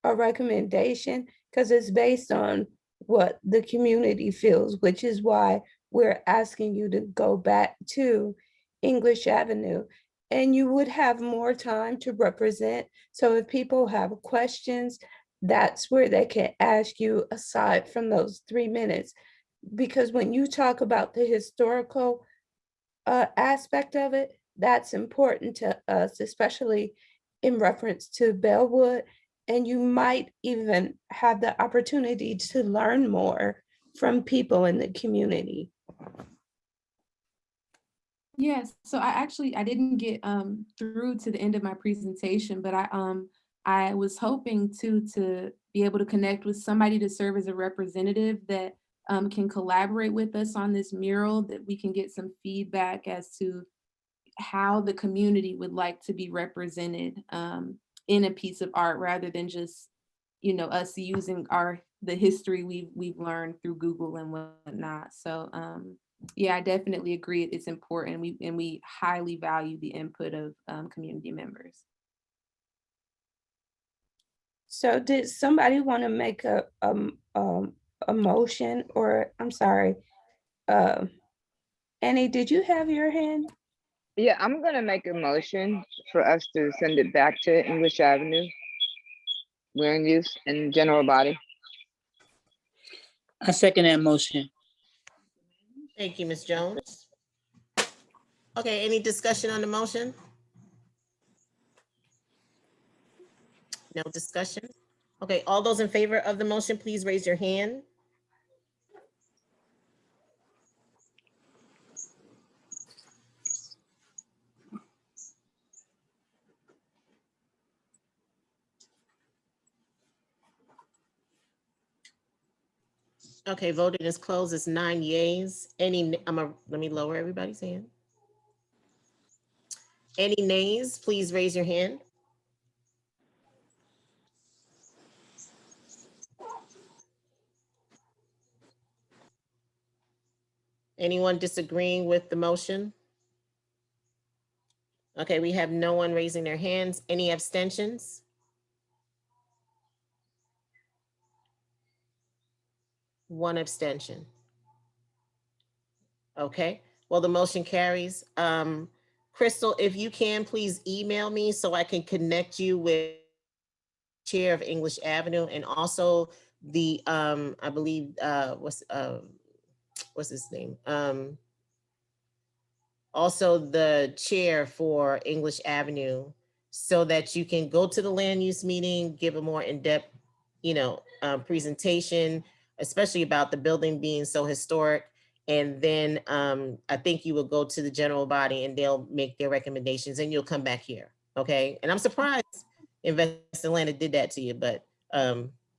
a recommendation, because it's based on what the community feels, which is why we're asking you to go back to English Avenue. And you would have more time to represent. So if people have questions, that's where they can ask you aside from those 3 minutes. Because when you talk about the historical aspect of it, that's important to us, especially in reference to Bellwood. And you might even have the opportunity to learn more from people in the community.
Yes, so I didn't get through to the end of my presentation, but I was hoping to be able to connect with somebody to serve as a representative that can collaborate with us on this mural, that we can get some feedback as to how the community would like to be represented in a piece of art, rather than just, you know, us using the history we've learned through Google and whatnot. So yeah, I definitely agree. It's important. We highly value the input of community members.
So did somebody want to make a motion, or I'm sorry, Annie, did you have your hand?
Yeah, I'm gonna make a motion for us to send it back to English Avenue. We're in use in general body.
I second that motion.
Thank you, Ms. Jones. Okay, any discussion on the motion? No discussion? Okay, all those in favor of the motion, please raise your hand. Okay, voting is closed. It's 9 yeas. Let me lower everybody's hand. Any nays, please raise your hand. Anyone disagreeing with the motion? Okay, we have no one raising their hands. Any abstentions? One abstention. Okay, well, the motion carries. Crystal, if you can, please email me so I can connect you with Chair of English Avenue, and also the, I believe, what's his name? Also the chair for English Avenue, so that you can go to the land use meeting, give a more in-depth, presentation, especially about the building being so historic. And then I think you will go to the general body and they'll make their recommendations and you'll come back here. Okay. And I'm surprised Invest Atlanta did that to you, but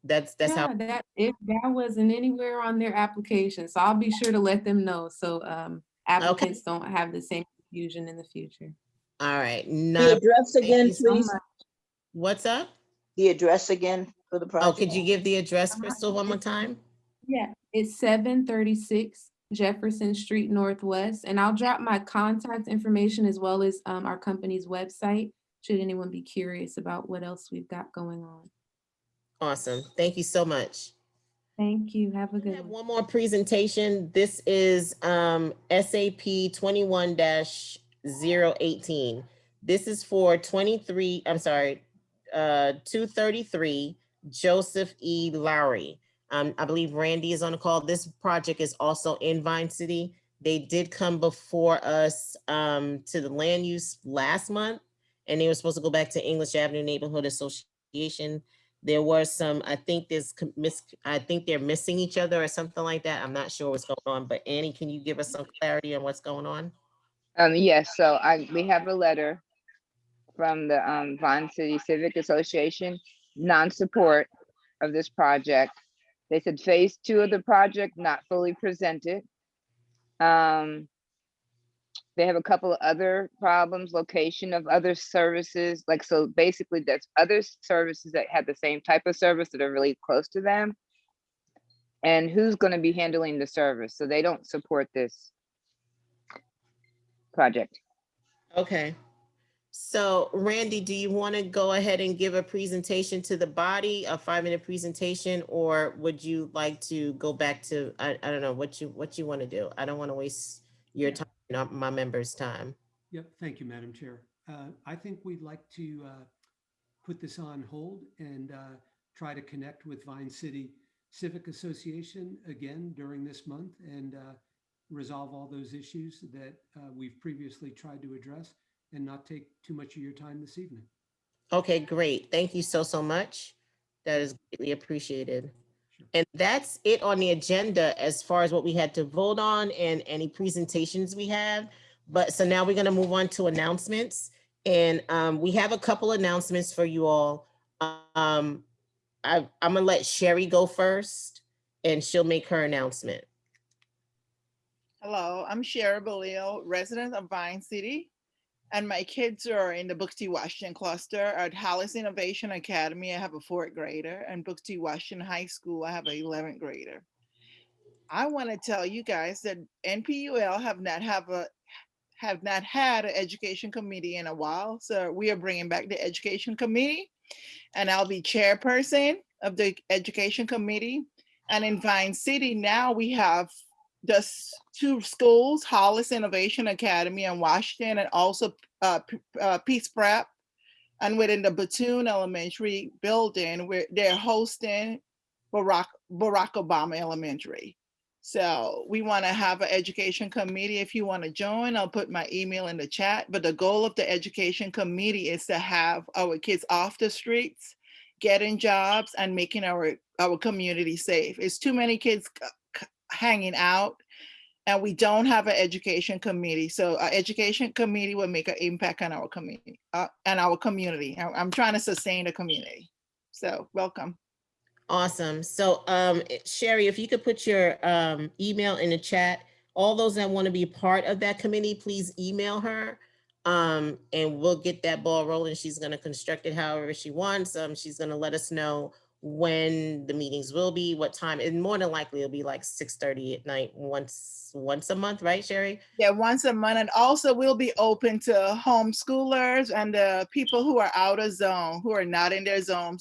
that's how.
That if that wasn't anywhere on their application, so I'll be sure to let them know, so applicants don't have the same confusion in the future.
All right.
The address again, please.
What's up?
The address again for the project.
Oh, could you give the address, Crystal, one more time?
Yeah, it's 736 Jefferson Street Northwest, and I'll drop my contact information as well as our company's website, should anyone be curious about what else we've got going on.
Awesome. Thank you so much.
Thank you. Have a good one.
One more presentation. This is SAP 21-018. This is for 233 Joseph E. Lowry. I believe Randy is on the call. This project is also in Vine City. They did come before us to the land use last month, and they were supposed to go back to English Avenue Neighborhood Association. There was some, I think they're missing each other or something like that. I'm not sure what's going on, but Annie, can you give us some clarity on what's going on?
Yes, so we have a letter from the Vine City Civic Association, non-support of this project. They said phase 2 of the project not fully presented. They have a couple of other problems, location of other services. So basically that's other services that have the same type of service that are really close to them. And who's going to be handling the service? So they don't support this project.
Okay. So Randy, do you want to go ahead and give a presentation to the body, a 5-minute presentation, or would you like to go back to, I don't know what you want to do. I don't want to waste your time, not my members' time.
Yep, thank you, Madam Chair. I think we'd like to put this on hold and try to connect with Vine City Civic Association again during this month and resolve all those issues that we've previously tried to address and not take too much of your time this evening.
Okay, great. Thank you so much. That is greatly appreciated. Sure. And that's it on the agenda as far as what we had to vote on and any presentations we have. But so now we're going to move on to announcements. And we have a couple announcements for you all. Um, I'm gonna let Sherry go first and she'll make her announcement.
Hello, I'm Sherry Balil, resident of Vine City, and my kids are in the Booker T. Washington cluster at Hollis Innovation Academy. I have a 4th grader, and Booker T. Washington High School, I have an 11th grader. I want to tell you guys that NPUL have not had an education committee in a while, so we are bringing back the education committee, and I'll be chairperson of the education committee. And in Vine City now we have just 2 schools, Hollis Innovation Academy in Washington, and also Peace Prep. And within the Batoon Elementary building, where they're hosting Barack Obama Elementary. So we want to have an education committee. If you want to join, I'll put my email in the chat. But the goal of the education committee is to have our kids off the streets, getting jobs, and making our community safe. It's too many kids hanging out, and we don't have an education committee. So our education committee will make an impact on our community and our community. I'm trying to sustain the community. So welcome.
Awesome. So Sherry, if you could put your email in the chat, all those that want to be part of that committee, please email her, and we'll get that ball rolling. She's going to construct it however she wants. She's going to let us know when the meetings will be, what time, and more than likely it'll be like 6:30 at night once a month, right, Sherry?
Yeah, once a month. And also we'll be open to homeschoolers and the people who are out of zone, who are not in their zone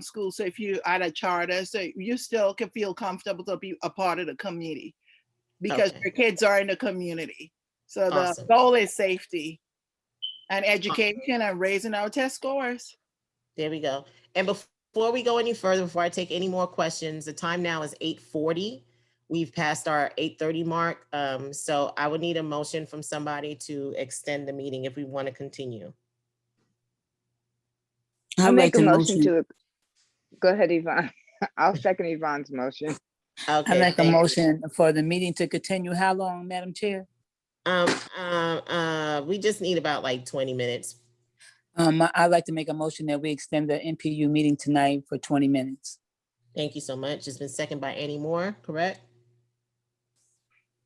school. So if you at a charter, so you still can feel comfortable to be a part of the community because your kids are in the community. So the goal is safety and education and raising our test scores.
There we go. And before we go any further, before I take any more questions, the time now is 8:40. We've passed our 8:30 mark. So I would need a motion from somebody to extend the meeting if we want to continue.
I'll make a motion to, go ahead, Yvonne. I'll second Yvonne's motion.
Okay,
I make a motion for the meeting to continue. How long, Madam Chair?
We just need about like 20 minutes.
I'd like to make a motion that we extend the NPU meeting tonight for 20 minutes.
Thank you so much. It's been seconded by Annie Moore, correct?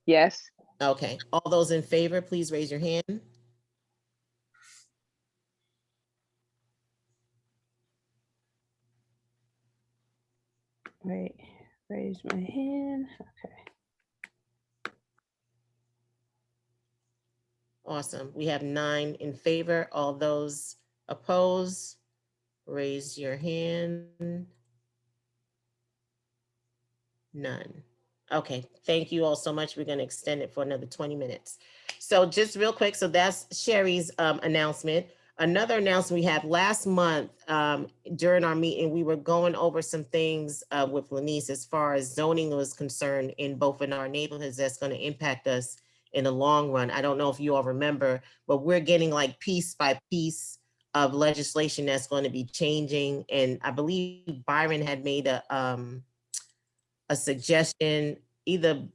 Yes.
Okay. All those in favor, please raise your hand.
Wait, raise my hand. Okay.
Awesome. We have 9 in favor. All those opposed, raise your hand. None. Okay, thank you all so much. We're going to extend it for another 20 minutes. So just real quick, so that's Sherry's announcement. Another announcement we had last month during our meeting, we were going over some things with Lanice as far as zoning was concerned in both in our neighborhoods that's going to impact us in the long run. I don't know if you all remember, but we're getting like piece by piece of legislation that's going to be changing. And I believe Byron had made a suggestion, either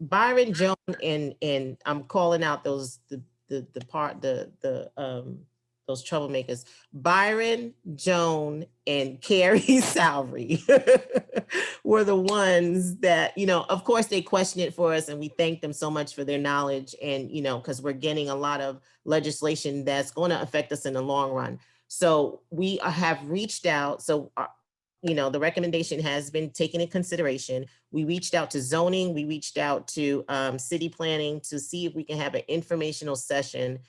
Byron, Joan, and I'm calling out those those troublemakers, Byron, Joan, and Carrie Salary were the ones that, you know, of course they questioned it for us and we thank them so much for their knowledge and, you know, because we're getting a lot of legislation that's going to affect us in the long run. So we have reached out. So you know, the recommendation has been taken in consideration. We reached out to zoning, we reached out to city planning to see if we can have an informational session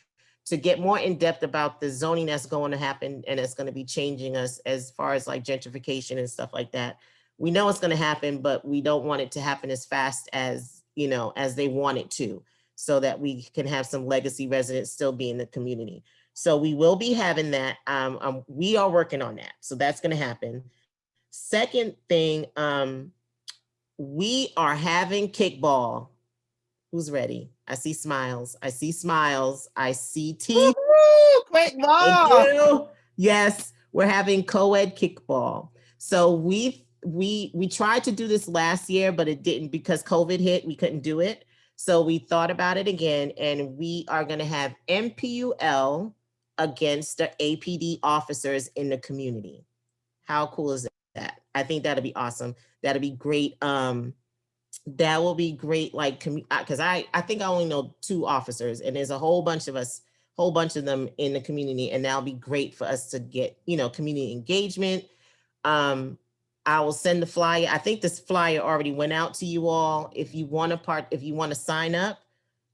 to get more in depth about the zoning that's going to happen and it's going to be changing us as far as like gentrification and stuff like that. We know it's going to happen, but we don't want it to happen as fast as, you know, as they want it to, so that we can have some legacy residents still be in the community. So we will be having that. We are working on that. So that's going to happen. Second thing, we are having kickball. Who's ready? I see smiles. I see smiles. I see teeth.
Kickball.
Yes, we're having co-ed kickball. So we tried to do this last year, but it didn't because COVID hit. We couldn't do it. So we thought about it again, and we are going to have NPUL against the APD officers in the community. How cool is that? I think that'd be awesome. That'd be great. That will be great. Like, because I think I only know 2 officers, and there's a whole bunch of us, whole bunch of them in the community, and that'll be great for us to get, community engagement. I will send the flyer. I think this flyer already went out to you all. If you want to sign up,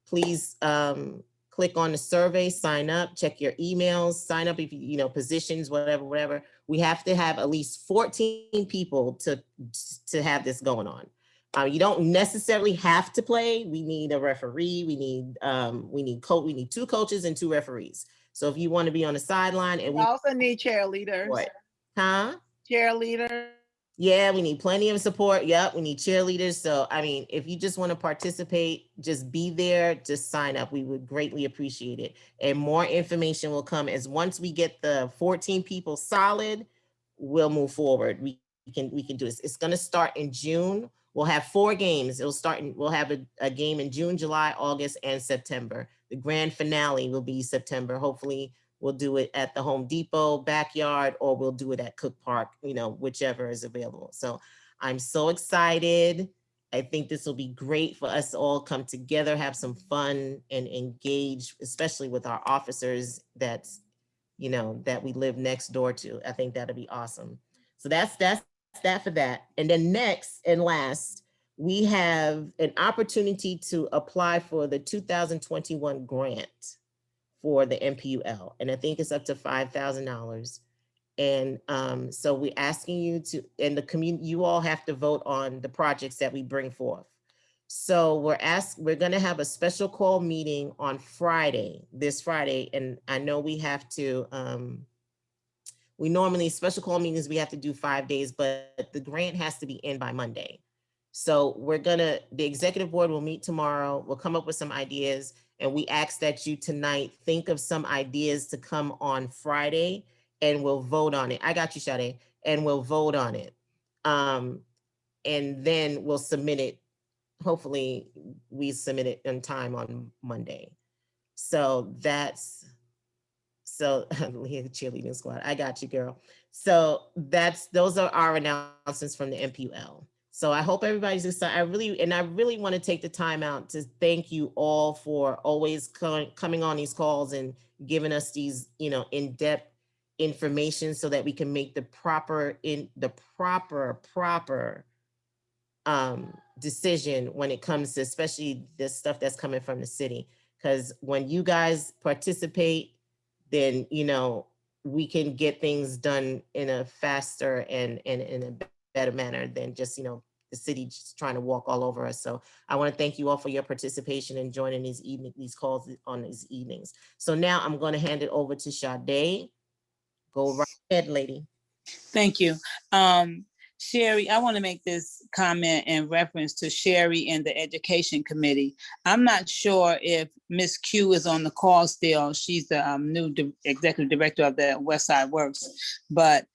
please click on the survey, sign up, check your emails, sign up if you positions, whatever. We have to have at least 14 people to have this going on. You don't necessarily have to play. We need a referee. We need 2 coaches and 2 referees. So if you want to be on the sideline, and
we also need cheerleaders.
What? Huh?
Cheerleaders.
Yeah, we need plenty of support. Yep, we need cheerleaders. So, I mean, if you just want to participate, just be there, just sign up. We would greatly appreciate it. And more information will come as once we get the 14 people solid, we'll move forward. We can do this. It's going to start in June. We'll have 4 games. We'll have a game in June, July, August, and September. The grand finale will be September. Hopefully, we'll do it at the Home Depot backyard, or we'll do it at Cook Park, whichever is available. So I'm so excited. I think this will be great for us to all come together, have some fun, and engage, especially with our officers that we live next door to. I think that'll be awesome. So that's that for that. And then next and last, we have an opportunity to apply for the 2021 grant for the NPUL, and I think it's up to $5,000. And so we're asking you to, and the community, you all have to vote on the projects that we bring forth. So we're going to have a special call meeting on this Friday, and I know we have to. We normally special call meetings we have to do 5 days, but the grant has to be in by Monday. So the executive board will meet tomorrow. We'll come up with some ideas. And we ask that you tonight think of some ideas to come on Friday, and we'll vote on it. I got you, Sade. And we'll vote on it. And then we'll submit it. Hopefully we submit it in time on Monday. So cheerleading squad. I got you, girl. So those are our announcements from the NPUL. So I hope everybody's excited. I really want to take the time out to thank you all for always coming on these calls and giving us these, in-depth information so that we can make the proper decision when it comes to especially this stuff that's coming from the city. Because when you guys participate, then, we can get things done in a faster and in a better manner than just, the city just trying to walk all over us. So I want to thank you all for your participation and joining these calls on these evenings. So now I'm going to hand it over to Sade. Go right ahead, lady.
Thank you. Sherry, I want to make this comment in reference to Sherry and the Education Committee. I'm not sure if Ms. Q is on the call still. She's the new executive director of the Westside Works. But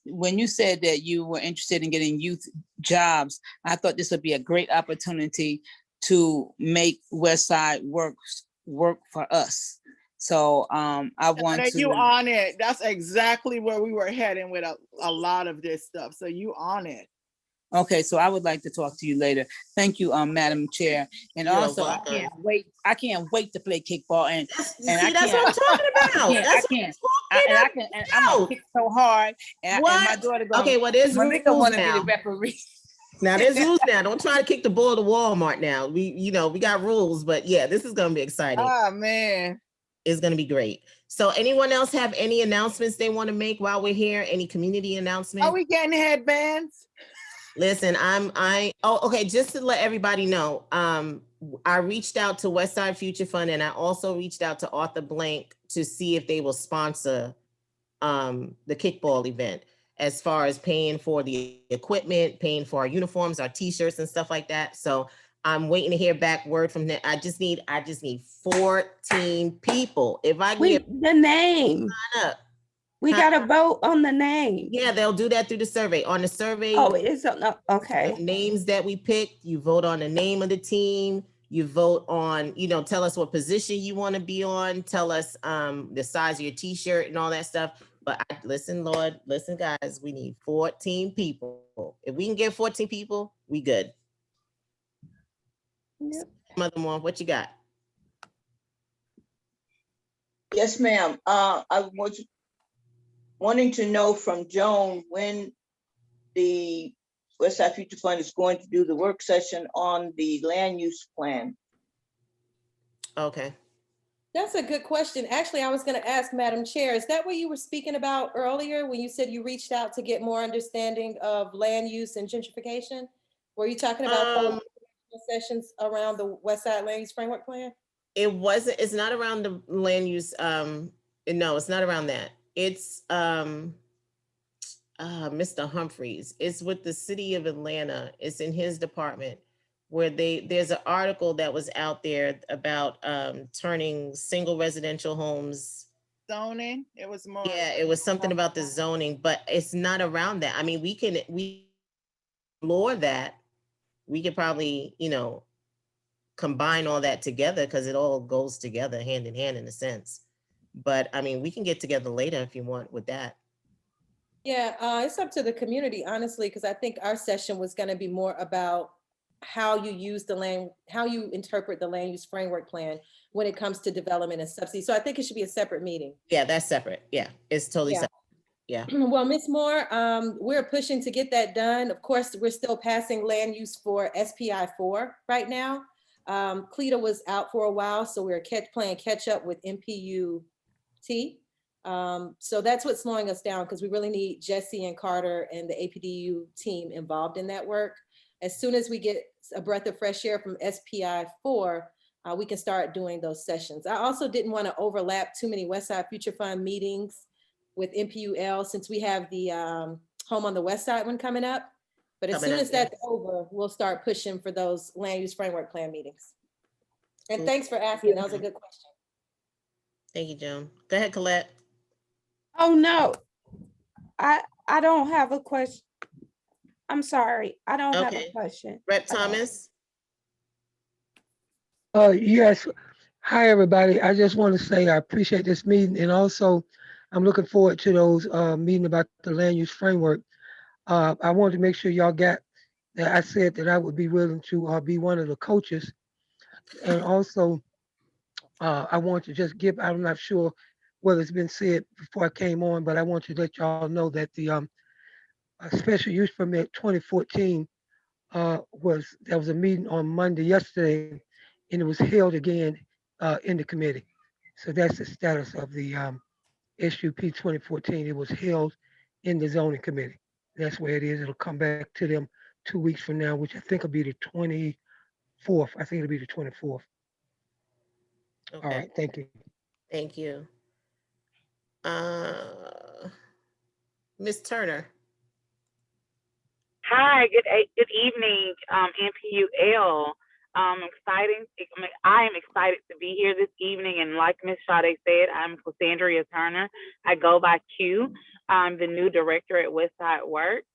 when you said that you were interested in getting youth jobs, I thought this would be a great opportunity to make Westside Works work for us. So I want to.
You on it. That's exactly where we were heading with a lot of this stuff. So you on it.
Okay, so I would like to talk to you later. Thank you, Madam Chair. And
You're
also,
welcome.
I can't wait to play kickball. And
that's what I'm talking about.
I'm gonna kick so hard. And my daughter goes,
okay, well, there's rules
want to be
now.
the referee.
Now there's rules now. Don't try to kick the ball to Walmart now. We got rules, but yeah, this is gonna be exciting.
Oh man.
It's going to be great. So anyone else have any announcements they want to make while we're here? Any community announcements?
Are we getting headbands?
Listen, okay, just to let everybody know, I reached out to Westside Future Fund, and I also reached out to Arthur Blank to see if they will sponsor the kickball event, as far as paying for the equipment, paying for our uniforms, our t-shirts and stuff like that. So I'm waiting to hear back word from them. I just need 14 people. If I get
the name,
sign up.
We got to vote on the name.
Yeah, they'll do that through the survey. On the survey,
okay.
Names that we picked, you vote on the name of the team. You vote on, tell us what position you want to be on. Tell us the size of your t-shirt and all that stuff. But listen, Lord, listen, guys, we need 14 people. If we can get 14 people, we good.
Yep.
Mother Moore, what you got?
Yes, ma'am. I was wanting to know from Joan when the Westside Future Fund is going to do the work session on the land use plan.
Okay.
That's a good question. Actually, I was going to ask Madam Chair, is that what you were speaking about earlier when you said you reached out to get more understanding of land use and gentrification? Were you talking about sessions around the West Side Land Use Framework Plan?
It wasn't, it's not around the land use. No, it's not around that. It's Mr. Humphreys. It's with the city of Atlanta. It's in his department where there's an article that was out there about turning single residential homes.
Zoning, it was more.
Yeah, it was something about the zoning, but it's not around that. I mean, we explore that. We could probably, combine all that together because it all goes together hand in hand in a sense. But I mean, we can get together later if you want with that.
Yeah, it's up to the community, honestly, because I think our session was going to be more about how you use the land, how you interpret the land use framework plan when it comes to development and subsidy. So I think it should be a separate meeting.
Yeah, that's separate. Yeah, it's totally separate. Yeah.
Well, Ms. Moore, we're pushing to get that done. Of course, we're still passing land use for SPI 4 right now. CLETA was out for a while, so we're playing catch up with NPU T. So that's what's slowing us down because we really need Jesse and Carter and the APDU team involved in that work. As soon as we get a breath of fresh air from SPI 4, we can start doing those sessions. I also didn't want to overlap too many Westside Future Fund meetings with NPUL since we have the Home on the West Side one coming up. But as soon as that's over, we'll start pushing for those land use framework plan meetings. And thanks for asking. That was a good question.
Thank you, Joan. Go ahead, Colette.
Oh, no. I don't have a question. I'm sorry. I don't have a question.
Rep Thomas.
Yes. Hi, everybody. I just want to say I appreciate this meeting. And also, I'm looking forward to those meeting about the land use framework. I wanted to make sure y'all got that I said that I would be willing to be one of the coaches. And also, I want to just give, I'm not sure whether it's been said before I came on, but I want to let y'all know that the special use permit 2014 there was a meeting on Monday yesterday, and it was held again in the committee. So that's the status of the SUP 2014. It was held in the zoning committee. That's where it is. It'll come back to them 2 weeks from now, which I think will be the 24th. I think it'll be the 24th.
Okay.
All right. Thank you.
Thank you. Ms. Turner.
Hi, good evening, NPUL. I'm excited to be here this evening, and like Ms. Sade said, I'm Cassandra Turner. I go by Q. I'm the new director at Westside Works,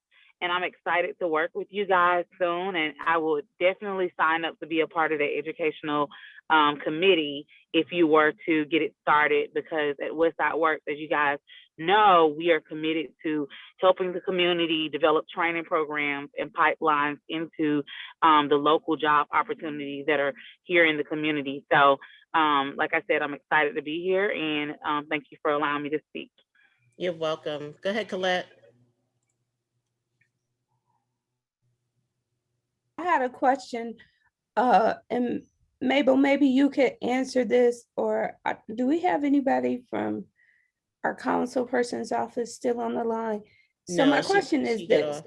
and I'm excited to work with you guys soon, and I will definitely sign up to be a part of the educational committee if you were to get it started, because at Westside Works, as you guys know, we are committed to helping the community develop training programs and pipelines into the local job opportunities that are here in the community. So like I said, I'm excited to be here, and thank you for allowing me to speak.
You're welcome. Go ahead, Colette.
I had a question, and Mabel, maybe you could answer this, or do we have anybody from our council person's office still on the line? So
No,
my question is this,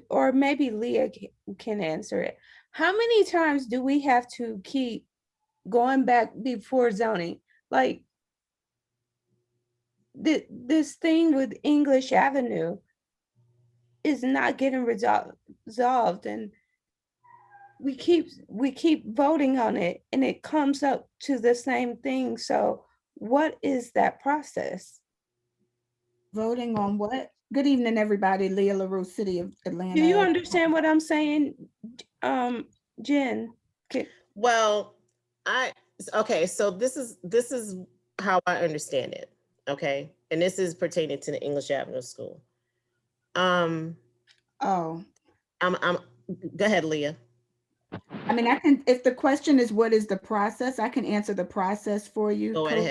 or maybe Leah can answer it. How many times do we have to keep going back before zoning? Like this thing with English Avenue is not getting resolved, and we keep voting on it, and it comes up to the same thing. So what is that process?
Voting on what? Good evening, everybody. Leah LaRue, City of Atlanta.
Do you understand what I'm saying, Jen?
Well, okay, so this is how I understand it. Okay. And this is pertaining to the English Avenue School. Um,
Oh,
I'm go ahead, Leah.
I mean, I can, if the question is what is the process, I can answer the process for you,
Go right
Coach.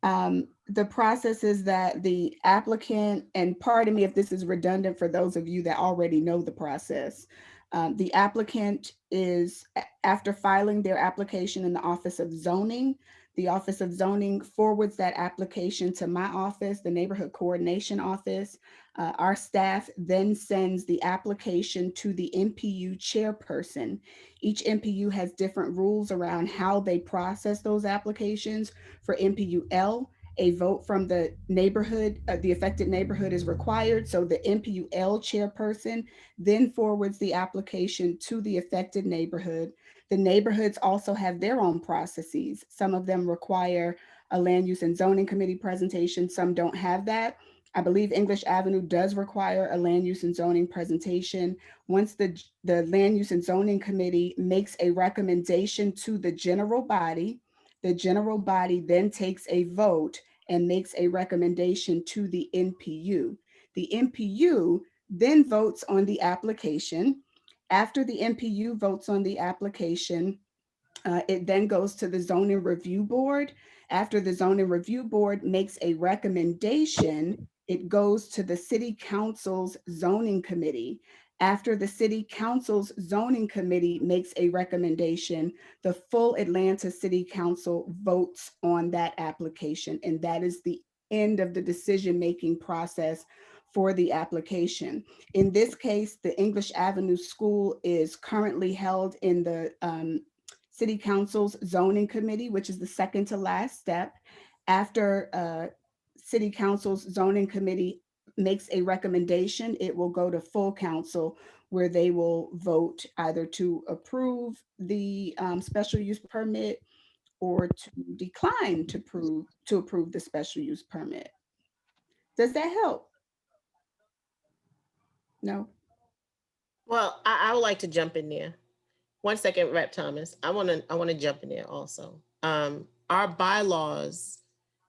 ahead.
The process is that the applicant, and pardon me if this is redundant for those of you that already know the process. The applicant is, after filing their application in the Office of Zoning, the Office of Zoning forwards that application to my office, the Neighborhood Coordination Office. Our staff then sends the application to the NPU chairperson. Each NPU has different rules around how they process those applications. For NPUL, a vote from the neighborhood, the affected neighborhood is required. So the NPUL chairperson then forwards the application to the affected neighborhood. The neighborhoods also have their own processes. Some of them require a land use and zoning committee presentation. Some don't have that. I believe English Avenue does require a land use and zoning presentation. Once the land use and zoning committee makes a recommendation to the general body then takes a vote and makes a recommendation to the NPU. The NPU then votes on the application. After the NPU votes on the application, it then goes to the zoning review board. After the zoning review board makes a recommendation, it goes to the city council's zoning committee. After the city council's zoning committee makes a recommendation, the full Atlanta City Council votes on that application. And that is the end of the decision-making process for the application. In this case, the English Avenue School is currently held in the City Council's zoning committee, which is the second to last step. After City Council's zoning committee makes a recommendation, it will go to full council where they will vote either to approve the special use permit or to decline to approve the special use permit. Does that help? No.
Well, I would like to jump in there. One second, Rep Thomas. I want to jump in there also. Our bylaws,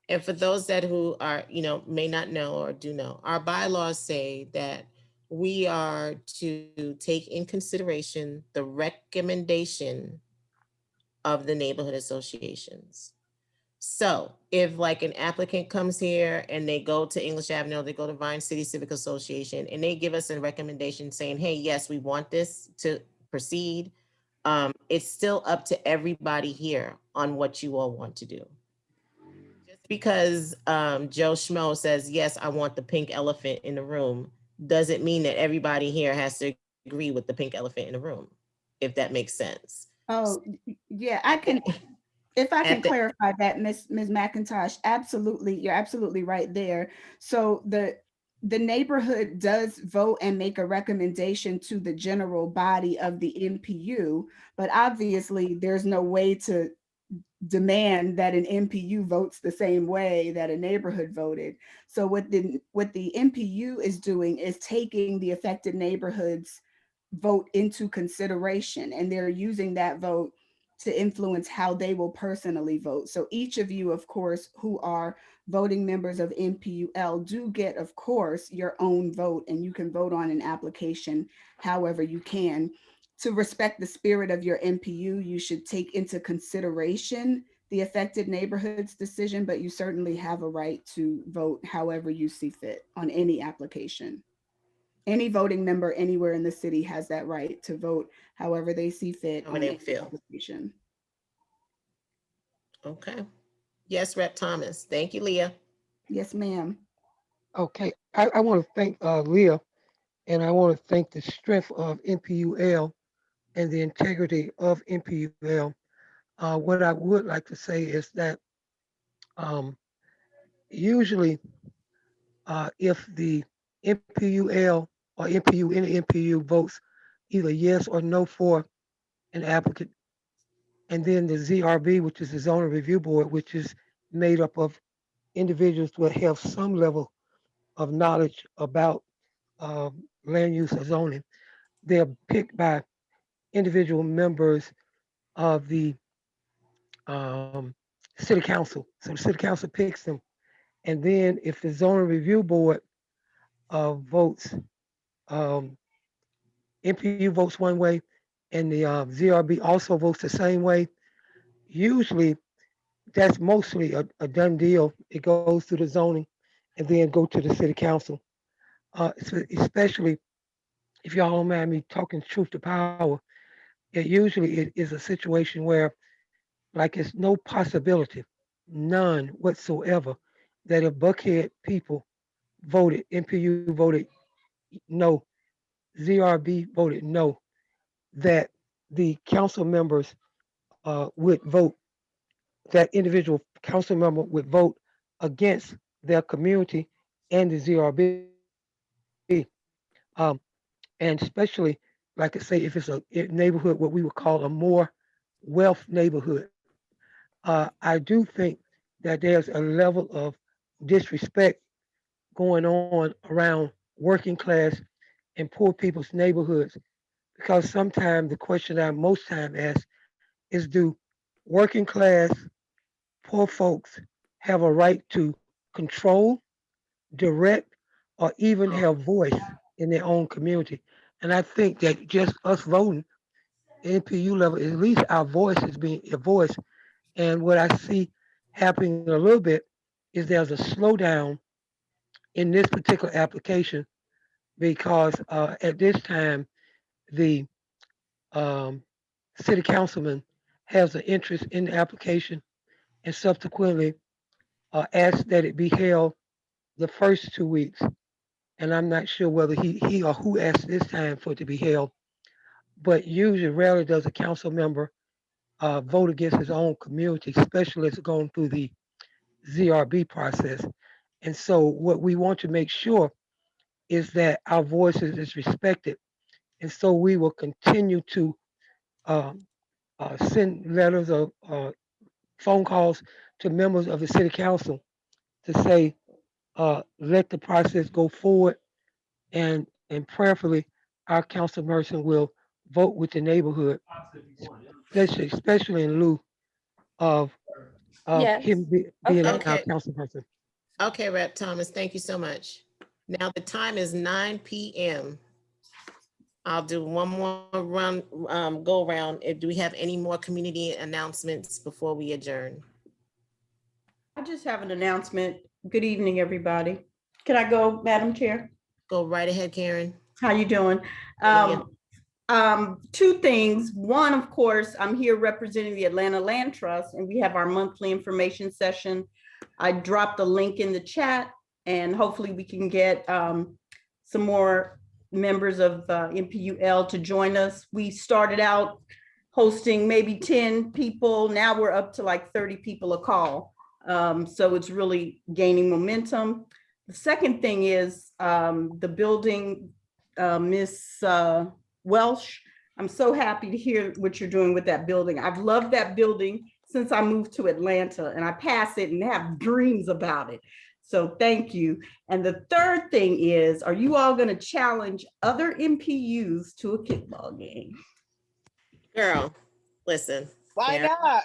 and for those that who are, may not know or do know, our bylaws say that we are to take in consideration the recommendation of the neighborhood associations. So if like an applicant comes here and they go to English Avenue, they go to Vine City Civic Association and they give us a recommendation saying, hey, yes, we want this to proceed. It's still up to everybody here on what you all want to do. Just because Joe Schmo says, yes, I want the pink elephant in the room, doesn't mean that everybody here has to agree with the pink elephant in the room, if that makes sense.
Oh, yeah, I can, if I can
At the
clarify that, Ms. McIntosh, absolutely, you're absolutely right there. So the neighborhood does vote and make a recommendation to the general body of the NPU, but obviously there's no way to demand that an NPU votes the same way that a neighborhood voted. So what the NPU is doing is taking the affected neighborhoods vote into consideration, and they're using that vote to influence how they will personally vote. So each of you, of course, who are voting members of NPUL do get, of course, your own vote, and you can vote on an application however you can. To respect the spirit of your NPU, you should take into consideration the affected neighborhood's decision, but you certainly have a right to vote however you see fit on any application. Any voting member anywhere in the city has that right to vote however they see fit
how
on
they
any
feel.
application.
Okay. Yes, Rep Thomas. Thank you, Leah.
Yes, ma'am.
Okay, I want to thank Leah, and I want to thank the strength of NPUL and the integrity of NPUL. What I would like to say is that um, usually, if the NPUL or NPU, any NPU votes either yes or no for an applicant, and then the ZRB, which is the Zoning Review Board, which is made up of individuals that have some level of knowledge about land use or zoning, they're picked by individual members of the um, city council. So the city council picks them, And then if the zoning review board votes, um, NPU votes one way, and the ZRB also votes the same way, usually that's mostly a done deal. It goes through the zoning and then go to the city council. Especially if y'all don't mind me talking truth to power, it is a situation where like it's no possibility, none whatsoever, that if Buckhead people voted, NPU voted no, ZRB voted no, that the council members would vote, that individual council member would vote against their community and the ZRB. Um, and especially, like I say, if it's a neighborhood, what we would call a more wealth neighborhood. I do think that there's a level of disrespect going on around working class and poor people's neighborhoods, because sometimes the question I most time ask is, do working class poor folks have a right to control, direct, or even have voice in their own community? And I think that just us voting NPU level, at least our voice is being a voice. And what I see happening a little bit is there's a slowdown in this particular application because at this time the um, city councilman has an interest in the application and subsequently asked that it be held the first 2 weeks. And I'm not sure whether he or who asked this time for it to be held, but usually rarely does a council member vote against his own community, especially if it's going through the ZRB process. And so what we want to make sure is that our voices is respected. And so we will continue to um, send letters or phone calls to members of the city council to say, let the process go forward, and prayerfully our council person will vote with the neighborhood, especially in lieu of
Yes.
him being
Okay.
our
Okay.
council person.
Okay, Rep. Thomas, thank you so much. Now the time is 9 p.m. I'll do one more run, go around. Do we have any more community announcements before we adjourn?
I just have an announcement. Good evening, everybody. Can I go, Madam Chair?
Go right ahead, Karen.
How you doing? Two things. One, of course, I'm here representing the Atlanta Land Trust, and we have our monthly information session. I dropped a link in the chat, and hopefully we can get some more members of NPUL to join us. We started out hosting maybe 10 people. Now we're up to like 30 people a call. So it's really gaining momentum. The second thing is the building, Miss Welsh, I'm so happy to hear what you're doing with that building. I've loved that building since I moved to Atlanta, and I pass it and have dreams about it. So thank you. And the third thing is, are you all going to challenge other NPUs to a kickball game?
Girl, listen.
Why
Karen,
not?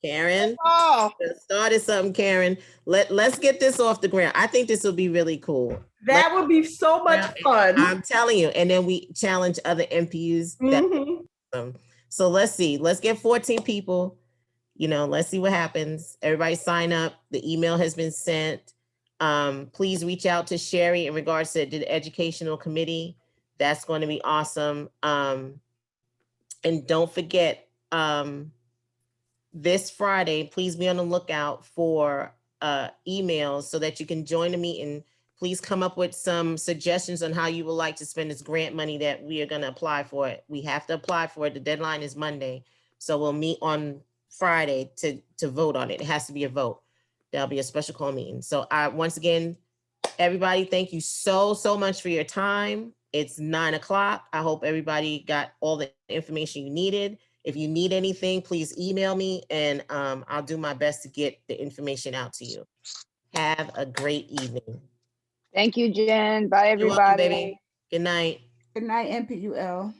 Karen,
Oh,
started something, Karen. Let's get this off the ground. I think this will be really cool.
That would be so much fun.
I'm telling you. And then we challenge other NPUs. So let's see. Let's get 14 people. Let's see what happens. Everybody sign up. The email has been sent. Please reach out to Sherry in regards to the educational committee. That's going to be awesome. And don't forget, this Friday, please be on the lookout for emails so that you can join the meeting. Please come up with some suggestions on how you would like to spend this grant money that we are going to apply for it. We have to apply for it. The deadline is Monday. So we'll meet on Friday to vote on it. It has to be a vote. There'll be a special call meeting. So once again, everybody, thank you so much for your time. It's 9 o'clock. I hope everybody got all the information you needed. If you need anything, please email me and I'll do my best to get the information out to you. Have a great evening.
Thank you, Jen. Bye,
You're welcome,
everybody.
baby. Good night.
Good night, NPUL.